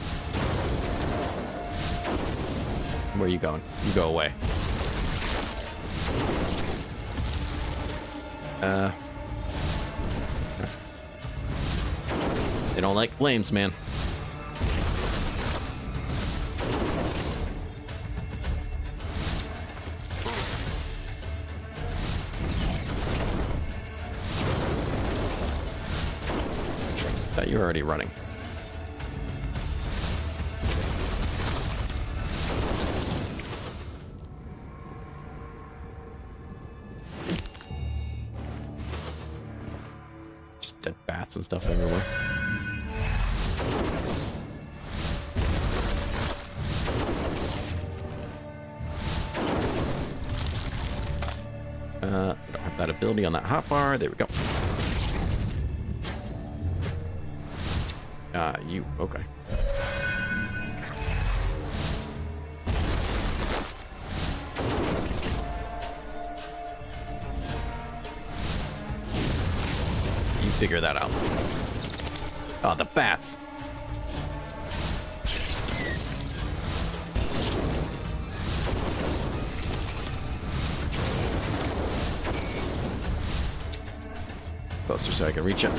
Where are you going? You go away. They don't like flames, man. Thought you were already running. Just dead bats and stuff everywhere. We don't have that ability on that hotbar. There we go. You, okay. You figure that out. Oh, the bats. Closer so I can reach it.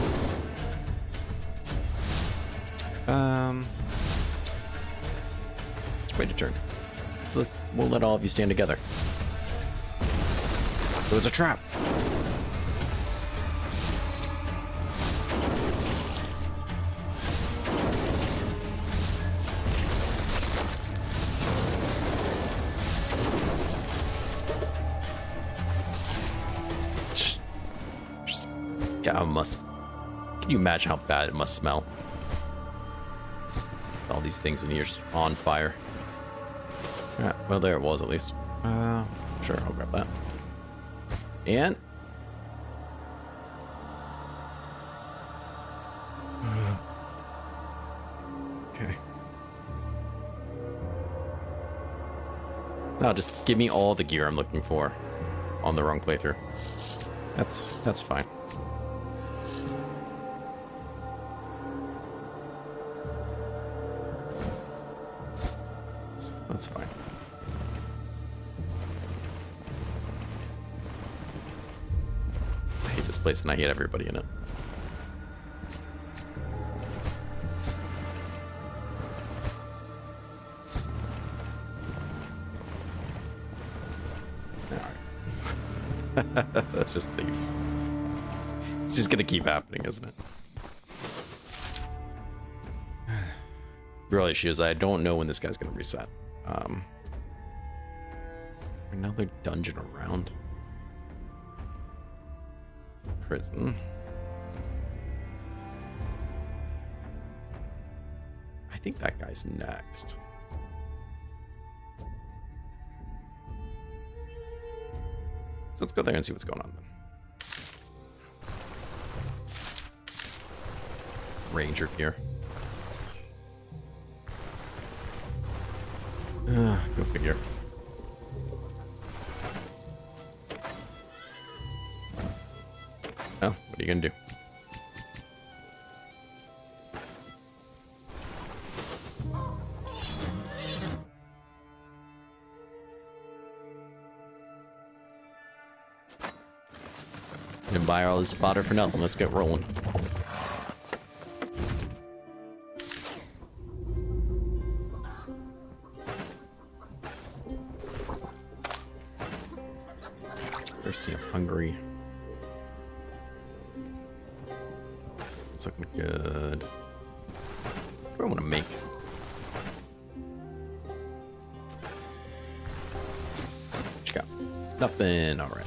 Just wait a turn. So we'll let all of you stand together. It was a trap. God, can you imagine how bad it must smell? All these things in here just on fire. Yeah, well, there it was at least. Sure, I'll grab that. And okay. Now just give me all the gear I'm looking for on the wrong playthrough. That's fine. That's fine. I hate this place and I hate everybody in it. Alright. That's just thief. It's just gonna keep happening, isn't it? Real issue is I don't know when this guy's gonna reset. Another dungeon around. Prison. I think that guy's next. So let's go there and see what's going on then. Ranger here. Go figure. Oh, what are you gonna do? Didn't buy all this fodder for nothing. Let's get rolling. Thirsty and hungry. It's looking good. What do I want to make? What you got? Nothing. All right.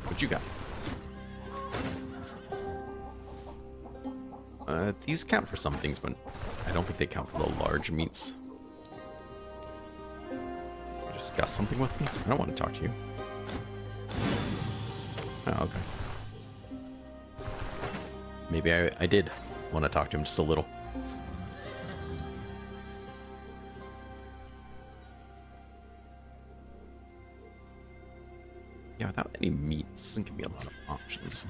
What you got? These count for some things, but I don't think they count for the large meats. You discuss something with me? I don't want to talk to you. Oh, okay. Maybe I did want to talk to him just a little. Yeah, without any meat, this doesn't give me a lot of options.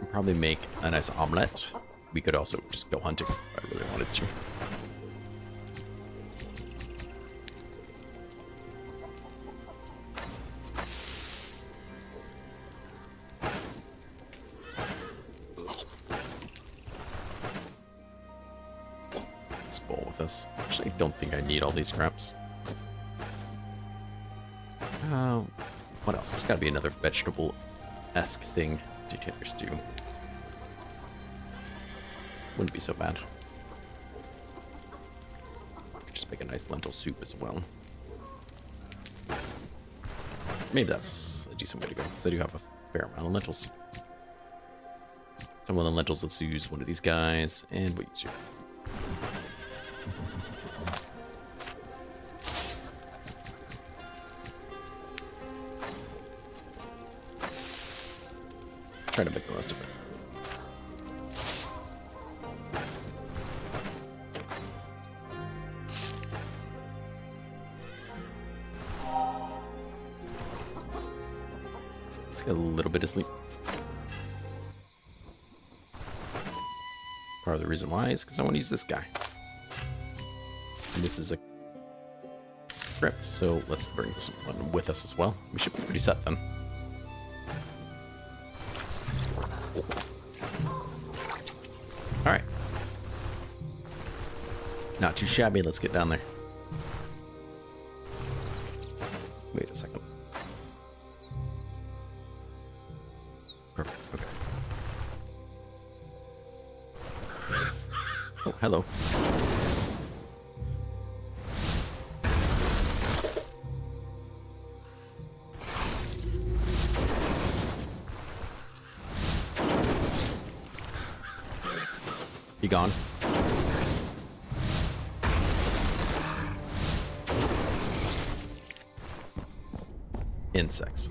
I'll probably make a nice omelet. We could also just go hunting if I really wanted to. Let's bowl with this. Actually, I don't think I need all these scraps. What else? There's got to be another vegetable-esque thing to stew. Wouldn't be so bad. Could just make a nice lentil soup as well. Maybe that's a decent way to go, because I do have a fair amount of lentils. So one of the lentils, let's use one of these guys, and we'll use you. Try to make the most of it. Let's get a little bit of sleep. Part of the reason why is because I want to use this guy. And this is a crypt, so let's bring this one with us as well. We should be pretty set then. Alright. Not too shabby. Let's get down there. Wait a second. Perfect. Okay. Oh, hello. Be gone. Insects.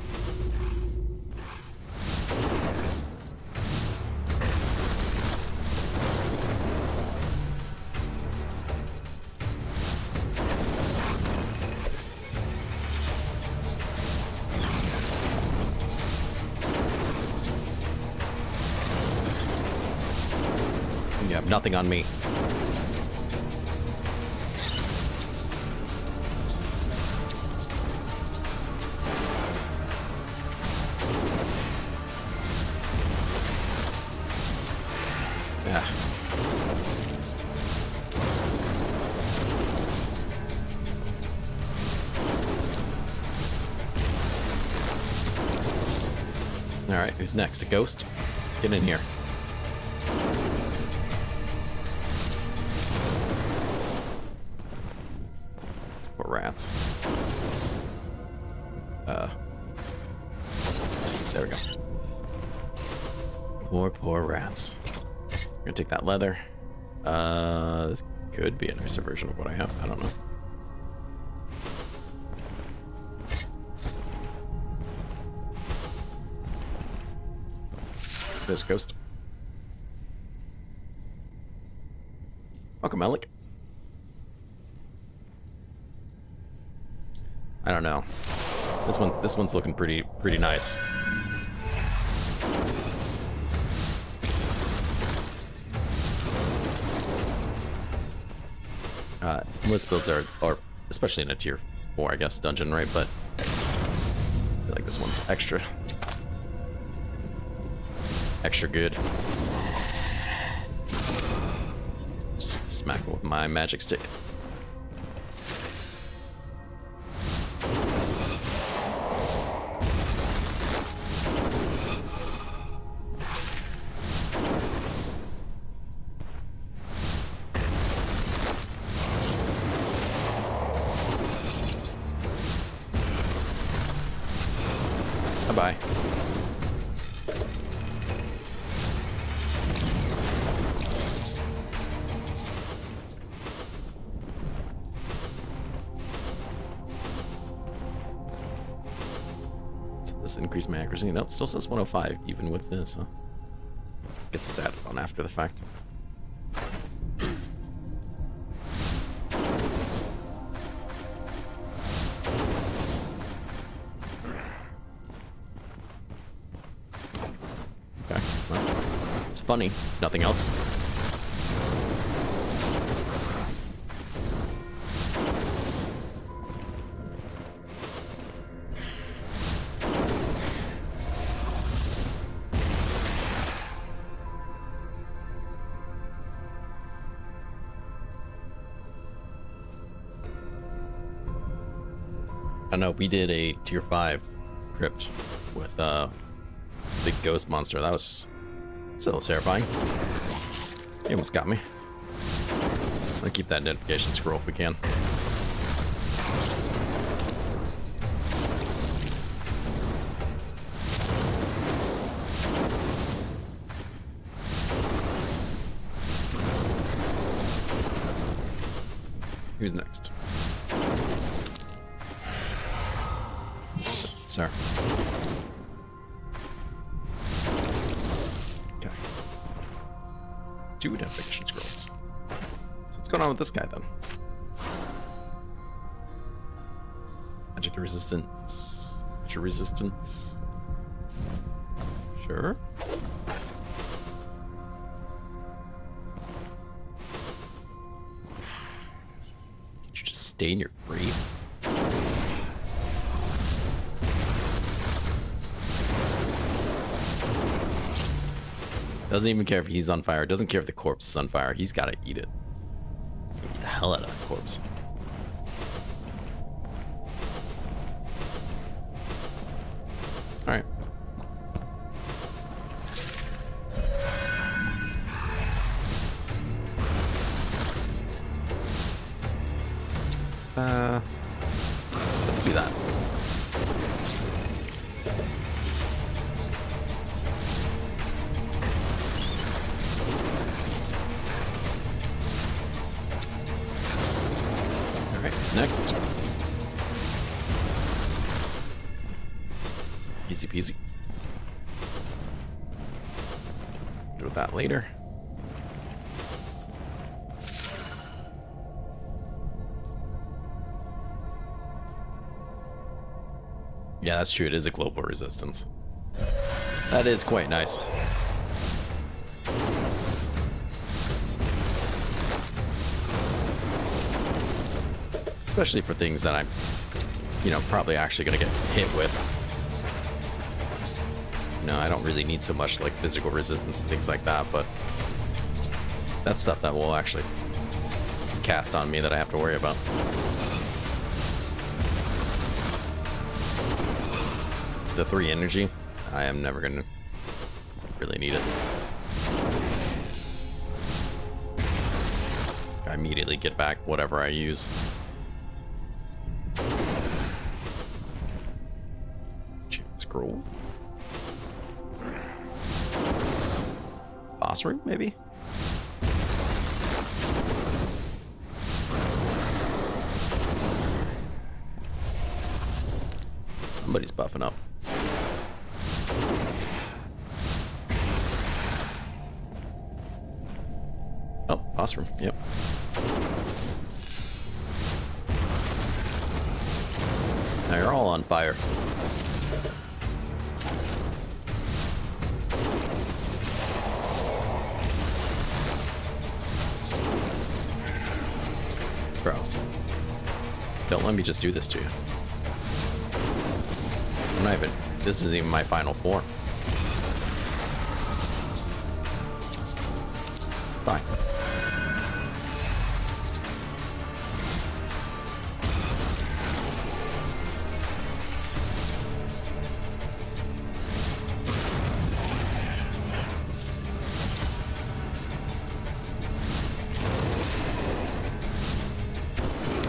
nothing on me. Yeah. All right, who's next? A ghost? Get in here. These poor rats. There we go. Poor rats. I'm gonna take that leather. This could be a nicer version of what I have. I don't know. There's Ghost. Welcome, Alec. I don't know. This one's looking pretty nice. Most builds are especially in a tier 4, I guess, dungeon, right? But I feel like this one's extra good. Just smack it with my magic stick. Bye-bye. This increased my accuracy. Nope, still says 105 even with this, huh? Guess it's added on after the fact. Okay, well, it's funny. Nothing else. I know we did a tier 5 crypt with big ghost monster. That was still terrifying. He almost got me. I'm gonna keep that identification scroll if we can. Who's next? Sir. Okay. 2 identification scrolls. So what's going on with this guy then? Magic resistance. Magic resistance. Sure. Can't you just stay in your grave? Doesn't even care if he's on fire. Doesn't care if the corpse is on fire. He's got to eat it. Eat the hell out of that corpse. All right. Let's do that. Who's next? Easy peasy. Deal with that later. Yeah, that's true. It is a global resistance. That is quite nice. especially for things that I'm, you know, probably actually gonna get hit with. No, I don't really need so much like physical resistance and things like that, but that's stuff that will actually cast on me that I have to worry about. The 3 energy, I am never gonna really need it. I immediately get back whatever I use. Scroll. Boss room, maybe? Somebody's buffing up. Oh, boss room, yep. Now you're all on fire. Bro, don't let me just do this to you. I'm not even, this isn't even my final form. Fine.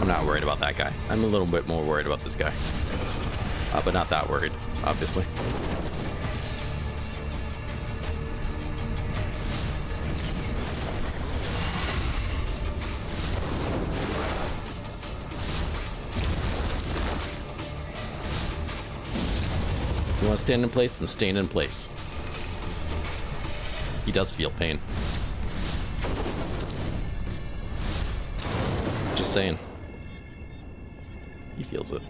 I'm not worried about that guy. I'm a little bit more worried about this guy. But not that worried, obviously. You want to stand in place? Then stand in place. He does feel pain. Just saying. He feels it.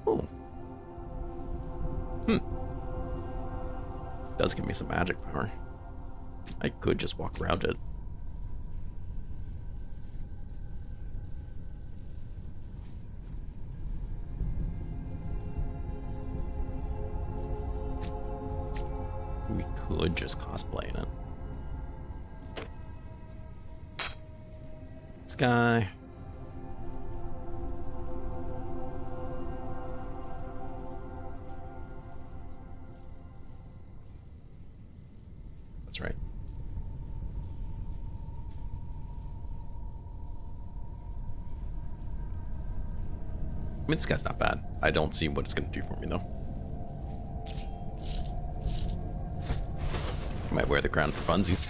Oh. Ooh. Does give me some magic power. I could just walk around it. We could just cosplay in it. This guy. That's right. I mean, this guy's not bad. I don't see what it's going to do for me, though. I might wear the crown for funsies.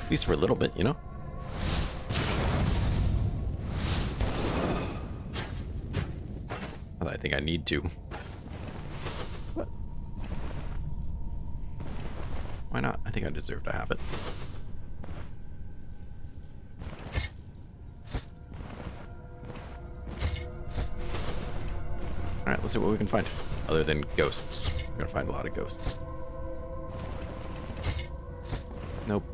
At least for a little bit, you know? I think I need to. What? Why not? I think I deserve to have it. Alright, let's see what we can find. Other than ghosts. We're gonna find a lot of ghosts. Nope.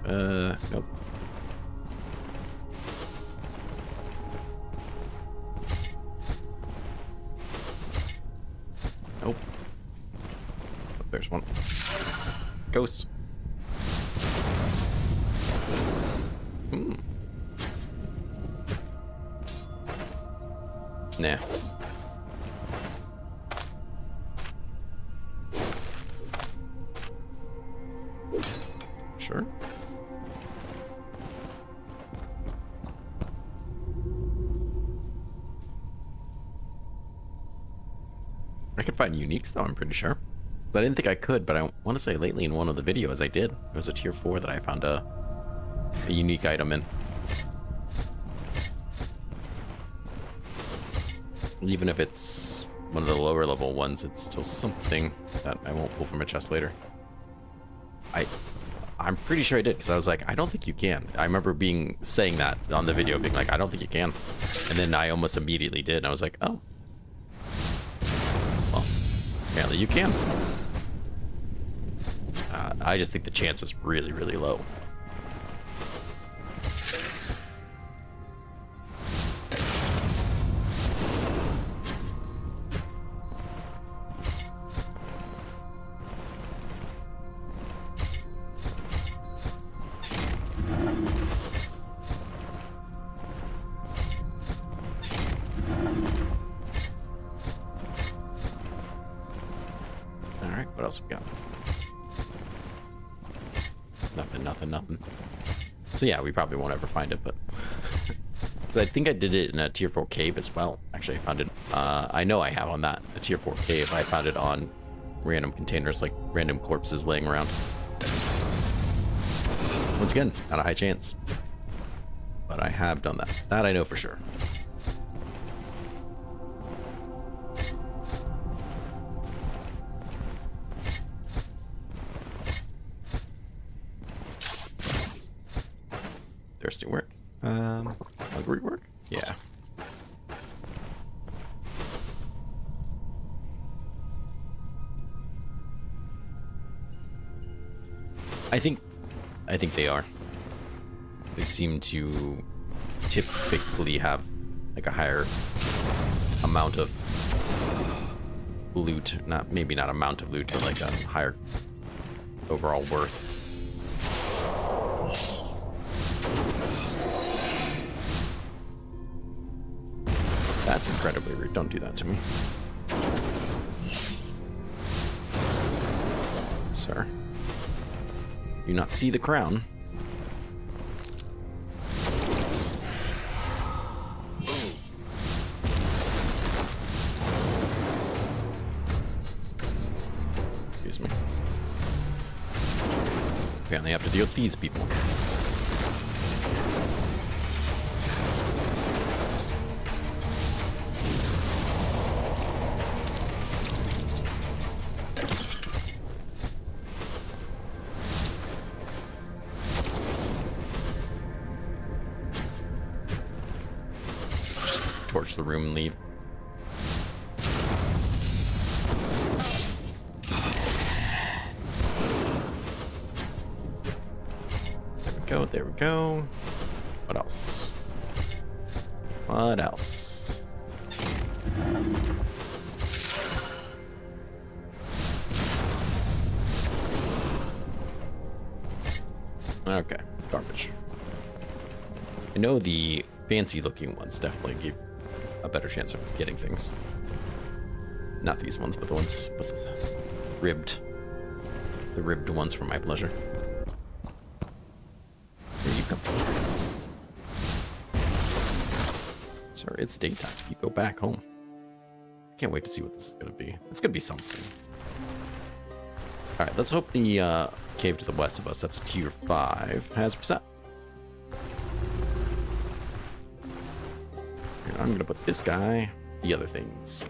Nope. Nope. Oh, there's one. Ghosts. Nah. Sure. I could find uniques though, I'm pretty sure. But I didn't think I could, but I want to say lately in one of the videos I did. It was a tier 4 that I found a unique item in. Even if it's one of the lower level ones, it's still something that I won't pull from a chest later. I'm pretty sure I did, because I was like, I don't think you can. I remember saying that on the video, being like, I don't think you can. And then I almost immediately did, and I was like, oh. Apparently you can. I just think the chance is really, really low. Alright, what else we got? Nothing. So yeah, we probably won't ever find it, but... Because I think I did it in a tier 4 cave as well. Actually, I found it... I know I have on that, a tier 4 cave. I found it on random containers, like random corpses laying around. Once again, not a high chance. But I have done that. That I know for sure. Thirsty work. Hungry work? Yeah. I think they are. They seem to typically have like a higher amount of loot. Maybe not amount of loot, but like a higher overall worth. That's incredibly rude. Don't do that to me. Sir. Do you not see the crown? Excuse me. Apparently I have to deal with these people. Torch the room and leave. There we go. What else? What else? Okay, garbage. I know the fancy looking ones definitely give a better chance of getting things. Not these ones, but the ones with ribbed. The ribbed ones for my pleasure. Here you come. Sir, it's daytime. You go back home. I can't wait to see what this is going to be. It's going to be something. Alright, let's hope the cave to the west of us, that's a tier 5, has reset. I'm gonna put this guy, the other things,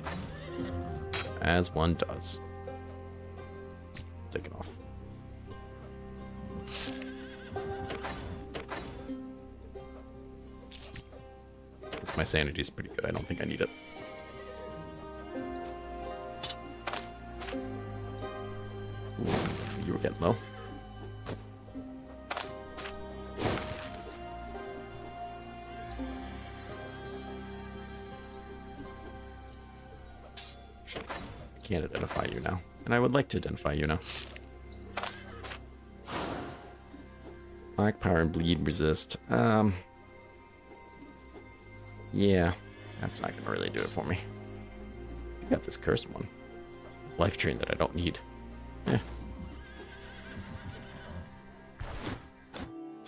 as one does. Take it off. Because my sanity is pretty good. I don't think I need it. Ooh, you were getting low. Can't identify you now, and I would like to identify you now. Black power and bleed resist. Yeah, that's not gonna really do it for me. You got this cursed one. Life train that I don't need. Let's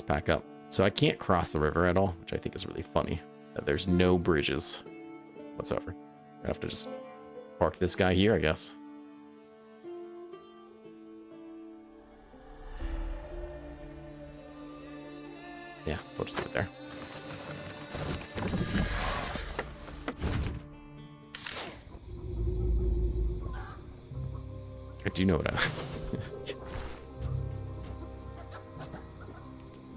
pack up. So I can't cross the river at all, which I think is really funny. There's no bridges whatsoever. I have to just park this guy here, I guess. Yeah, we'll just do it there. I do know what I...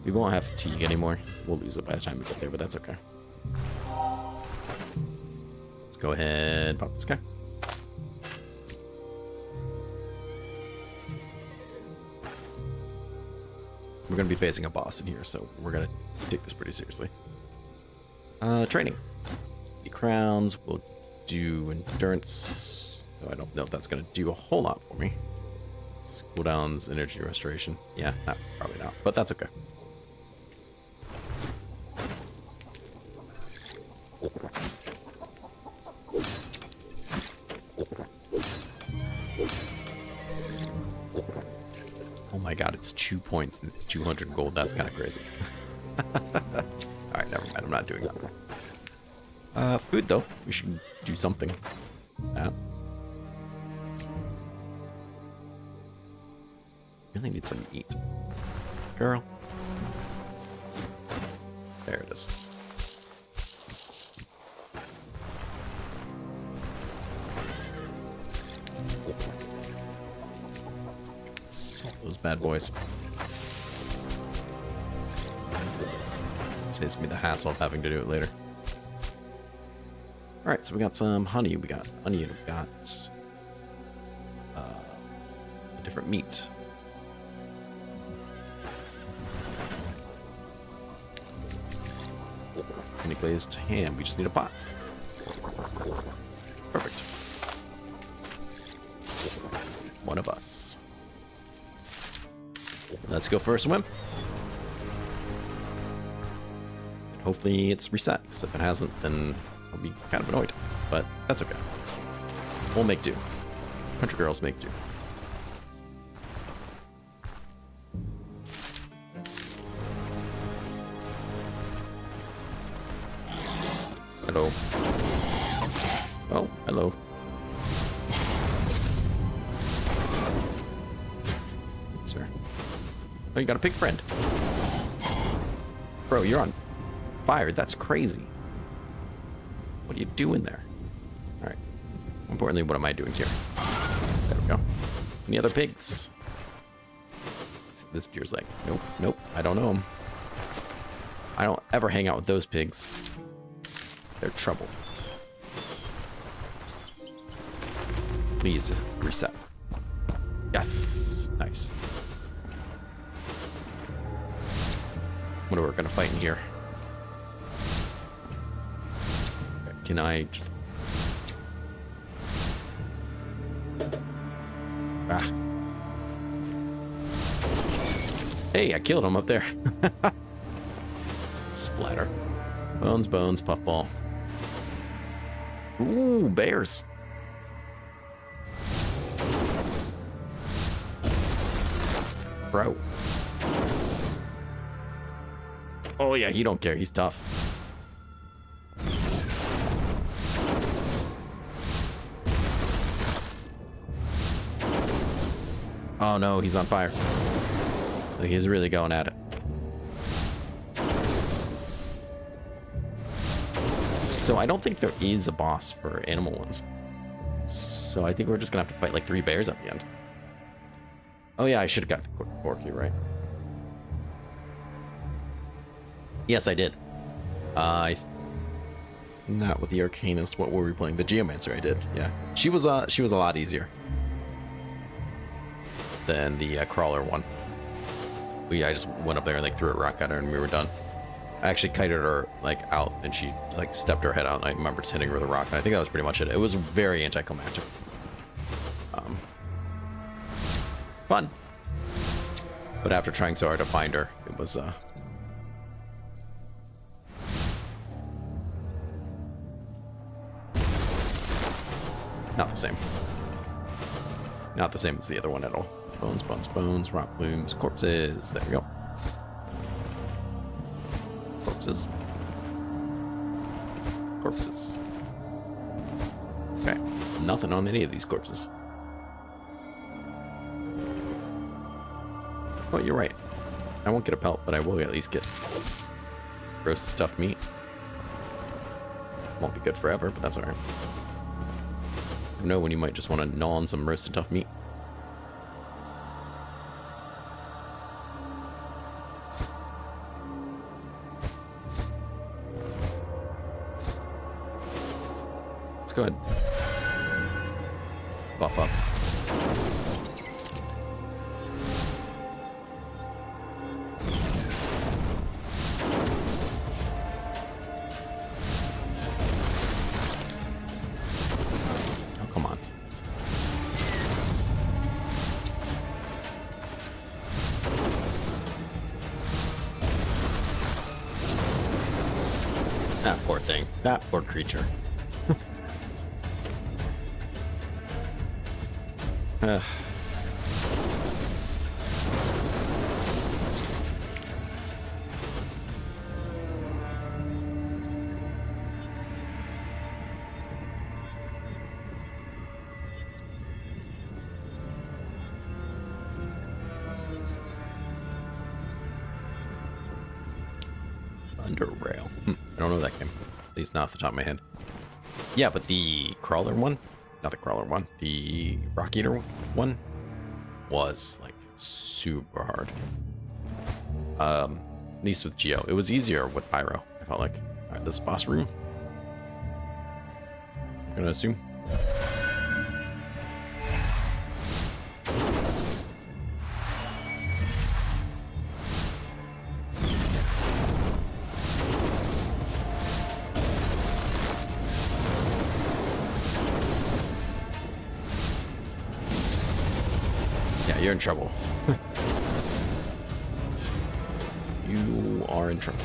We won't have fatigue anymore. We'll lose it by the time we get there, but that's okay. Let's go ahead, pop this guy. we're going to be facing a boss in here, so we're going to take this pretty seriously. Training. The crowns will do endurance. Oh, I don't know if that's going to do a whole lot for me. Cooldowns, energy restoration. Yeah, probably not, but that's okay. Oh my god, it's 2 points and it's 200 gold. That's kind of crazy. Alright, never mind. I'm not doing that. Food, though. We should do something. Really need some meat. Girl. There it is. Salt those bad boys. Saves me the hassle of having to do it later. Alright, so we got some honey, we got onion, we got a different meat. And a glazed ham, we just need a pot. Perfect. One of us. Let's go for a swim. And hopefully it's reset, because if it hasn't, then I'll be kind of annoyed. But that's okay. We'll make do. Country girls make do. Hello. Oh, hello. Sir. Oh, you got a pig friend. Bro, you're on fire. That's crazy. What are you doing there? Alright. Importantly, what am I doing here? There we go. Any other pigs? This deer's like, nope, nope, I don't know him. I don't ever hang out with those pigs. They're trouble. Please reset. Yes! Nice. What are we gonna fight in here? Can I just... Ah. Hey, I killed him up there. Splatter. Bones, bones, puffball. Ooh, bears. Bro. Oh yeah, he don't care. He's tough. Oh no, he's on fire. Like, he's really going at it. So I don't think there is a boss for animal ones. So I think we're just gonna have to fight like 3 bears at the end. Oh yeah, I should have got the corky, right? Yes, I did. Not with the Arcanist. What were we playing? The Geomancer I did, yeah. She was a lot easier than the Crawler one. I just went up there and like threw a rock at her and we were done. I actually kited her like out and she like stepped her head out and I remember just hitting her with a rock and I think that was pretty much it. It was very anticlimactic. Fun. But after trying so hard to find her, it was not the same. Not the same as the other one at all. Bones, bones, bones, rock blooms, corpses. There we go. Corpses. Corpses. Okay. Nothing on any of these corpses. Oh, you're right. I won't get a pelt, but I will at least get roasted tough meat. Won't be good forever, but that's alright. You know when you might just want to gnaw on some roasted tough meat. Let's go ahead. Buff up. poor thing. That poor creature. Under rail. I don't know that game. At least not off the top of my head. Yeah, but the crawler one, not the crawler one, the rock eater one was like super hard. At least with Geo. It was easier with Pyro, I felt like. Alright, this boss room. I'm gonna assume. You're in trouble. You are in trouble.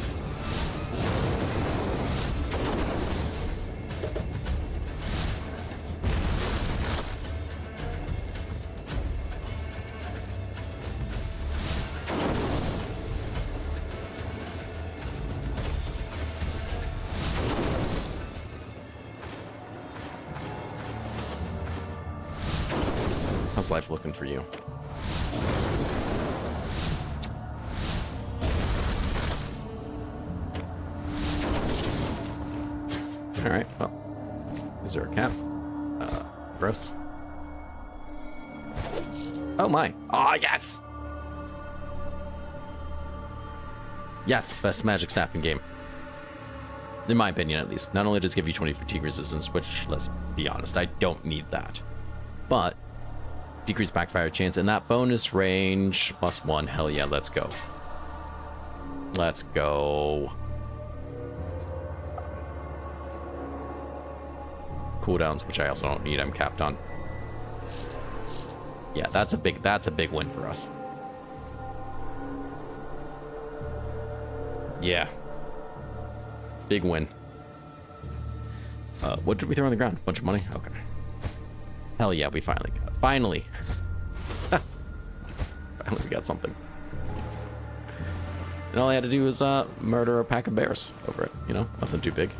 How's life looking for you? Alright, well, is there a cap? Gross. Oh my. Oh, yes! Yes, best magic staff in game. In my opinion, at least. Not only does it give you 20 fatigue resistance, which, let's be honest, I don't need that. But, decreased backfire chance, and that bonus range, +1. Hell yeah, let's go. Let's go. Cooldowns, which I also don't need, I'm capped on. Yeah, that's a big win for us. Yeah. Big win. What did we throw on the ground? Bunch of money? Okay. Hell yeah, we finally got it. Finally. Finally we got something. And all I had to do was murder a pack of bears over it, you know? Nothing too big.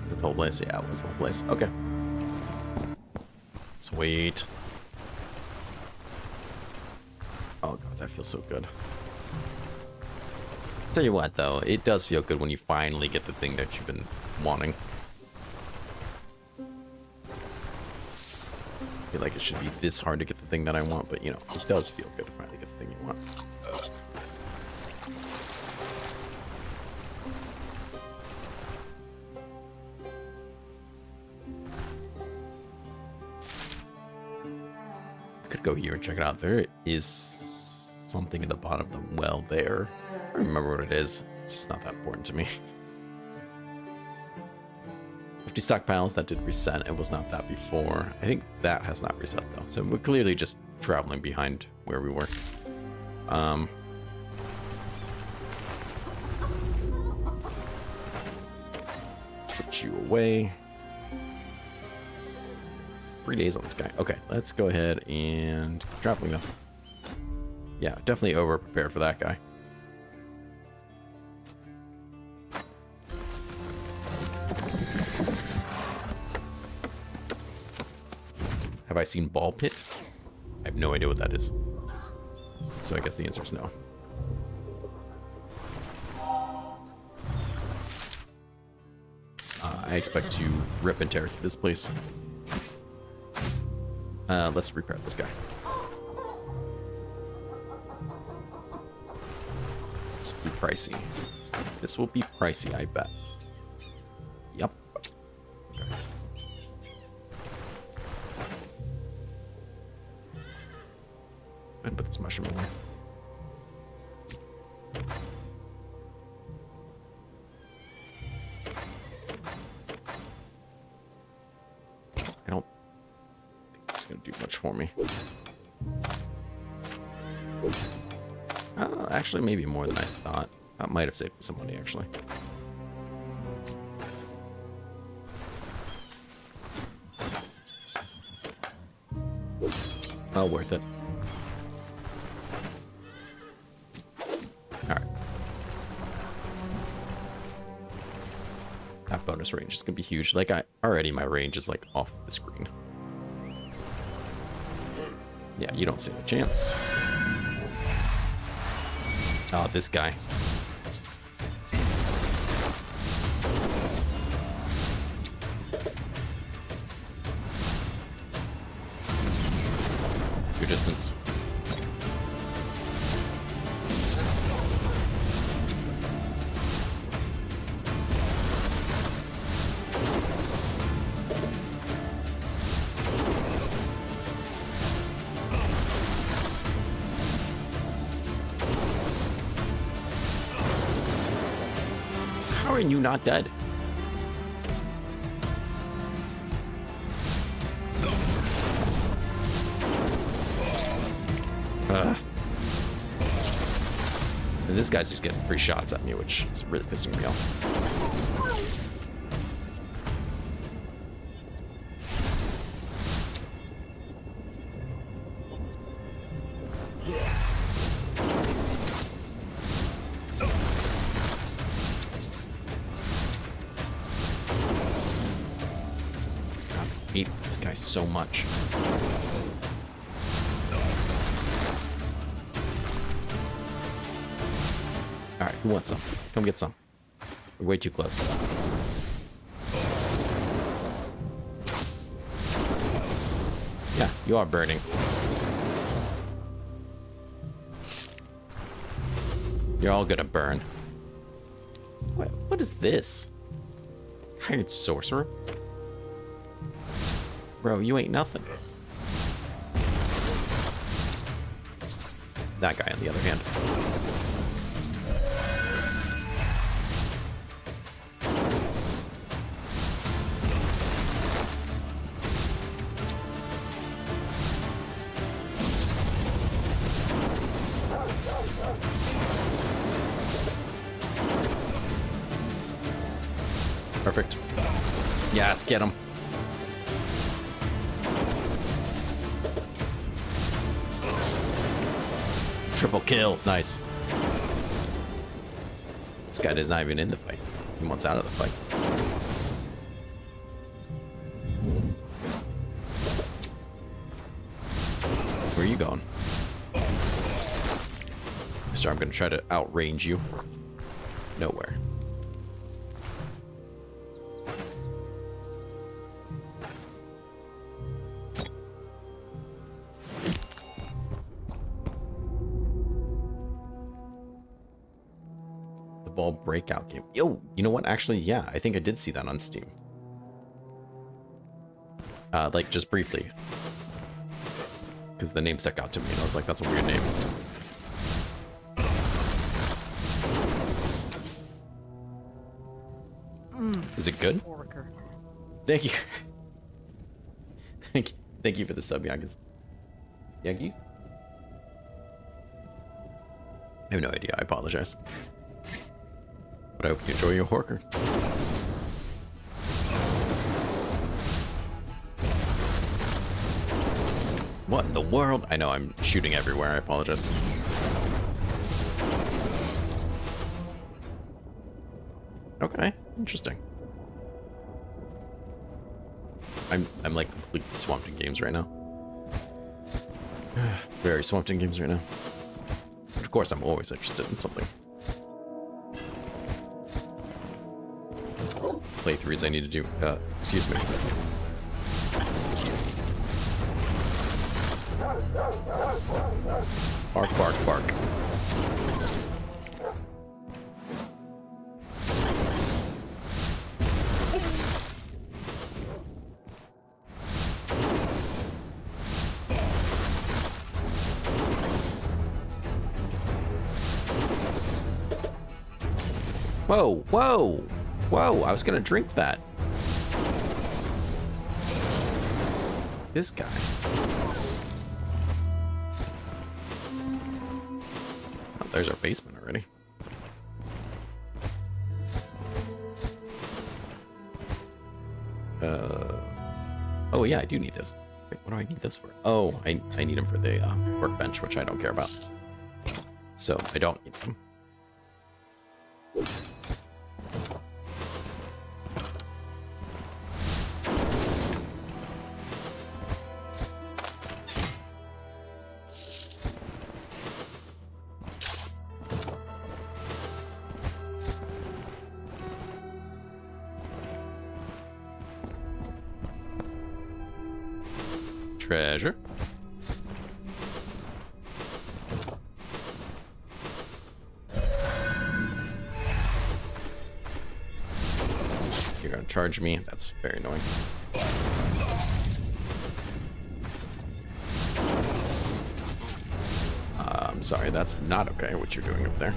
Is it the whole place? Yeah, it was the whole place. Okay. Sweet. Oh god, that feels so good. Tell you what though, it does feel good when you finally get the thing that you've been wanting. I feel like it should be this hard to get the thing that I want, but you know, it does feel good to finally get the thing you want. I could go here and check it out. There is something in the bottom of the well there. I don't remember what it is. It's just not that important to me. 50 stockpiles, that did reset. It was not that before. I think that has not reset though. So we're clearly just traveling behind where we were. Put you away. 3 days on this guy. Okay, let's go ahead and keep traveling though. Yeah, definitely over prepared for that guy. Have I seen Ball Pit? I have no idea what that is. So I guess the answer is no. I expect to rip and tear through this place. Let's repair this guy. This will be pricey. This will be pricey, I bet. Yep. Okay. And put this mushroom away. I don't think it's gonna do much for me. Actually, maybe more than I thought. That might have saved me some money, actually. Oh, worth it. Alright. That bonus range is gonna be huge. Like, already my range is like off the screen. Yeah, you don't stand a chance. Oh, this guy. Your distance. How are you not dead? And this guy's just getting free shots at me, which is really pissing me off. God, I hate this guy so much. Alright, who wants some? Come get some. We're way too close. Yeah, you are burning. You're all gonna burn. What is this? Hired sorcerer? Bro, you ain't nothing. That guy, on the other hand. Perfect. Yes, get him. Triple kill. Nice. This guy is not even in the fight. He wants out of the fight. Where are you going? Mister, I'm going to try to outrange you. Nowhere. Ball breakout game. Yo, you know what? Actually, yeah, I think I did see that on Steam. Like, just briefly. Because the name stuck out to me, and I was like, that's a weird name. Is it good? Thank you. Thank you for the sub, Yankees. Yankees? I have no idea. I apologize. But I hope you enjoy your Horker. What in the world? I know I'm shooting everywhere. I apologize. Okay, interesting. I'm like completely swamped in games right now. Very swamped in games right now. But of course, I'm always interested in something. Playthroughs I need to do. Excuse me. Bark, bark, bark. Whoa, whoa! Whoa, I was gonna drink that. This guy. Oh, there's our basement already. Oh yeah, I do need those. Wait, what do I need those for? Oh, I need them for the workbench, which I don't care about. So I don't need them. Treasure. You're gonna charge me? That's very annoying. I'm sorry, that's not okay what you're doing up there.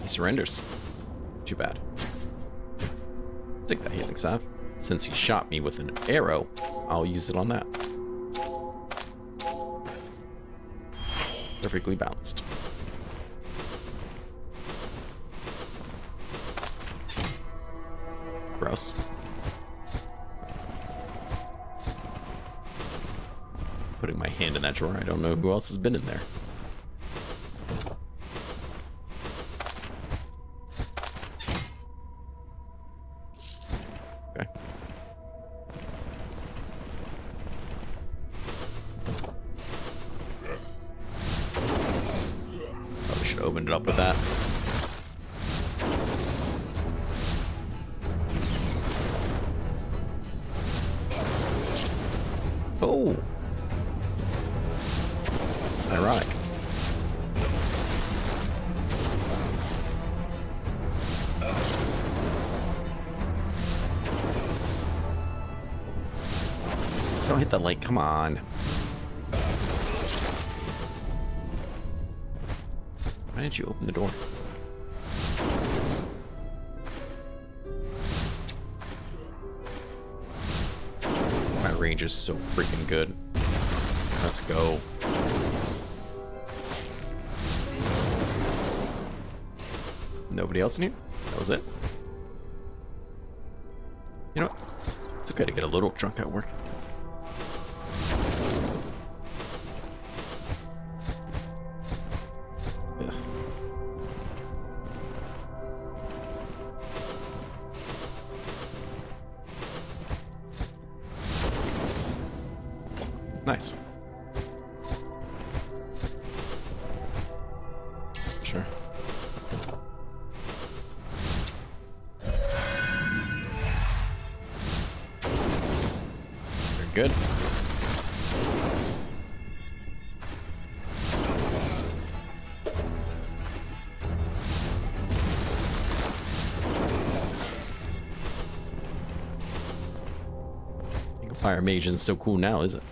Surrenders. Too bad. Take that healing salve. Since he shot me with an arrow, I'll use it on that. Perfectly balanced. Gross. Putting my hand in that drawer. I don't know who else has been in there. Opened it up with that. Oh, ironic. Don't hit the light, come on. Why didn't you open the door? My range is so freaking good. Let's go. Nobody else in here? That was it? You know what? It's okay to get a little drunk at work. Nice. Sure. Very good. Fire mage isn't so cool now, is it?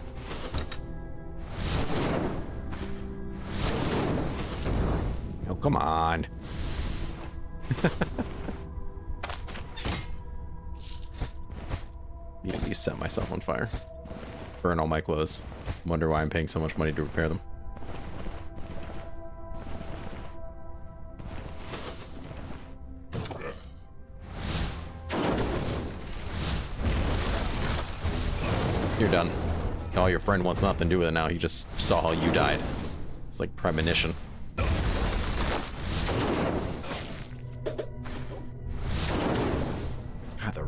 Come on. Need to at least set myself on fire. Burn all my clothes. Wonder why I'm paying so much money to repair them. You're done. Oh, your friend wants nothing to do with it now. He just saw how you died. It's like premonition.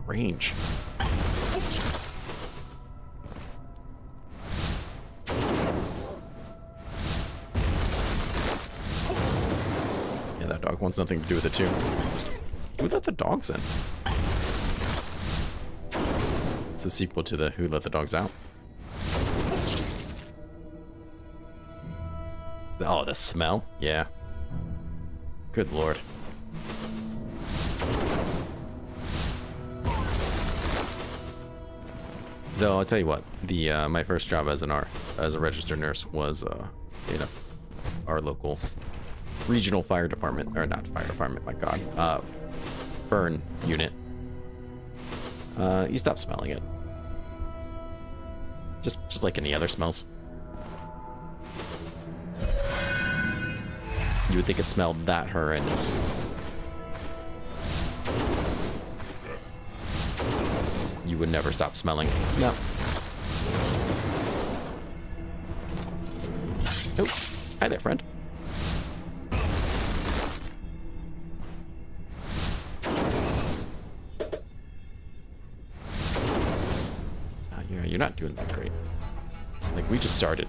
Range. Yeah, that dog wants nothing to do with it too. Who let the dogs in? It's the sequel to the Who Let the Dogs Out. Oh, the smell? Yeah. Good lord. Though I'll tell you what, the my first job as a registered nurse was in our local regional fire department, or not fire department, my god, burn unit. You stop smelling it. Just like any other smells. You would think it smelled that horrendous. You would never stop smelling. No. Oh, hi there, friend. You're not doing that great. Like, we just started.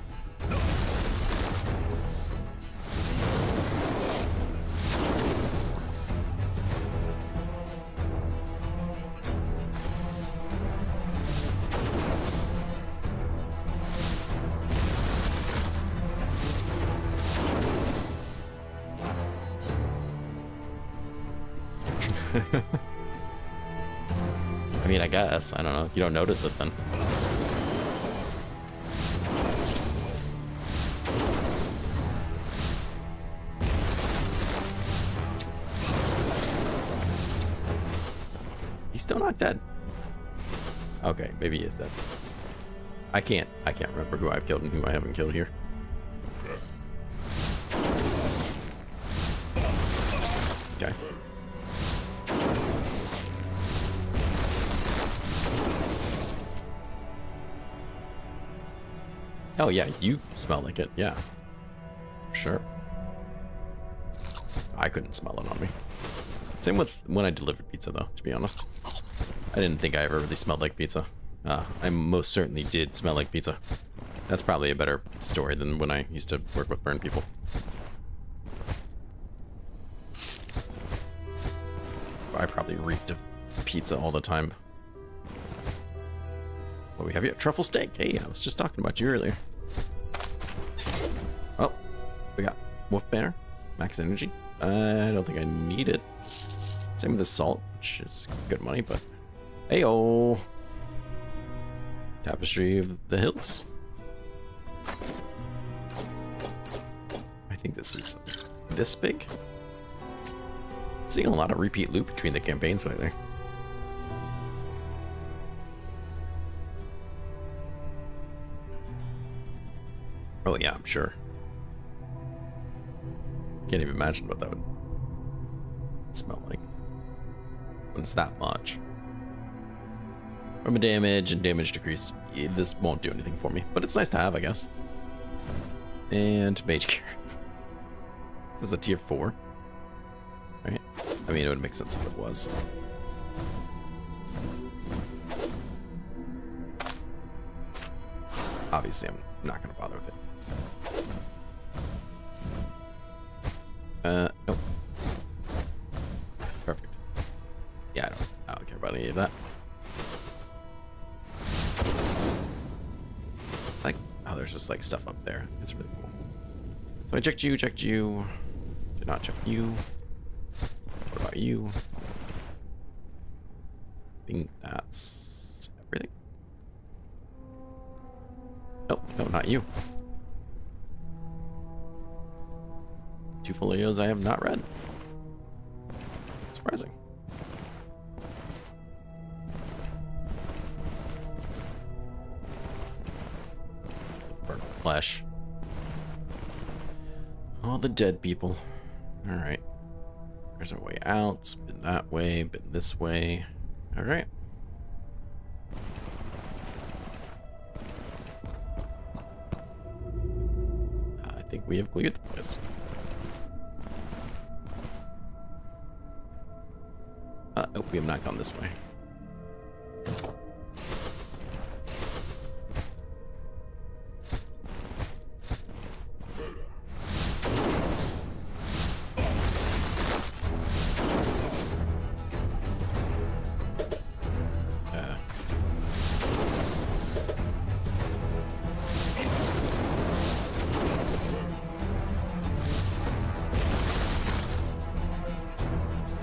I mean, I guess. I don't know. You don't notice it then. He's still not dead. Okay, maybe he is dead. I can't remember who I've killed and who I haven't killed here. Okay. Oh yeah, you smell like it, yeah. Sure. I couldn't smell it on me. Same with when I delivered pizza though, to be honest. I didn't think I ever really smelled like pizza. I most certainly did smell like pizza. That's probably a better story than when I used to work with burn people. I probably reeked of pizza all the time. What do we have here? Truffle steak. Hey, I was just talking about you earlier. Oh, we got wolf banner, max energy. I don't think I need it. Same with the salt, which is good money, but hey-oh. Tapestry of the Hills. I think this is this big. Seeing a lot of repeat loot between the campaigns lately. Oh yeah, I'm sure. Can't even imagine what that would smell like when it's that much. From a damage and damage decreased, this won't do anything for me, but it's nice to have, I guess. And mage gear. This is a tier 4, right? I mean, it would make sense if it was. Obviously, I'm not going to bother with it. Nope. Perfect. Yeah, I don't care about any of that. Like, oh, there's just like stuff up there. It's really cool. So I checked you, did not check you. What about you? I think that's everything. Nope, no, not you. 2 folios I have not read. Surprising. Burnt flesh. All the dead people. Alright. There's our way out. Been that way, been this way. Alright. I think we have cleared the place. Nope, we have not gone this way.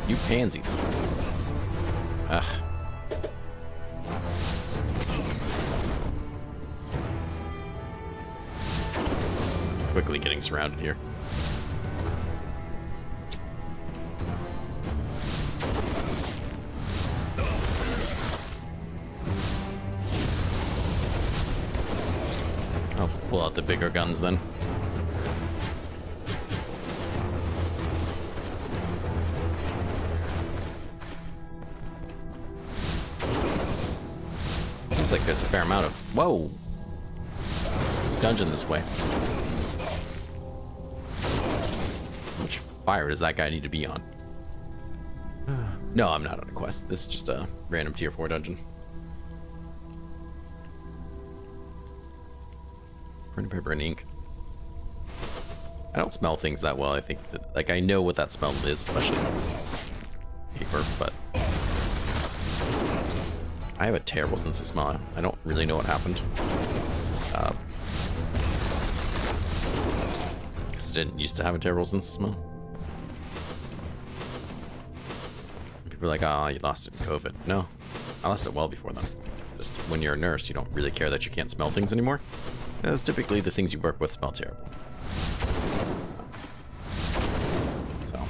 You pansies. Ugh. quickly getting surrounded here. I'll pull out the bigger guns then. Seems like there's a fair amount of... Whoa! Dungeon this way. How much fire does that guy need to be on? No, I'm not on a quest. This is just a random tier 4 dungeon. Printer paper and ink. I don't smell things that well. I think that, like, I know what that smell is, especially paper, but I have a terrible sense of smell. I don't really know what happened. Because I didn't used to have a terrible sense of smell. People are like, oh, you lost it in COVID. No, I lost it well before then. Just when you're a nurse, you don't really care that you can't smell things anymore. Because typically the things you work with smell terrible. So.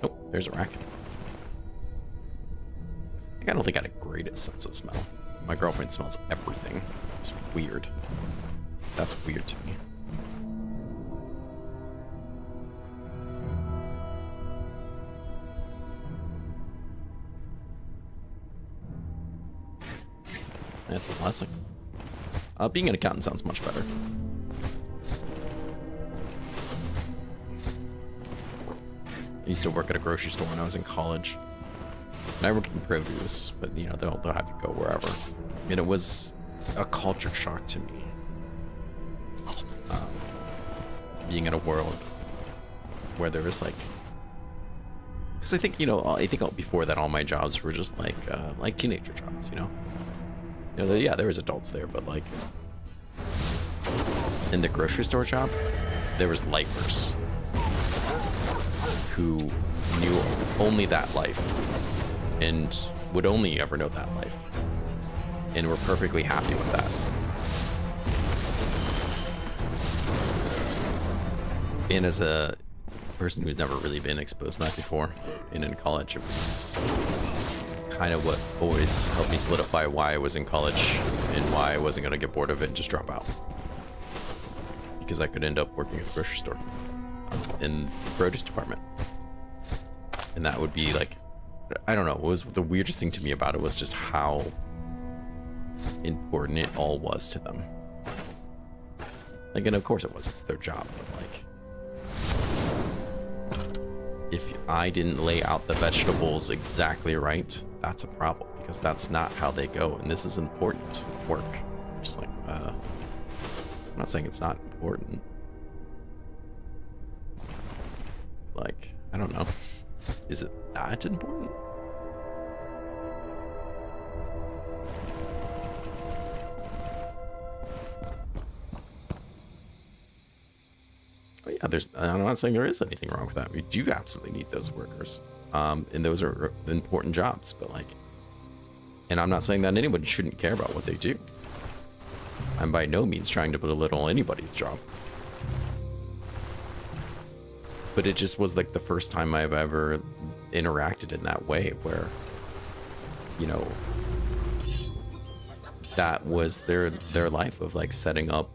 Oh, there's a rack. I don't think I had a great sense of smell. My girlfriend smells everything. It's weird. That's weird to me. That's a blessing. Being an accountant sounds much better. I used to work at a grocery store when I was in college. And I worked in produce, but you know, they'll have you go wherever. And it was a culture shock to me. Being in a world where there was like, because I think, you know, before that all my jobs were just like teenager jobs, you know? You know, yeah, there was adults there, but like in the grocery store job, there was lifers who knew only that life and would only ever know that life and were perfectly happy with that. And as a person who's never really been exposed to that before, and in college, it was kind of what always helped me solidify why I was in college and why I wasn't going to get bored of it and just drop out. Because I could end up working at the grocery store in the produce department. And that would be like, I don't know, what was the weirdest thing to me about it was just how important it all was to them. Like, and of course it was, it's their job, but like, if I didn't lay out the vegetables exactly right, that's a problem, because that's not how they go, and this is important work. Just like, I'm not saying it's not important. Like, I don't know. Is it that important? Yeah, I'm not saying there is anything wrong with that. We do absolutely need those workers. And those are important jobs, but like, and I'm not saying that anyone shouldn't care about what they do. I'm by no means trying to belittle anybody's job. But it just was like the first time I've ever interacted in that way where, you know, that was their life of like setting up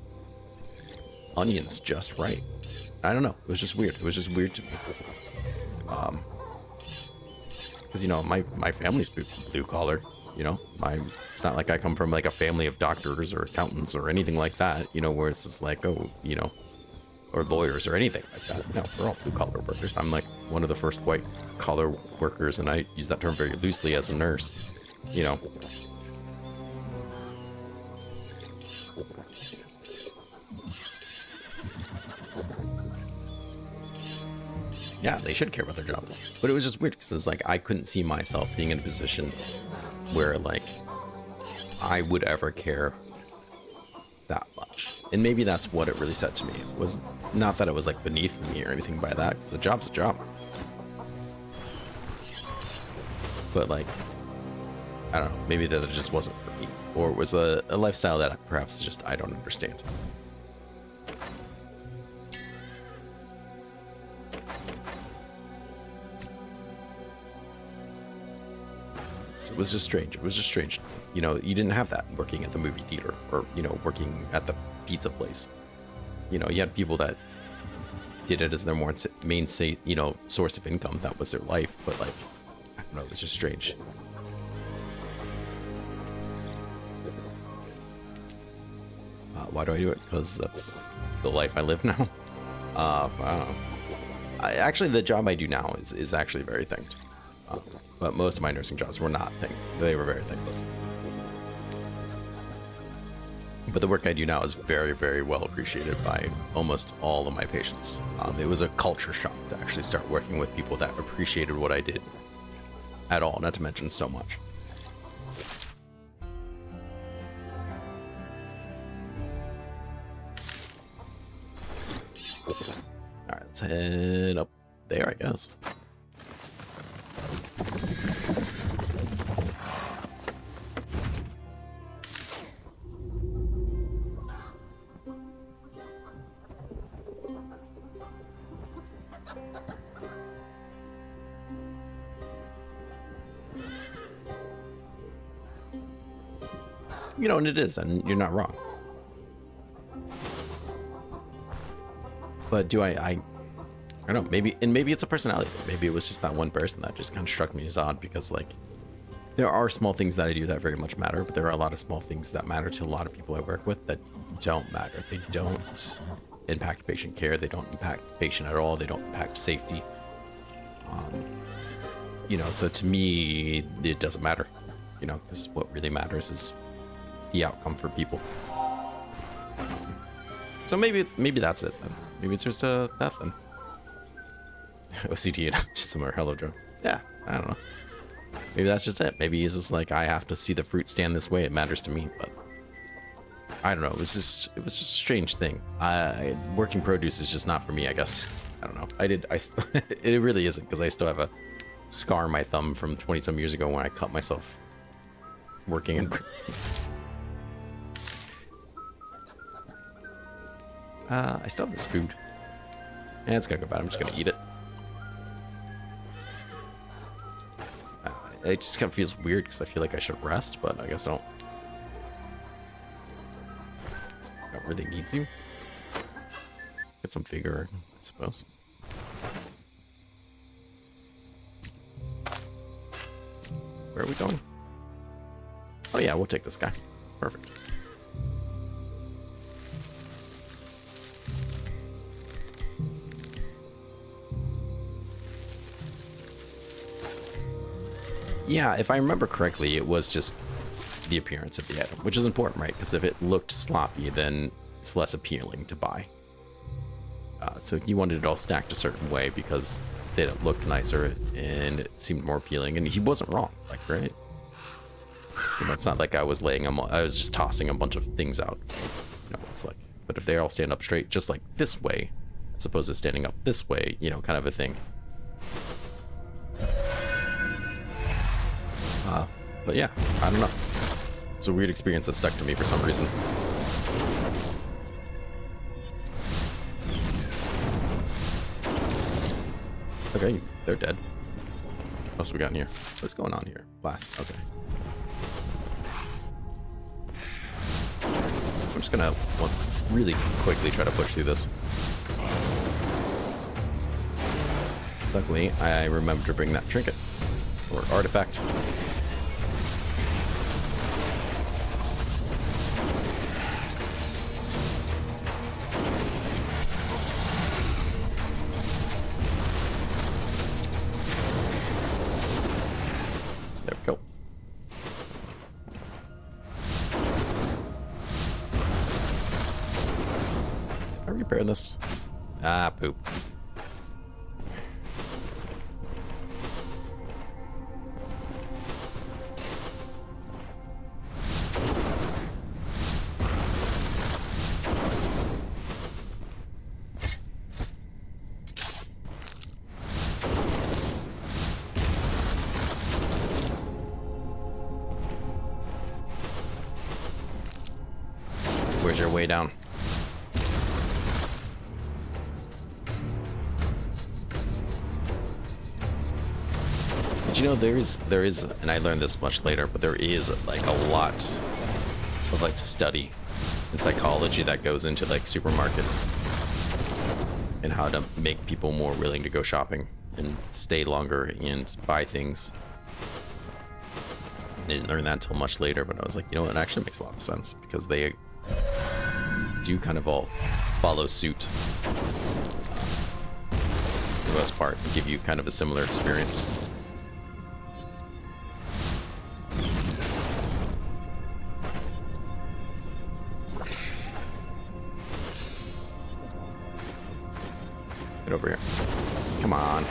onions just right. I don't know. It was just weird. It was just weird to me. Because, you know, my family's blue collar, you know, it's not like I come from like a family of doctors or accountants or anything like that, you know, where it's just like, oh, you know, or lawyers or anything like that. No, we're all blue collar workers. I'm like one of the first white collar workers, and I use that term very loosely as a nurse, you know. Yeah, they should care about their job. But it was just weird because it's like I couldn't see myself being in a position where like I would ever care that much. And maybe that's what it really said to me. It was not that it was like beneath me or anything by that, because a job's a job. But like, I don't know, maybe that it just wasn't for me, or it was a lifestyle that perhaps just I don't understand. So it was just strange. It was just strange. You know, you didn't have that working at the movie theater, or, you know, working at the pizza place. You know, you had people that did it as their main, you know, source of income. That was their life. But like, I don't know, it was just strange. Why do I do it? Because that's the life I live now. I don't know. Actually, the job I do now is actually very thanked. But most of my nursing jobs were not thanked. They were very thankless. But the work I do now is very, very well appreciated by almost all of my patients. It was a culture shock to actually start working with people that appreciated what I did at all, not to mention so much. Alright, let's head up there, I guess. You know, and it is, and you're not wrong. But do I don't know, maybe it's a personality thing. Maybe it was just that one person that just kind of struck me as odd, because like, there are small things that I do that very much matter, but there are a lot of small things that matter to a lot of people I work with that don't matter. They don't impact patient care. They don't impact patient at all. They don't impact safety. You know, so to me, it doesn't matter. You know, because what really matters is the outcome for people. So maybe that's it then. Maybe it's just a death then. OCD and just some hello drone. Yeah, I don't know. Maybe that's just it. Maybe he's just like, I have to see the fruit stand this way. It matters to me, but I don't know. It was just a strange thing. Working produce is just not for me, I guess. I don't know. It really isn't, because I still have a scar on my thumb from 20 some years ago when I cut myself working in produce. I still have this food. And it's gonna go bad. I'm just gonna eat it. It just kind of feels weird because I feel like I should rest, but I guess I don't really need to. Get some vigor, I suppose. Where are we going? Oh yeah, we'll take this guy. Perfect. Yeah, if I remember correctly, it was just the appearance of the item, which is important, right? Because if it looked sloppy, then it's less appealing to buy. So he wanted it all stacked a certain way because then it looked nicer and it seemed more appealing, and he wasn't wrong, like, right? You know, it's not like I was I was just tossing a bunch of things out. You know, it's like, but if they all stand up straight, just like this way, as opposed to standing up this way, you know, kind of a thing. But yeah, I don't know. It's a weird experience that stuck to me for some reason. Okay, they're dead. What else we got in here? What's going on here? Blast. Okay. I'm just gonna really quickly try to push through this. Luckily, I remembered to bring that trinket or artifact. There we go. Can I repair this? Ah, poop. Where's your way down? But you know, there is, and I learned this much later, but there is like a lot of like study and psychology that goes into like supermarkets and how to make people more willing to go shopping and stay longer and buy things. I didn't learn that until much later, but I was like, you know, it actually makes a lot of sense because they do kind of all follow suit for the most part and give you kind of a similar experience. Get over here. Come on.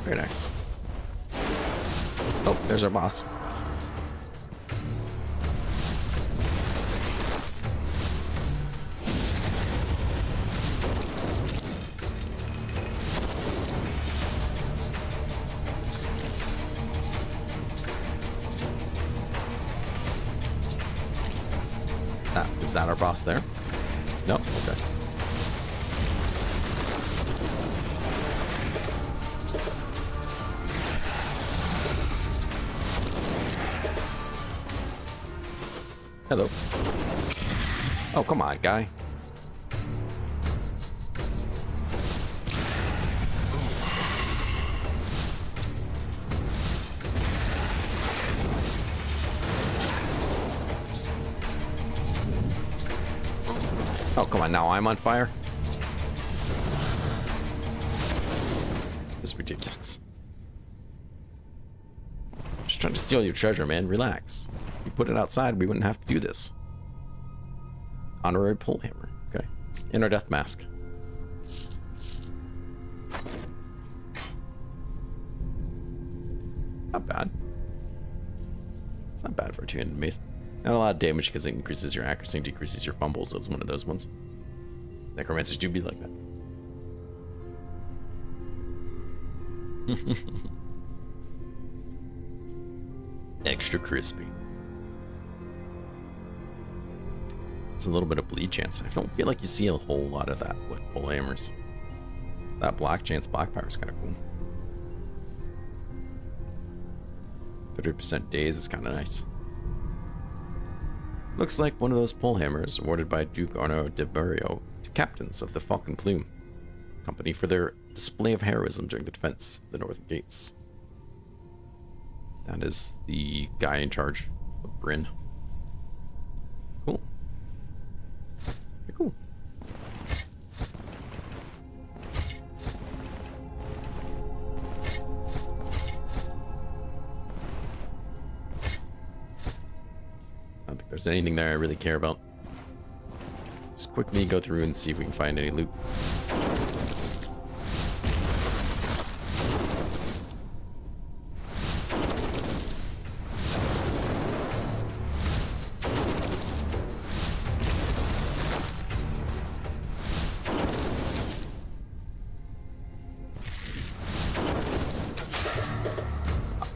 Very nice. Oh, there's our boss. Is that our boss there? No? Okay. Hello. Oh, come on, guy. Oh, come on, now I'm on fire? This is ridiculous. Just trying to steal your treasure, man. Relax. If you put it outside, we wouldn't have to do this. Honorary pole hammer. Okay. And our death mask. Not bad. It's not bad for a two-handed mace. Not a lot of damage because it increases your accuracy and decreases your fumbles. It's one of those ones. Necromancers do be like that. Extra crispy. It's a little bit of bleed chance. I don't feel like you see a whole lot of that with pole hammers. That black chance black power is kind of cool. 30% days is kind of nice. Looks like one of those pole hammers awarded by Duke Arno de Barrio to captains of the Falcon Plume Company for their display of heroism during the defense of the northern gates. That is the guy in charge of Bryn. Cool. Very cool. I don't think there's anything there I really care about. Just quickly go through and see if we can find any loot.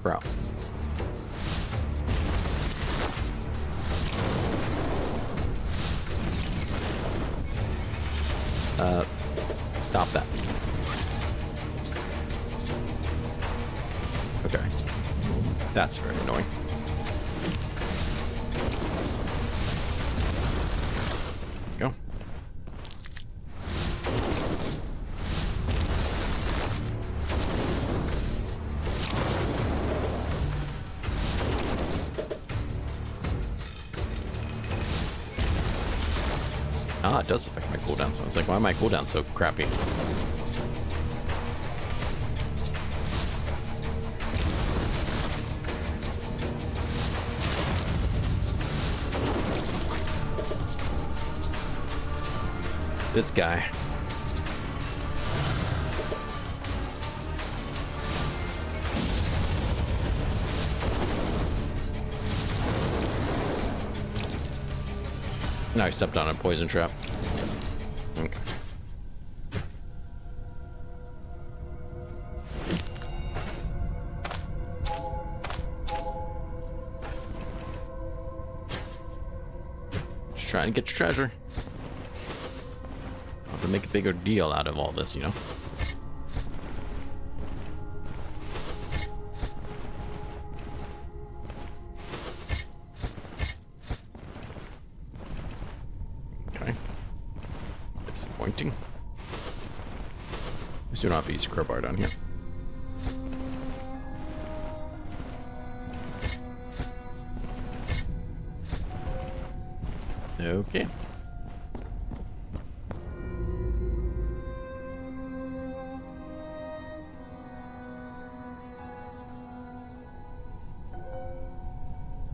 Bro. Stop that. Okay. That's very annoying. Go. Ah, it does affect my cooldown. So I was like, why are my cooldowns so crappy? This guy. No, I stepped on a poison trap. Okay. Just trying to get your treasure. I'll have to make a bigger deal out of all this, you know? Disappointing. We still don't have to use a crowbar down here. Okay.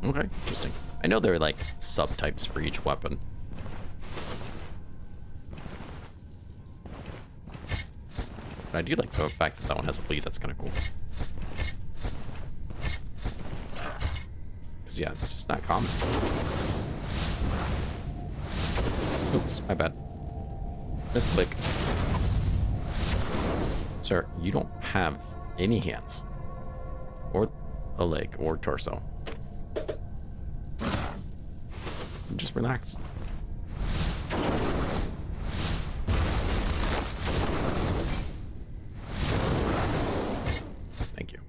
Okay, interesting. I know there are like subtypes for each weapon. But I do like the fact that that one has a bleed. That's kind of cool. Because, yeah, it's just not common. Oops, my bad. Misclick. Sir, you don't have any hands. Or a leg, or torso. Just relax. Thank you.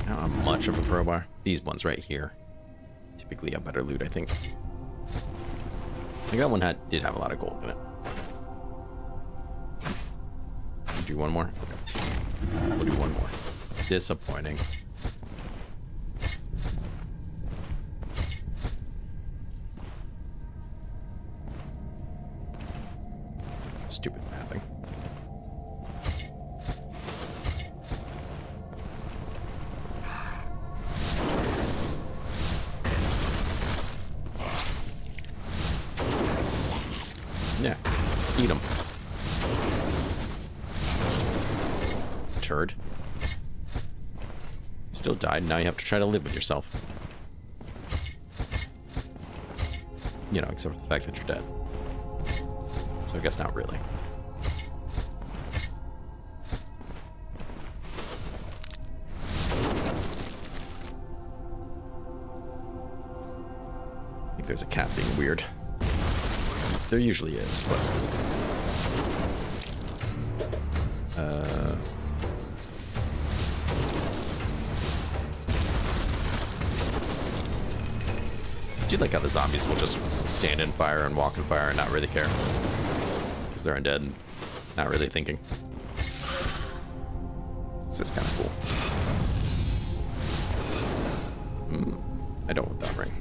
Not much of a crowbar. These ones right here typically have better loot, I think. I got one that did have a lot of gold in it. Do one more? Okay. We'll do one more. Disappointing. Stupid mapping. Yeah, eat them. Turd. You still died, now you have to try to live with yourself. You know, except for the fact that you're dead. So I guess not really. I think there's a cat being weird. There usually is, but... I do like how the zombies will just stand in fire and walk in fire and not really care. Because they're undead and not really thinking. It's just kind of cool. I don't want that ring.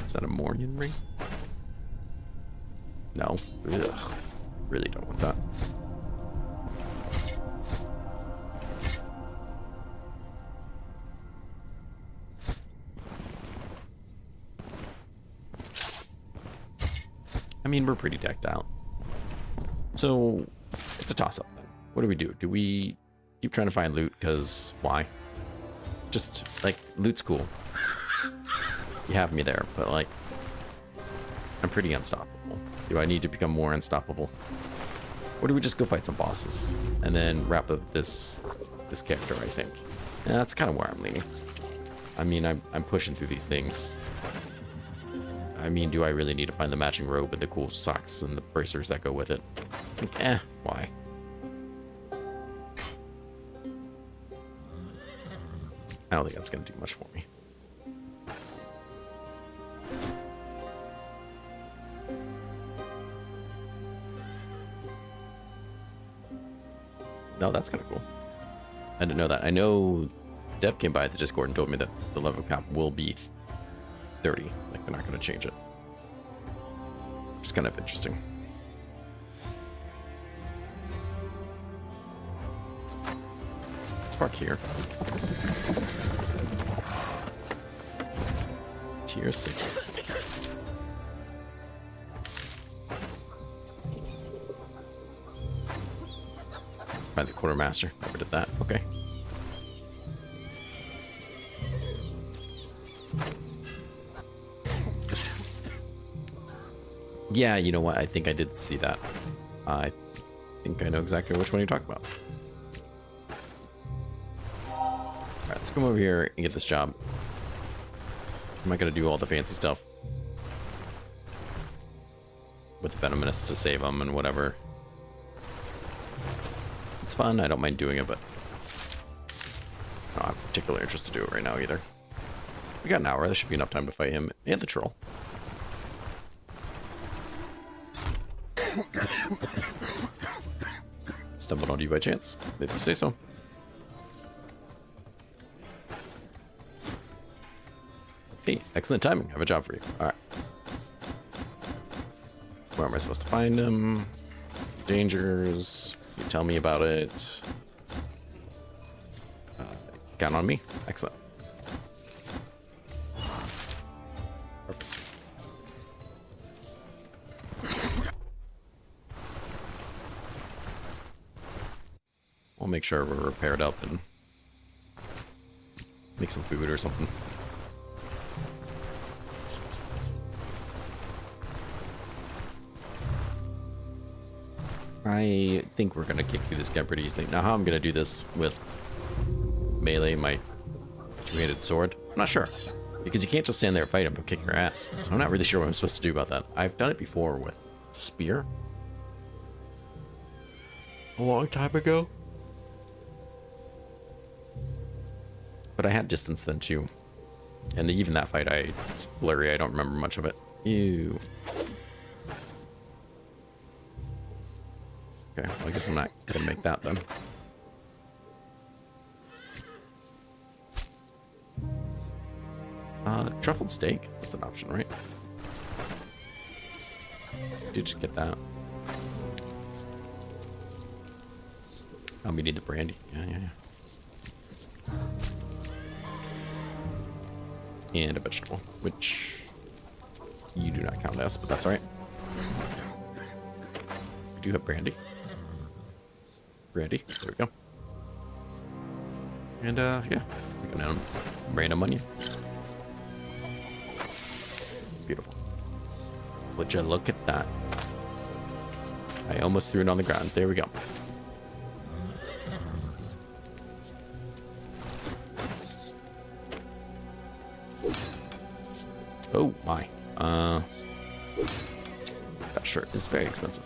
Is that a Morian ring? No. Ugh. Really don't want that. I mean, we're pretty decked out. So, it's a toss-up then. What do? Do we keep trying to find loot? Because, why? Just, like, loot's cool. You have me there, but, like, I'm pretty unstoppable. Do I need to become more unstoppable? Or do we just go fight some bosses? And then wrap up this character, I think. Yeah, that's kind of where I'm leaning. I mean, I'm pushing through these things. I mean, do I really need to find the matching robe and the cool socks and the bracers that go with it? Like, why? I don't think that's going to do much for me. No, that's kind of cool. I didn't know that. I know Dev came by the Discord and told me that the level cap will be 30. Like, they're not going to change it. Which is kind of interesting. Let's park here. Tier 6. Find the quartermaster. Never did that. Okay. Yeah, you know what? I think I did see that. I think I know exactly which one you're talking about. Alright, let's come over here and get this job. I'm not going to do all the fancy stuff with the Venomous to save them and whatever. It's fun. I don't mind doing it, but I'm not particularly interested to do it right now either. We got an hour. There should be enough time to fight him and the troll. Stumbled on you by chance, if you say so. Hey, excellent timing. I have a job for you. Alright. Where am I supposed to find him? Dangers. You tell me about it. Count on me. Excellent. Perfect. We'll make sure we're repaired up and make some food or something. I think we're going to kick through this guy pretty easily. Now, how I'm going to do this with melee, my two-handed sword, I'm not sure. Because you can't just stand there and fight him and kick your ass. So I'm not really sure what I'm supposed to do about that. I've done it before with spear. A long time ago. But I had distance then too. And even that fight, it's blurry. I don't remember much of it. Ew. Okay, well, I guess I'm not gonna make that then. Truffled steak. That's an option, right? Did you just get that? Oh, we need the brandy. Yeah. And a vegetable, which you do not count as, but that's alright. We do have brandy. Brandy, there we go. And yeah, we can random onion. Beautiful. Would you look at that? I almost threw it on the ground. There we go. Oh my. That shirt is very expensive.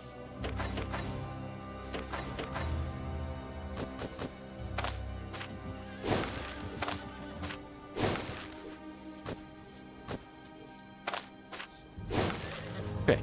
Okay.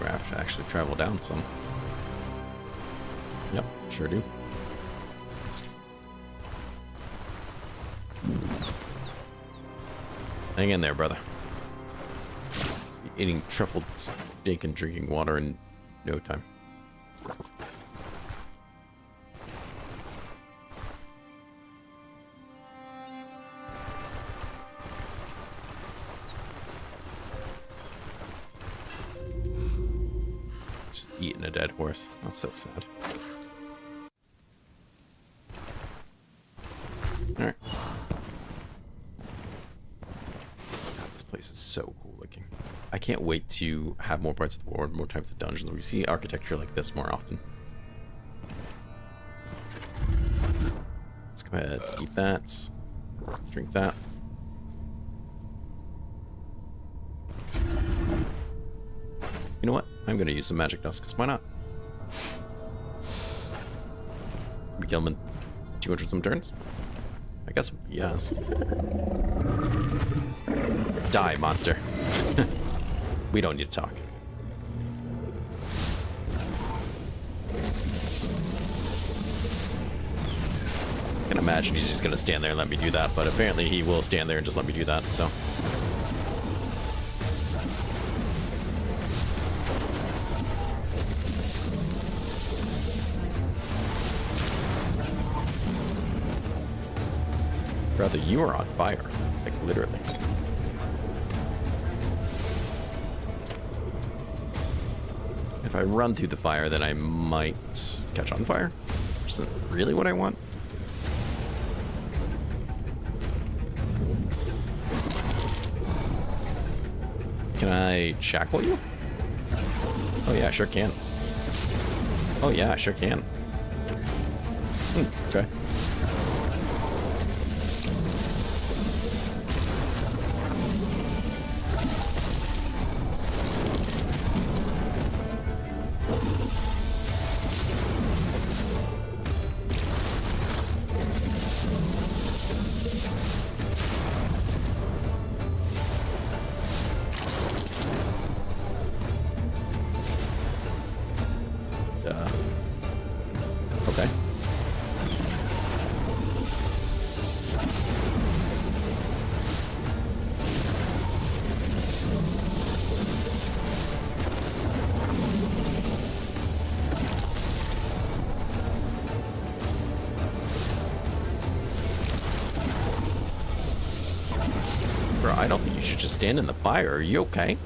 Raft actually travel down some. Yep, sure do. Hang in there, brother. Eating truffled steak and drinking water in no time. Just eating a dead horse. That's so sad. Alright. This is so cool looking. I can't wait to have more parts of the board, more types of dungeons where we see architecture like this more often. Let's go ahead, eat that, drink that. You know what? I'm going to use some magic dust, because why not? We kill him in 200 some turns? I guess yes. Die, monster. We don't need to talk. I can imagine he's just going to stand there and let me do that, but apparently he will stand there and just let me do that, so. Brother, you are on fire. Like, literally. If I run through the fire, then I might catch on fire. Which isn't really what I want. Can I shackle you? Oh yeah, I sure can. Oh yeah, I sure can. Okay. Okay. Bro, I don't think you should just stand in the fire. Are you okay?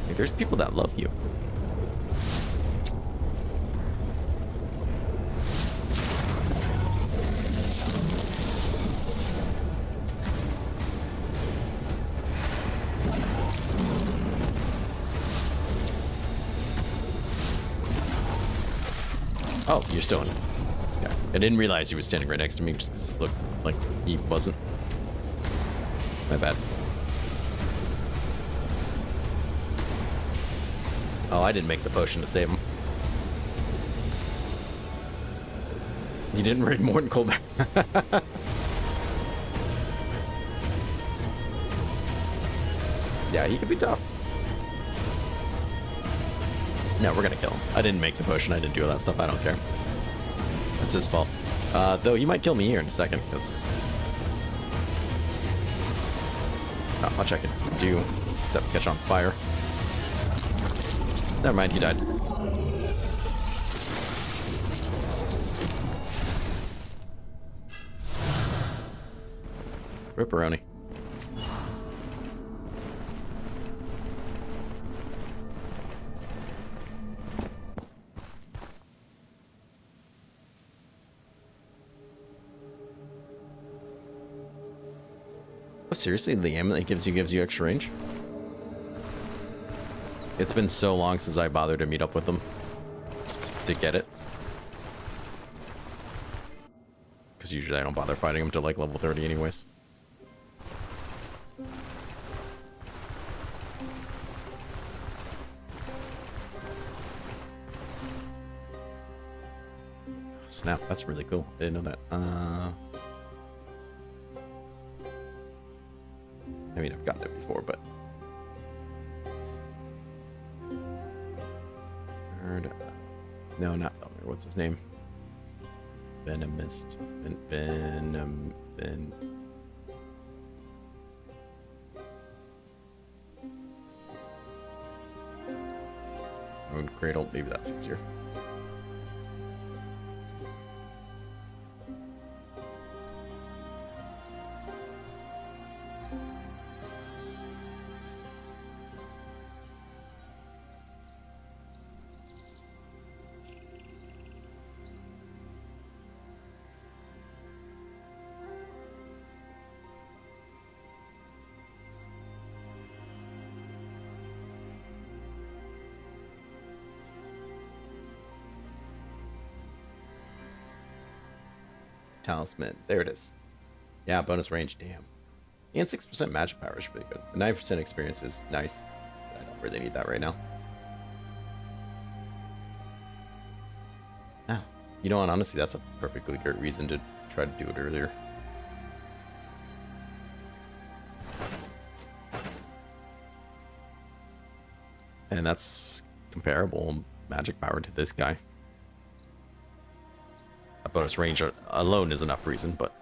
Like, there's people that love you. Oh, you're still in. Yeah, I didn't realize he was standing right next to me. Just 'cause it looked like he wasn't. My bad. Oh, I didn't make the potion to save him. You didn't raid Morton Colbert. Yeah, he could be tough. No, we're gonna kill him. I didn't make the potion. I didn't do all that stuff. I don't care. That's his fault. Though you might kill me here in a second, because not much I can do except catch on fire. Never mind, he died. Ripperoni. Seriously, the amulet gives you extra range? It's been so long since I bothered to meet up with them to get it. Because usually I don't bother fighting them till like level 30 anyways. Snap, that's really cool. I didn't know that. I mean, I've gotten it before, but... No, not Elmer. What's his name? Venomist. Moon Cradle. Maybe that's easier. Talisman. There it is. Yeah, bonus range. Damn. And 6% magic power is pretty good. 9% experience is nice. I don't really need that right now. Ah, you know what? Honestly, that's a perfectly good reason to try to do it earlier. And that's comparable magic power to this guy. A bonus range alone is enough reason, but...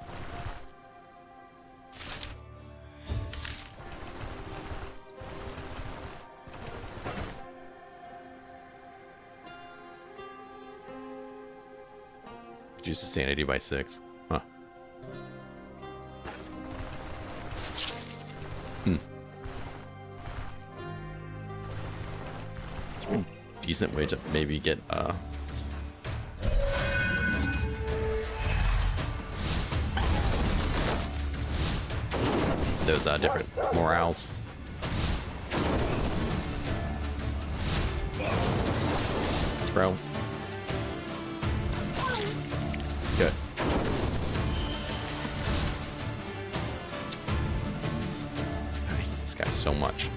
Reduces sanity by 6. Huh. It's a pretty decent way to maybe get those different morales. Bro. Good. I hate this guy so much.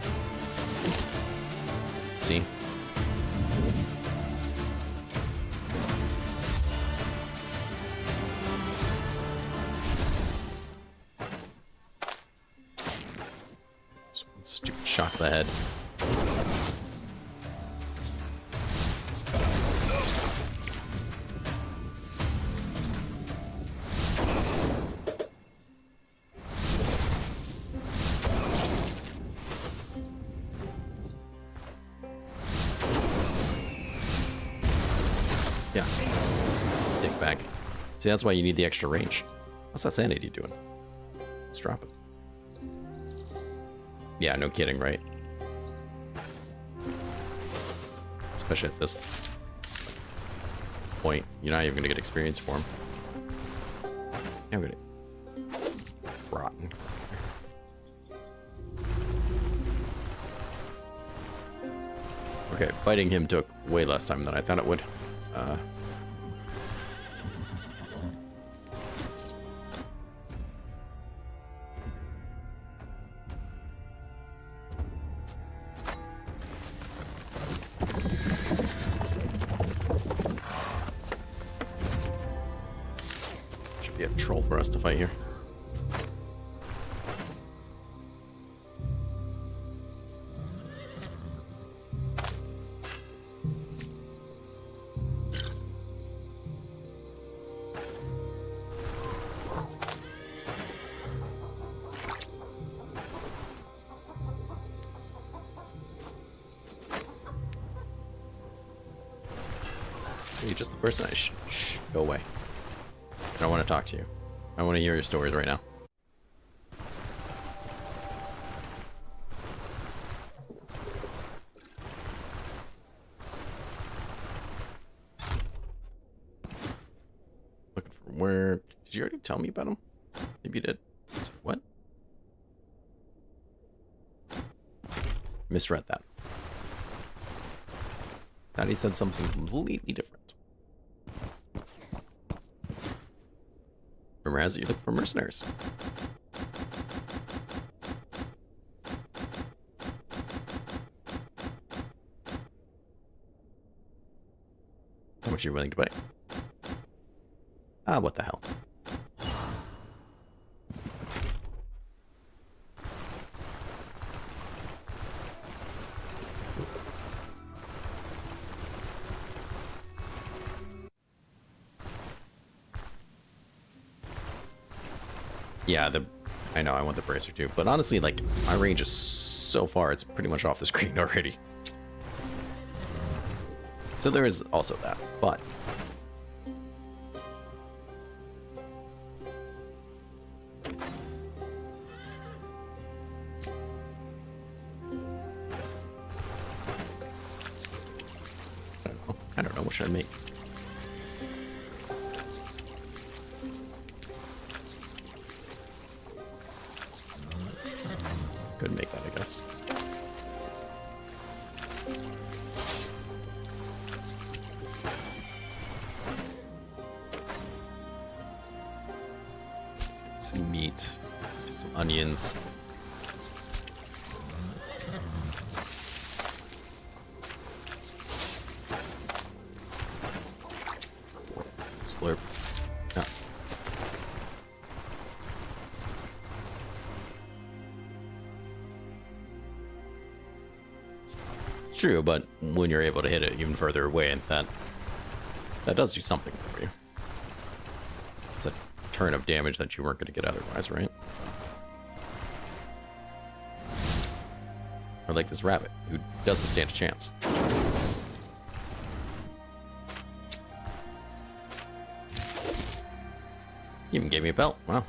See? Stupid shot to the head. Yeah. Dick bag. See, that's why you need the extra range. What's that sanity doing? Let's drop it. Yeah, no kidding, right? Especially at this point. You're not even going to get experience for him. I'm going to... Rotten. Okay, fighting him took way less time than I thought it would. Should be a troll for us to fight here. You're just the person I shh, go away. I don't want to talk to you. I want to hear your stories right now. Looking for where... Did you already tell me about him? Maybe you did. What? Misread that. Thought he said something completely different. Whereas you look for mercenaries. How much are you willing to pay? Ah, what the hell. Yeah, I know I want the bracer too, but honestly, like, my range is so far, it's pretty much off the screen already. So there is also that, but I don't know, what should I make? Could make that, I guess. Some meat, some onions. Slurp. No. True, but when you're able to hit it even further away, that does do something for you. It's a turn of damage that you weren't going to get otherwise, right? Or like this rabbit, who doesn't stand a chance. Even gave me a belt. Wow.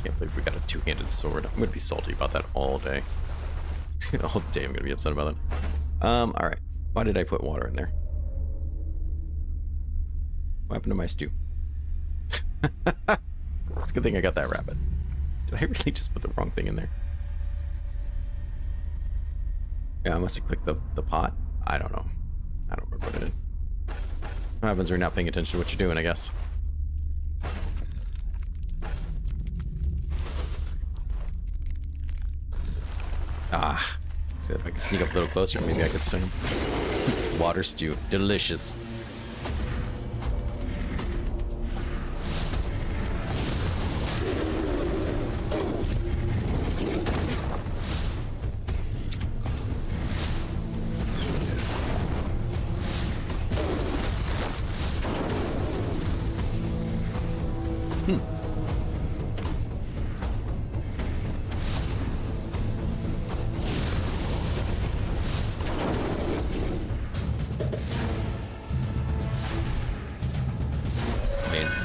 Can't believe we got a two-handed sword. I'm gonna be salty about that all day. All day I'm gonna be upset about that. Alright. Why did I put water in there? What happened to my stew? It's a good thing I got that rabbit. Did I really just put the wrong thing in there? Yeah, I must have clicked the pot. I don't know. I don't remember what it did. What happens when you're not paying attention to what you're doing, I guess. Ah. See if I can sneak up a little closer. Maybe I could swing. Water stew. Delicious.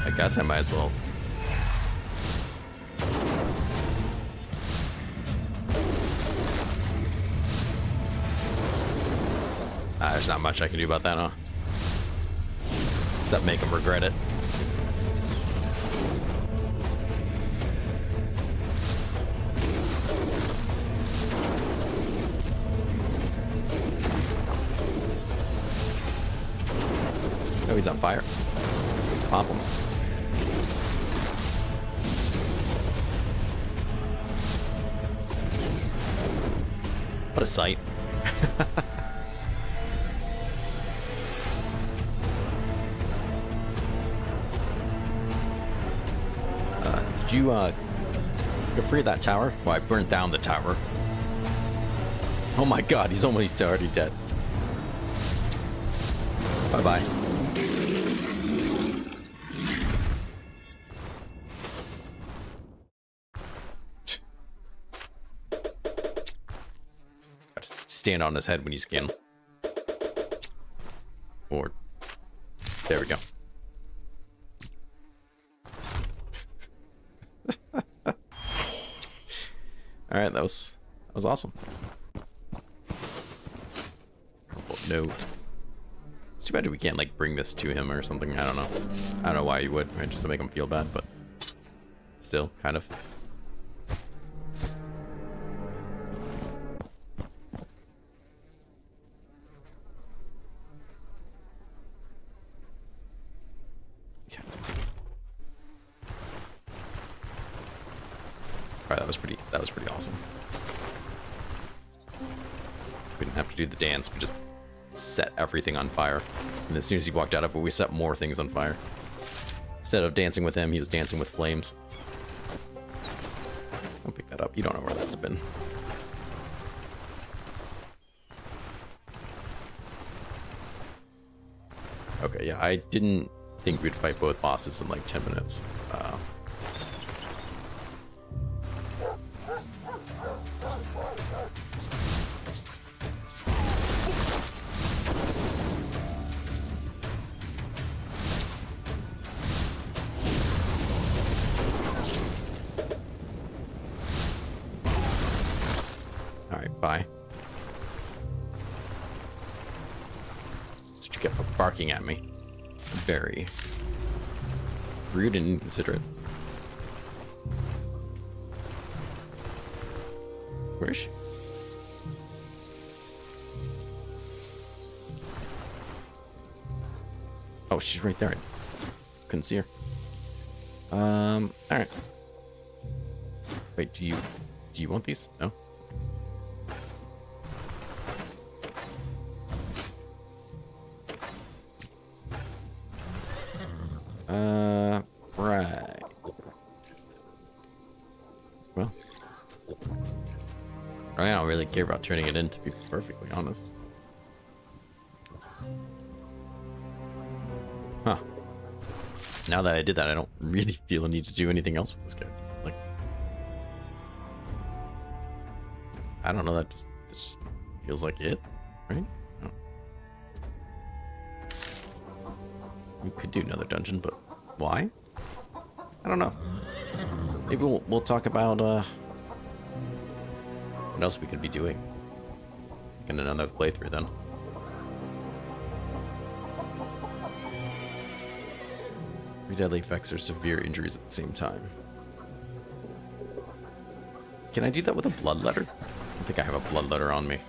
I guess I might as well. There's not much I can do about that, huh? Except make him regret it. Oh, he's on fire. Let's pop him. What a sight. Did you get free of that tower? Well, I burnt down the tower. Oh my god, he's almost already dead. Bye-bye. Stand on his head when you skin. Or there we go. All right, that was awesome. Oh, note. It's too bad we can't like bring this to him or something. I don't know. I don't know why you would, right? Just to make him feel bad, but still, kind of. That was pretty awesome. We didn't have to do the dance, we just set everything on fire. And as soon as he walked out of it, we set more things on fire. Instead of dancing with him, he was dancing with flames. Don't pick that up, you don't know where that's been. Okay, yeah, I didn't think we'd fight both bosses in like 10 minutes. Alright, bye. That's what you get for barking at me. Very rude and inconsiderate. Where is she? Oh, she's right there. I couldn't see her. Alright. Wait, do you want these? No? Right. Well, I don't really care about turning it in, to be perfectly honest. Now that I did that, I don't really feel a need to do anything else with this character. Like, I don't know, that just feels like it, right? Oh. We could do another dungeon, but why? I don't know. Maybe we'll talk about what else we could be doing in another playthrough then. Three deadly effects or severe injuries at the same time. Can I do that with a bloodletter? I don't think I have a bloodletter on me.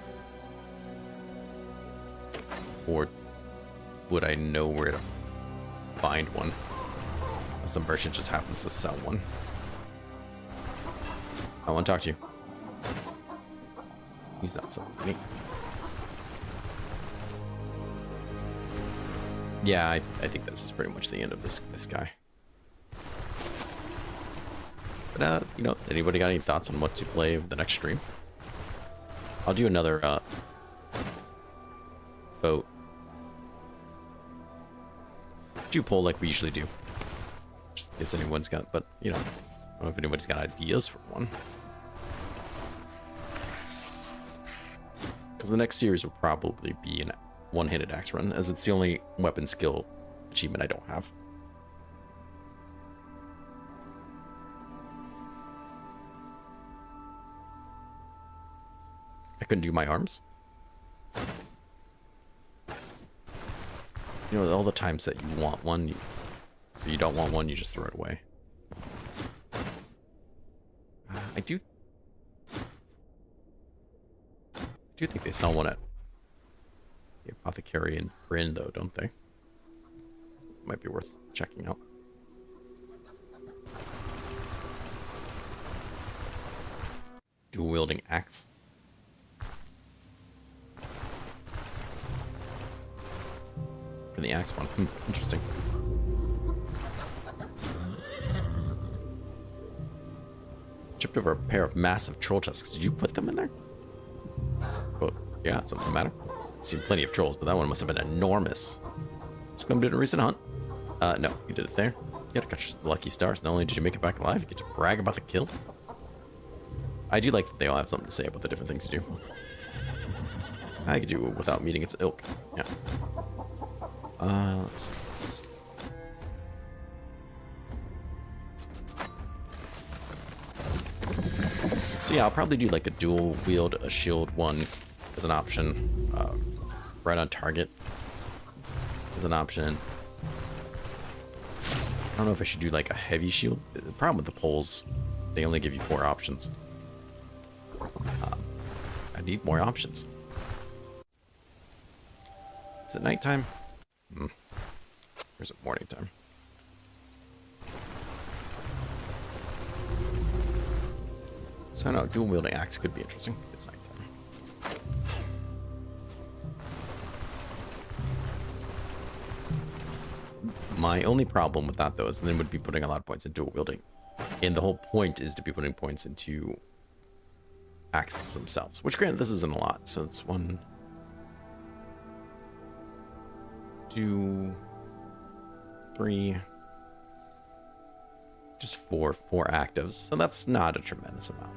Or would I know where to find one? Unless the merchant just happens to sell one. I want to talk to you. He's not selling me. Yeah, I think this is pretty much the end of this guy. But you know, anybody got any thoughts on what to play the next stream? I'll do another vote. Do poll like we usually do. Just in case anyone's got, but you know, I don't know if anybody's got ideas for one. Because the next series will probably be an one-handed axe run, as it's the only weapon skill achievement I don't have. I couldn't do my arms. You know, all the times that you want one, you don't want one, you just throw it away. I do think they sell one at the Apothecary in Bryn, though, don't they? Might be worth checking out. Dual wielding axe. For the axe one. Interesting. Chipped over a pair of massive troll tusks. Did you put them in there? Oh, yeah, it doesn't matter. I've seen plenty of trolls, but that one must have been enormous. Just come to a recent hunt. No, you did it there. You gotta catch your lucky stars. Not only did you make it back alive, you get to brag about the kill. I do like that they all have something to say about the different things to do. I could do it without meeting its ilk. Yeah. Let's see. So yeah, I'll probably do like a dual wield, a shield one as an option. Right on target as an option. I don't know if I should do like a heavy shield. The problem with the poles, they only give you 4 options. I need more options. Is it nighttime? Or is it morning time? So I don't know, dual wielding axe could be interesting. It's nighttime. My only problem with that, though, is then would be putting a lot of points in dual wielding. And the whole point is to be putting points into axes themselves. Which, granted, this isn't a lot. So it's 1, 2, 3, just 4 actives. So that's not a tremendous amount.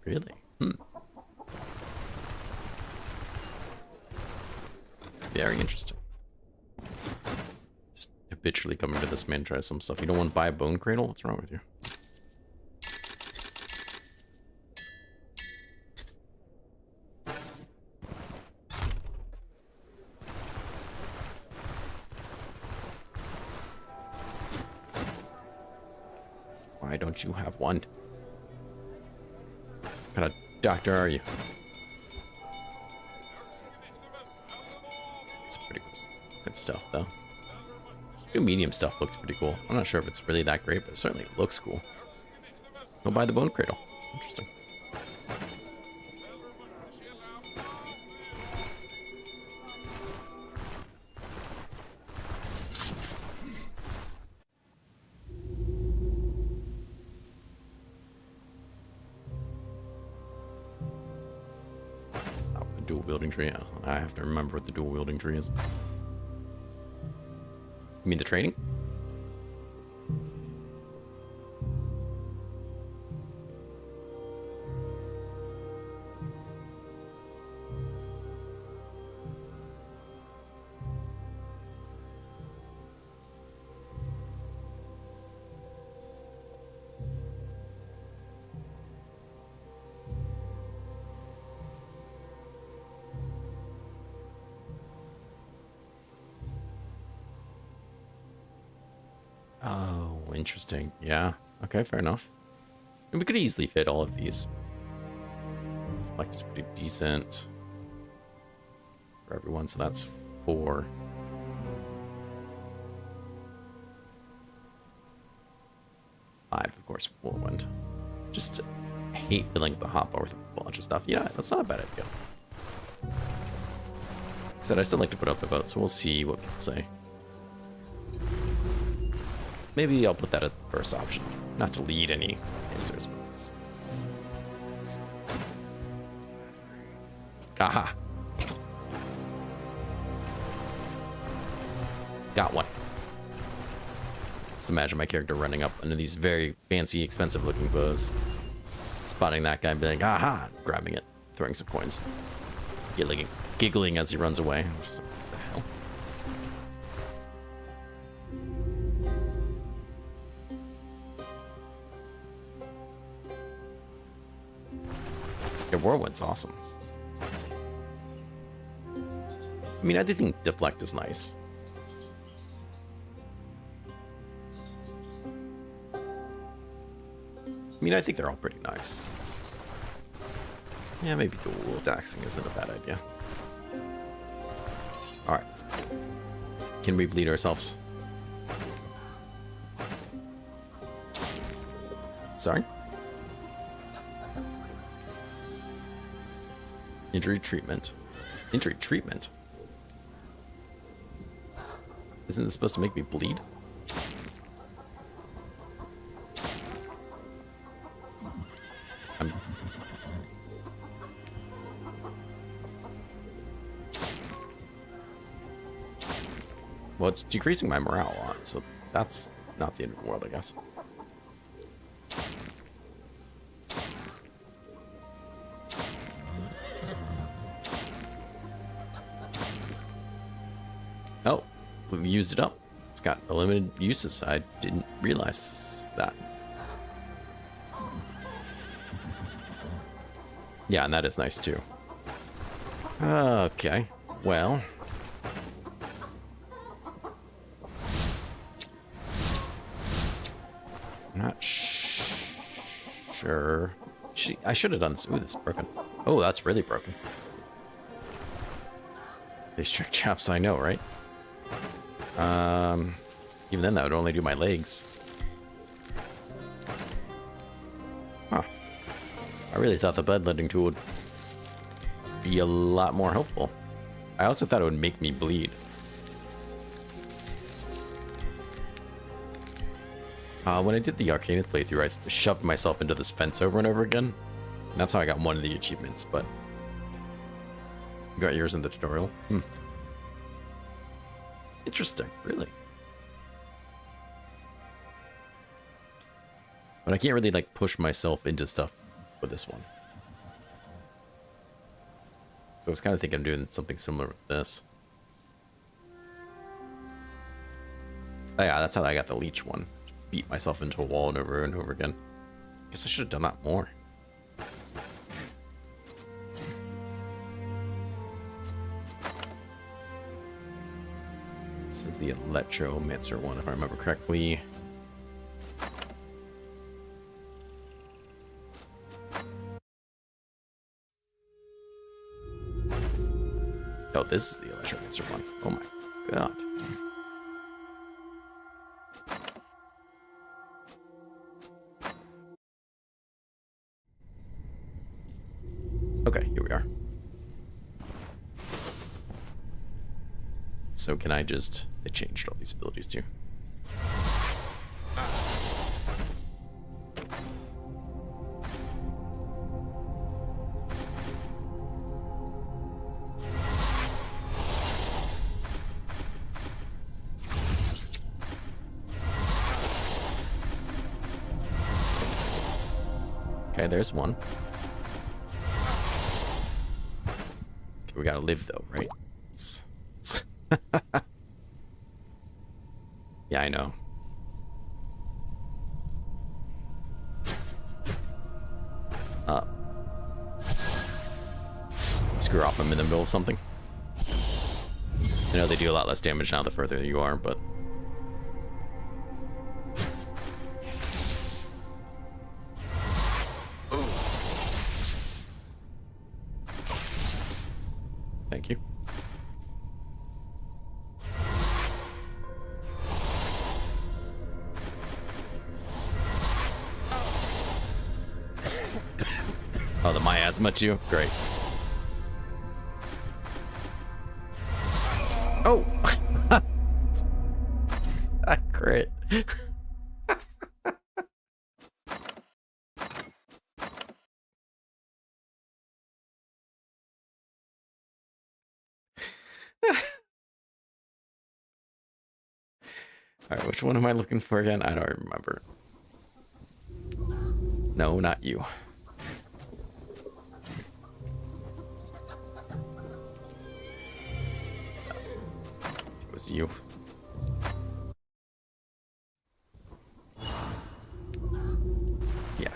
Really? Very interesting. Just habitually coming to this man, try some stuff. You don't want to buy a bone cradle? What's wrong with you? Why don't you have one? What kind of doctor are you? It's pretty cool. Good stuff, though. New medium stuff looks pretty cool. I'm not sure if it's really that great, but it certainly looks cool. Go buy the bone cradle. Interesting. dual wielding tree. I have to remember what the dual wielding tree is. You mean the training? Oh, interesting. Yeah. Okay, fair enough. And we could easily fit all of these. Deflect is pretty decent for everyone, so that's 4. Five, of course, whirlwind. Just hate filling up the hotbar with a bunch of stuff. Yeah, that's not a bad idea. Like I said, I still like to put up a vote, so we'll see what people say. Maybe I'll put that as the first option, not to lead any answers. Aha! Got one. Just imagine my character running up into these very fancy, expensive-looking bows, spotting that guy and being like, aha! Grabbing it, throwing some coins, giggling as he runs away. I'm just like, what the hell? The whirlwind's awesome. I mean, I do think deflect is nice. I mean, I think they're all pretty nice. Yeah, maybe dual daxing isn't a bad idea. Alright. Can we bleed ourselves? Sorry? Injury treatment. Injury treatment? Isn't this supposed to make me bleed? Well, it's decreasing my morale a lot, so that's not the end of the world, I guess. Oh, we used it up. It's got a limited uses. I didn't realize that. Yeah, and that is nice too. Okay, well. I'm not sure. I should have done this. Ooh, this is broken. Oh, that's really broken. These trick chaps, I know, right? Even then, that would only do my legs. Huh. I really thought the bloodletting tool would be a lot more helpful. I also thought it would make me bleed. When I did the Arcanist playthrough, I shoved myself into this fence over and over again. And that's how I got one of the achievements, but... You got yours in the tutorial? Hmm. Interesting, really. But I can't really, like, push myself into stuff with this one. So I was kind of thinking of doing something similar with this. Oh yeah, that's how I got the leech one. Beat myself into a wall and over again. Guess I should have done that more. This is the Electromancer one, if I remember correctly. Oh, this is the Electromancer one. Oh my god. Okay, here we are. So can I just... It changed all these abilities too. Okay, there's one. Okay, we gotta live though, right? Yeah, I know. Screw off them in the middle of something. I know they do a lot less damage now the further you are, but... Thank you. Oh, the miasma too? Great. Oh! I crit. Alright, which one am I looking for again? I don't remember. No, not you. It was you. Yeah.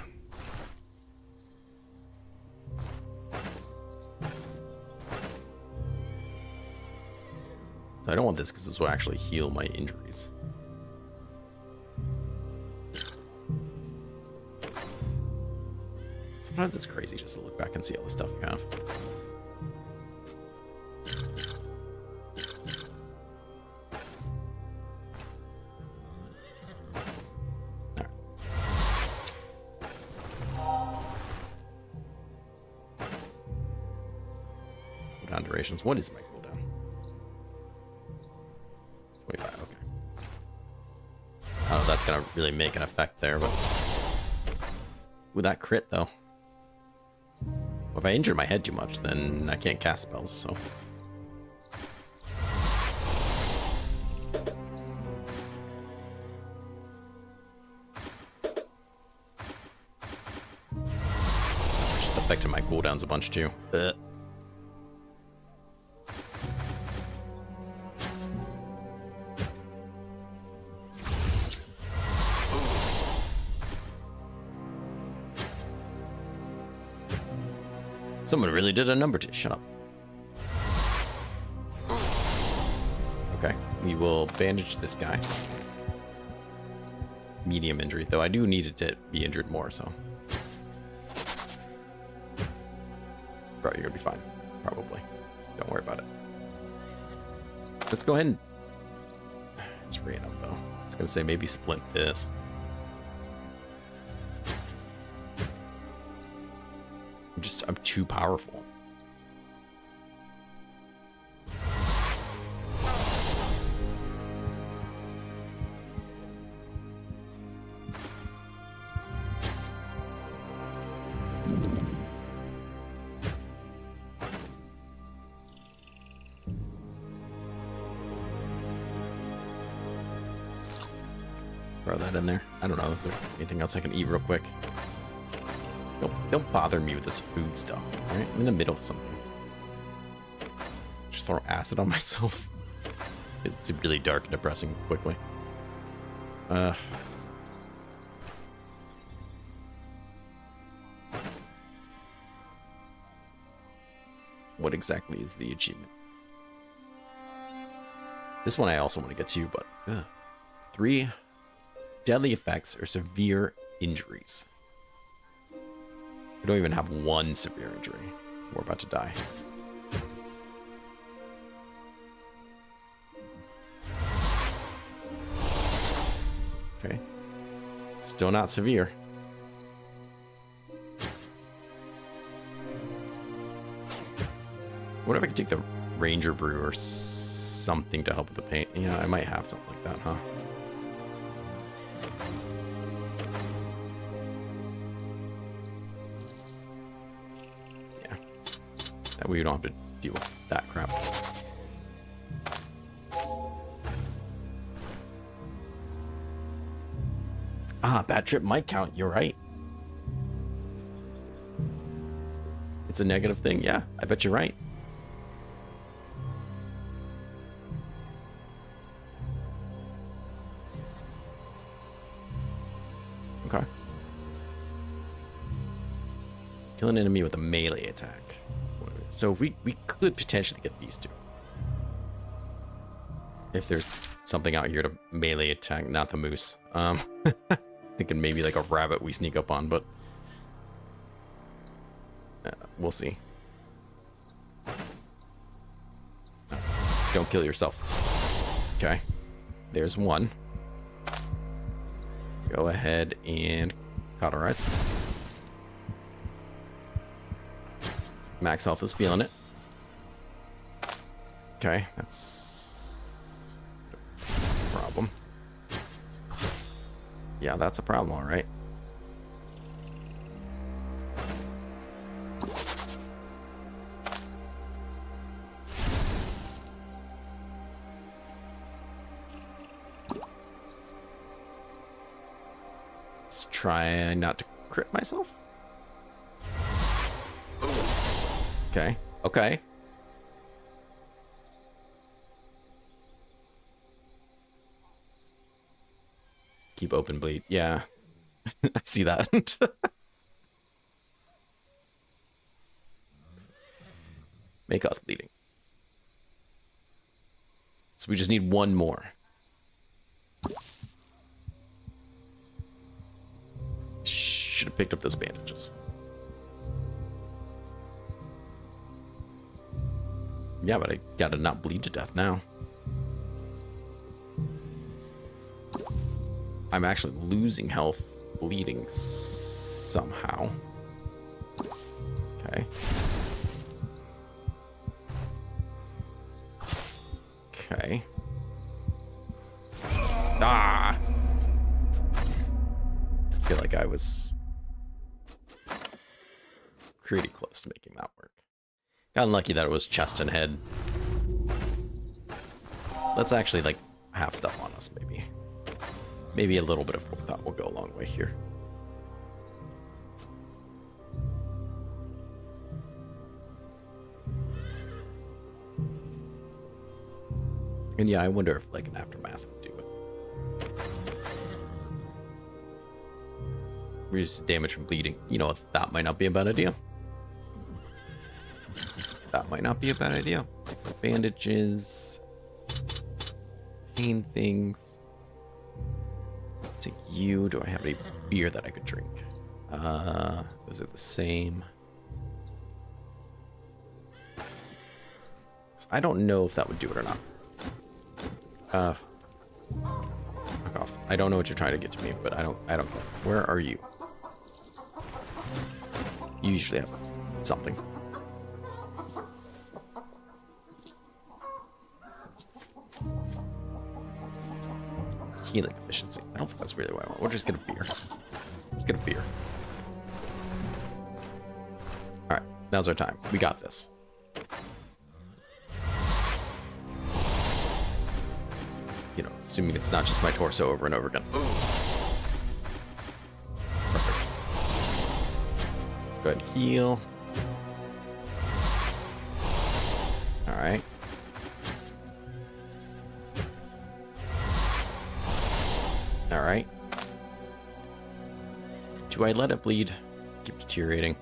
So I don't want this because this will actually heal my injuries. Sometimes it's crazy just to look back and see all the stuff you have. Cooldown durations. What is my cooldown? 25, okay. I don't know if that's gonna really make an effect there, but... With that crit, though. If I injure my head too much, then I can't cast spells, so... It's just affected my cooldowns a bunch, too. Ugh. Someone really did a number to shut up. Okay, we will bandage this guy. Medium injury, though I do need it to be injured more, so. Bro, you're gonna be fine. Probably. Don't worry about it. Let's go ahead and... It's random, though. I was gonna say maybe split this. I'm too powerful. Throw that in there. I don't know. Is there anything else I can eat real quick? Don't bother me with this food stuff, right? I'm in the middle of something. Just throw acid on myself. It's really dark and depressing quickly. What exactly is the achievement? This one I also want to get to, but 3 deadly effects or severe injuries. I don't even have 1 severe injury. We're about to die. Okay. Still not severe. What if I could take the Ranger Brew or something to help with the pain? Yeah, I might have something like that, huh? That way you don't have to deal with that crap. Ah, bad trip might count. You're right. It's a negative thing? Yeah, I bet you're right. Okay. Kill an enemy with a melee attack. So we could potentially get these two. If there's something out here to melee attack, not the moose. Thinking maybe like a rabbit we sneak up on, but we'll see. Don't kill yourself. Okay. There's one. Go ahead and cauterize. Max health is feeling it. Okay, that's a problem. Yeah, that's a problem, all right. Let's try not to crit myself. Okay, okay. Keep open bleed. Yeah, I see that. Make us bleeding. So we just need one more. Should have picked up those bandages. Yeah, but I gotta not bleed to death now. I'm actually losing health, bleeding somehow. Okay. Okay. Ah! I feel like I was pretty close to making that work. Got unlucky that it was chest and head. Let's actually, like, have stuff on us, maybe. Maybe a little bit of forethought will go a long way here. And yeah, I wonder if, like, an aftermath would do it. Reduce damage from bleeding. You know, that might not be a bad idea. That might not be a bad idea. Like some bandages. Pain things. Take you. Do I have any beer that I could drink? Those are the same. I don't know if that would do it or not. Fuck off. I don't know what you're trying to get to me, but I don't care. Where are you? You usually have something. Healing efficiency. I don't think that's really what I want. We'll just get a beer. Let's get a beer. Alright, now's our time. We got this. You know, assuming it's not just my torso over and over again. Perfect. Go ahead and heal. Alright. Alright. Do I let it bleed? Keep deteriorating.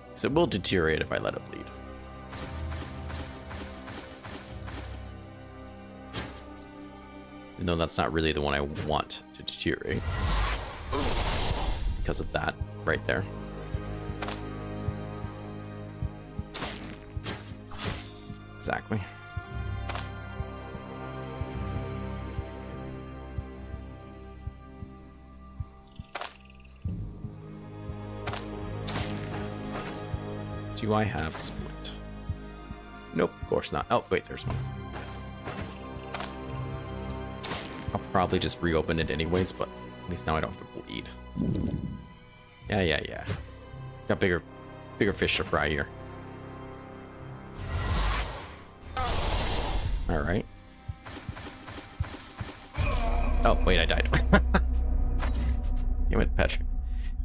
Because it will deteriorate if I let it bleed. Even though that's not really the one I want to deteriorate. Because of that right there. Exactly. Do I have split? Nope, of course not. Oh, wait, there's one. I'll probably just reopen it anyways, but at least now I don't have to bleed. Yeah. Got bigger fish to fry here. Alright. Oh, wait, I died. Damn it, Patrick.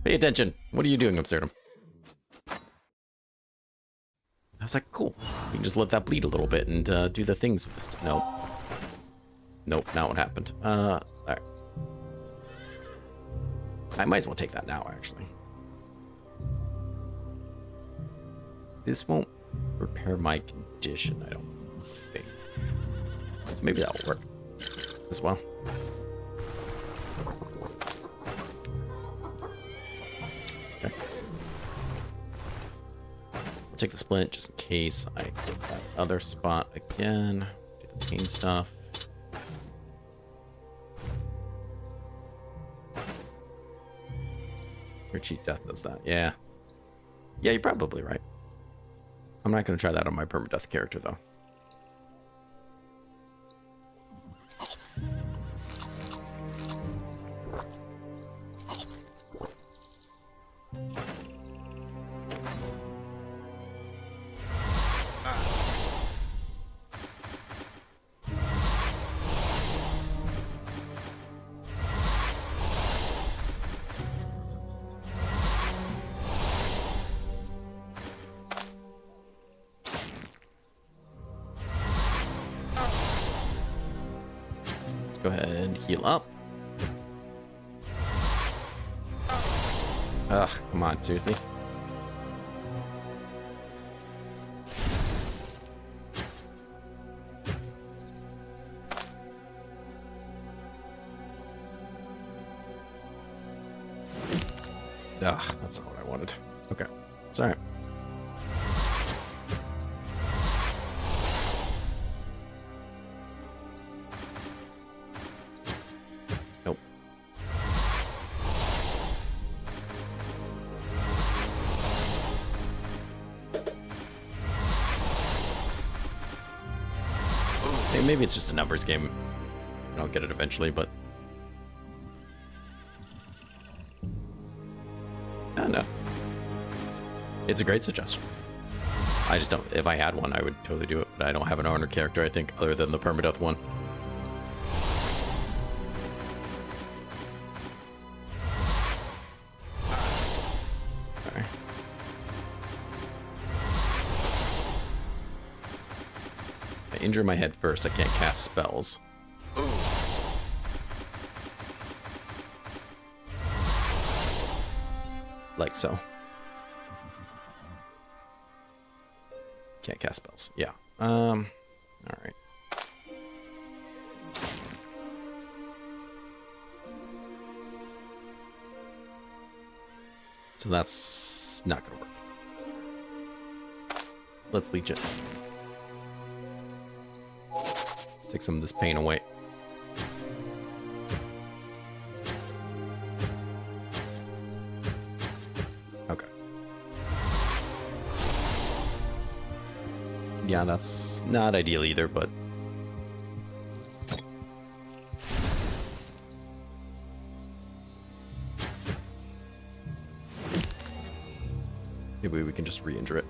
Pay attention. What are you doing, Absurdum? was like, cool. We can just let that bleed a little bit and do the things with this. Nope. Nope, not what happened. All right. I might as well take that now, actually. This won't repair my condition, I don't think. So maybe that will work as well. Okay. I'll take the splint just in case I get that other spot again. Do the pain stuff. Your cheat death does that. Yeah. Yeah, you're probably right. I'm not going to try that on my permadeath character, though. Go ahead and heal up. Ugh, come on, seriously? Ugh, that's not what I wanted. Okay, it's alright. Maybe it's just a numbers game. I'll get it eventually, but I don't know. It's a great suggestion. I just don't. If I had one, I would totally do it, but I don't have an honor character, I think, other than the permadeath one. Injure my head first, I can't cast spells. Like so. Can't cast spells. Yeah. Alright. So that's not gonna work. Let's leech it. Take some of this pain away. Okay. Yeah, that's not ideal either, but maybe we can just re-injure it.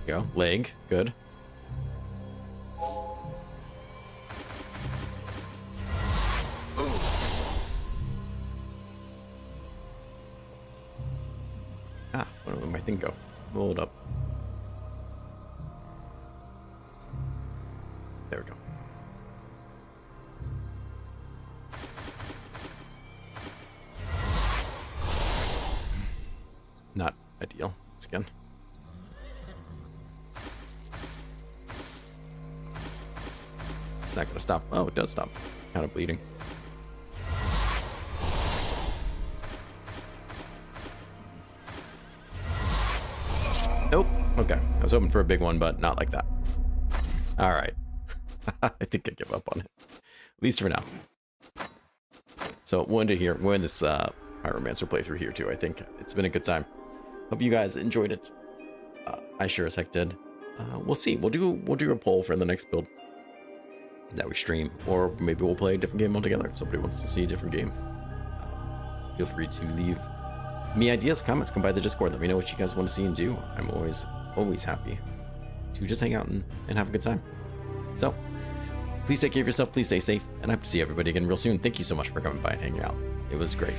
Go. Leg. Good. Ah, where did my thing go? Roll it up. There we go. Not ideal. Once again. It's not gonna stop. Oh, it does stop. Kind of bleeding. Nope. Okay. I was hoping for a big one, but not like that. All right. I think I give up on it. At least for now. So we're in this Pyromancer playthrough here too. I think it's been a good time. Hope you guys enjoyed it. I sure as heck did. We'll see. We'll do a poll for the next build that we stream, or maybe we'll play a different game altogether. If somebody wants to see a different game, feel free to leave me ideas, comments, come by the Discord, let me know what you guys want to see and do. I'm always happy to just hang out and have a good time. So Please take care of yourself. Please stay safe. And I hope to see everybody again real soon. Thank you so much for coming by and hanging out. It was great.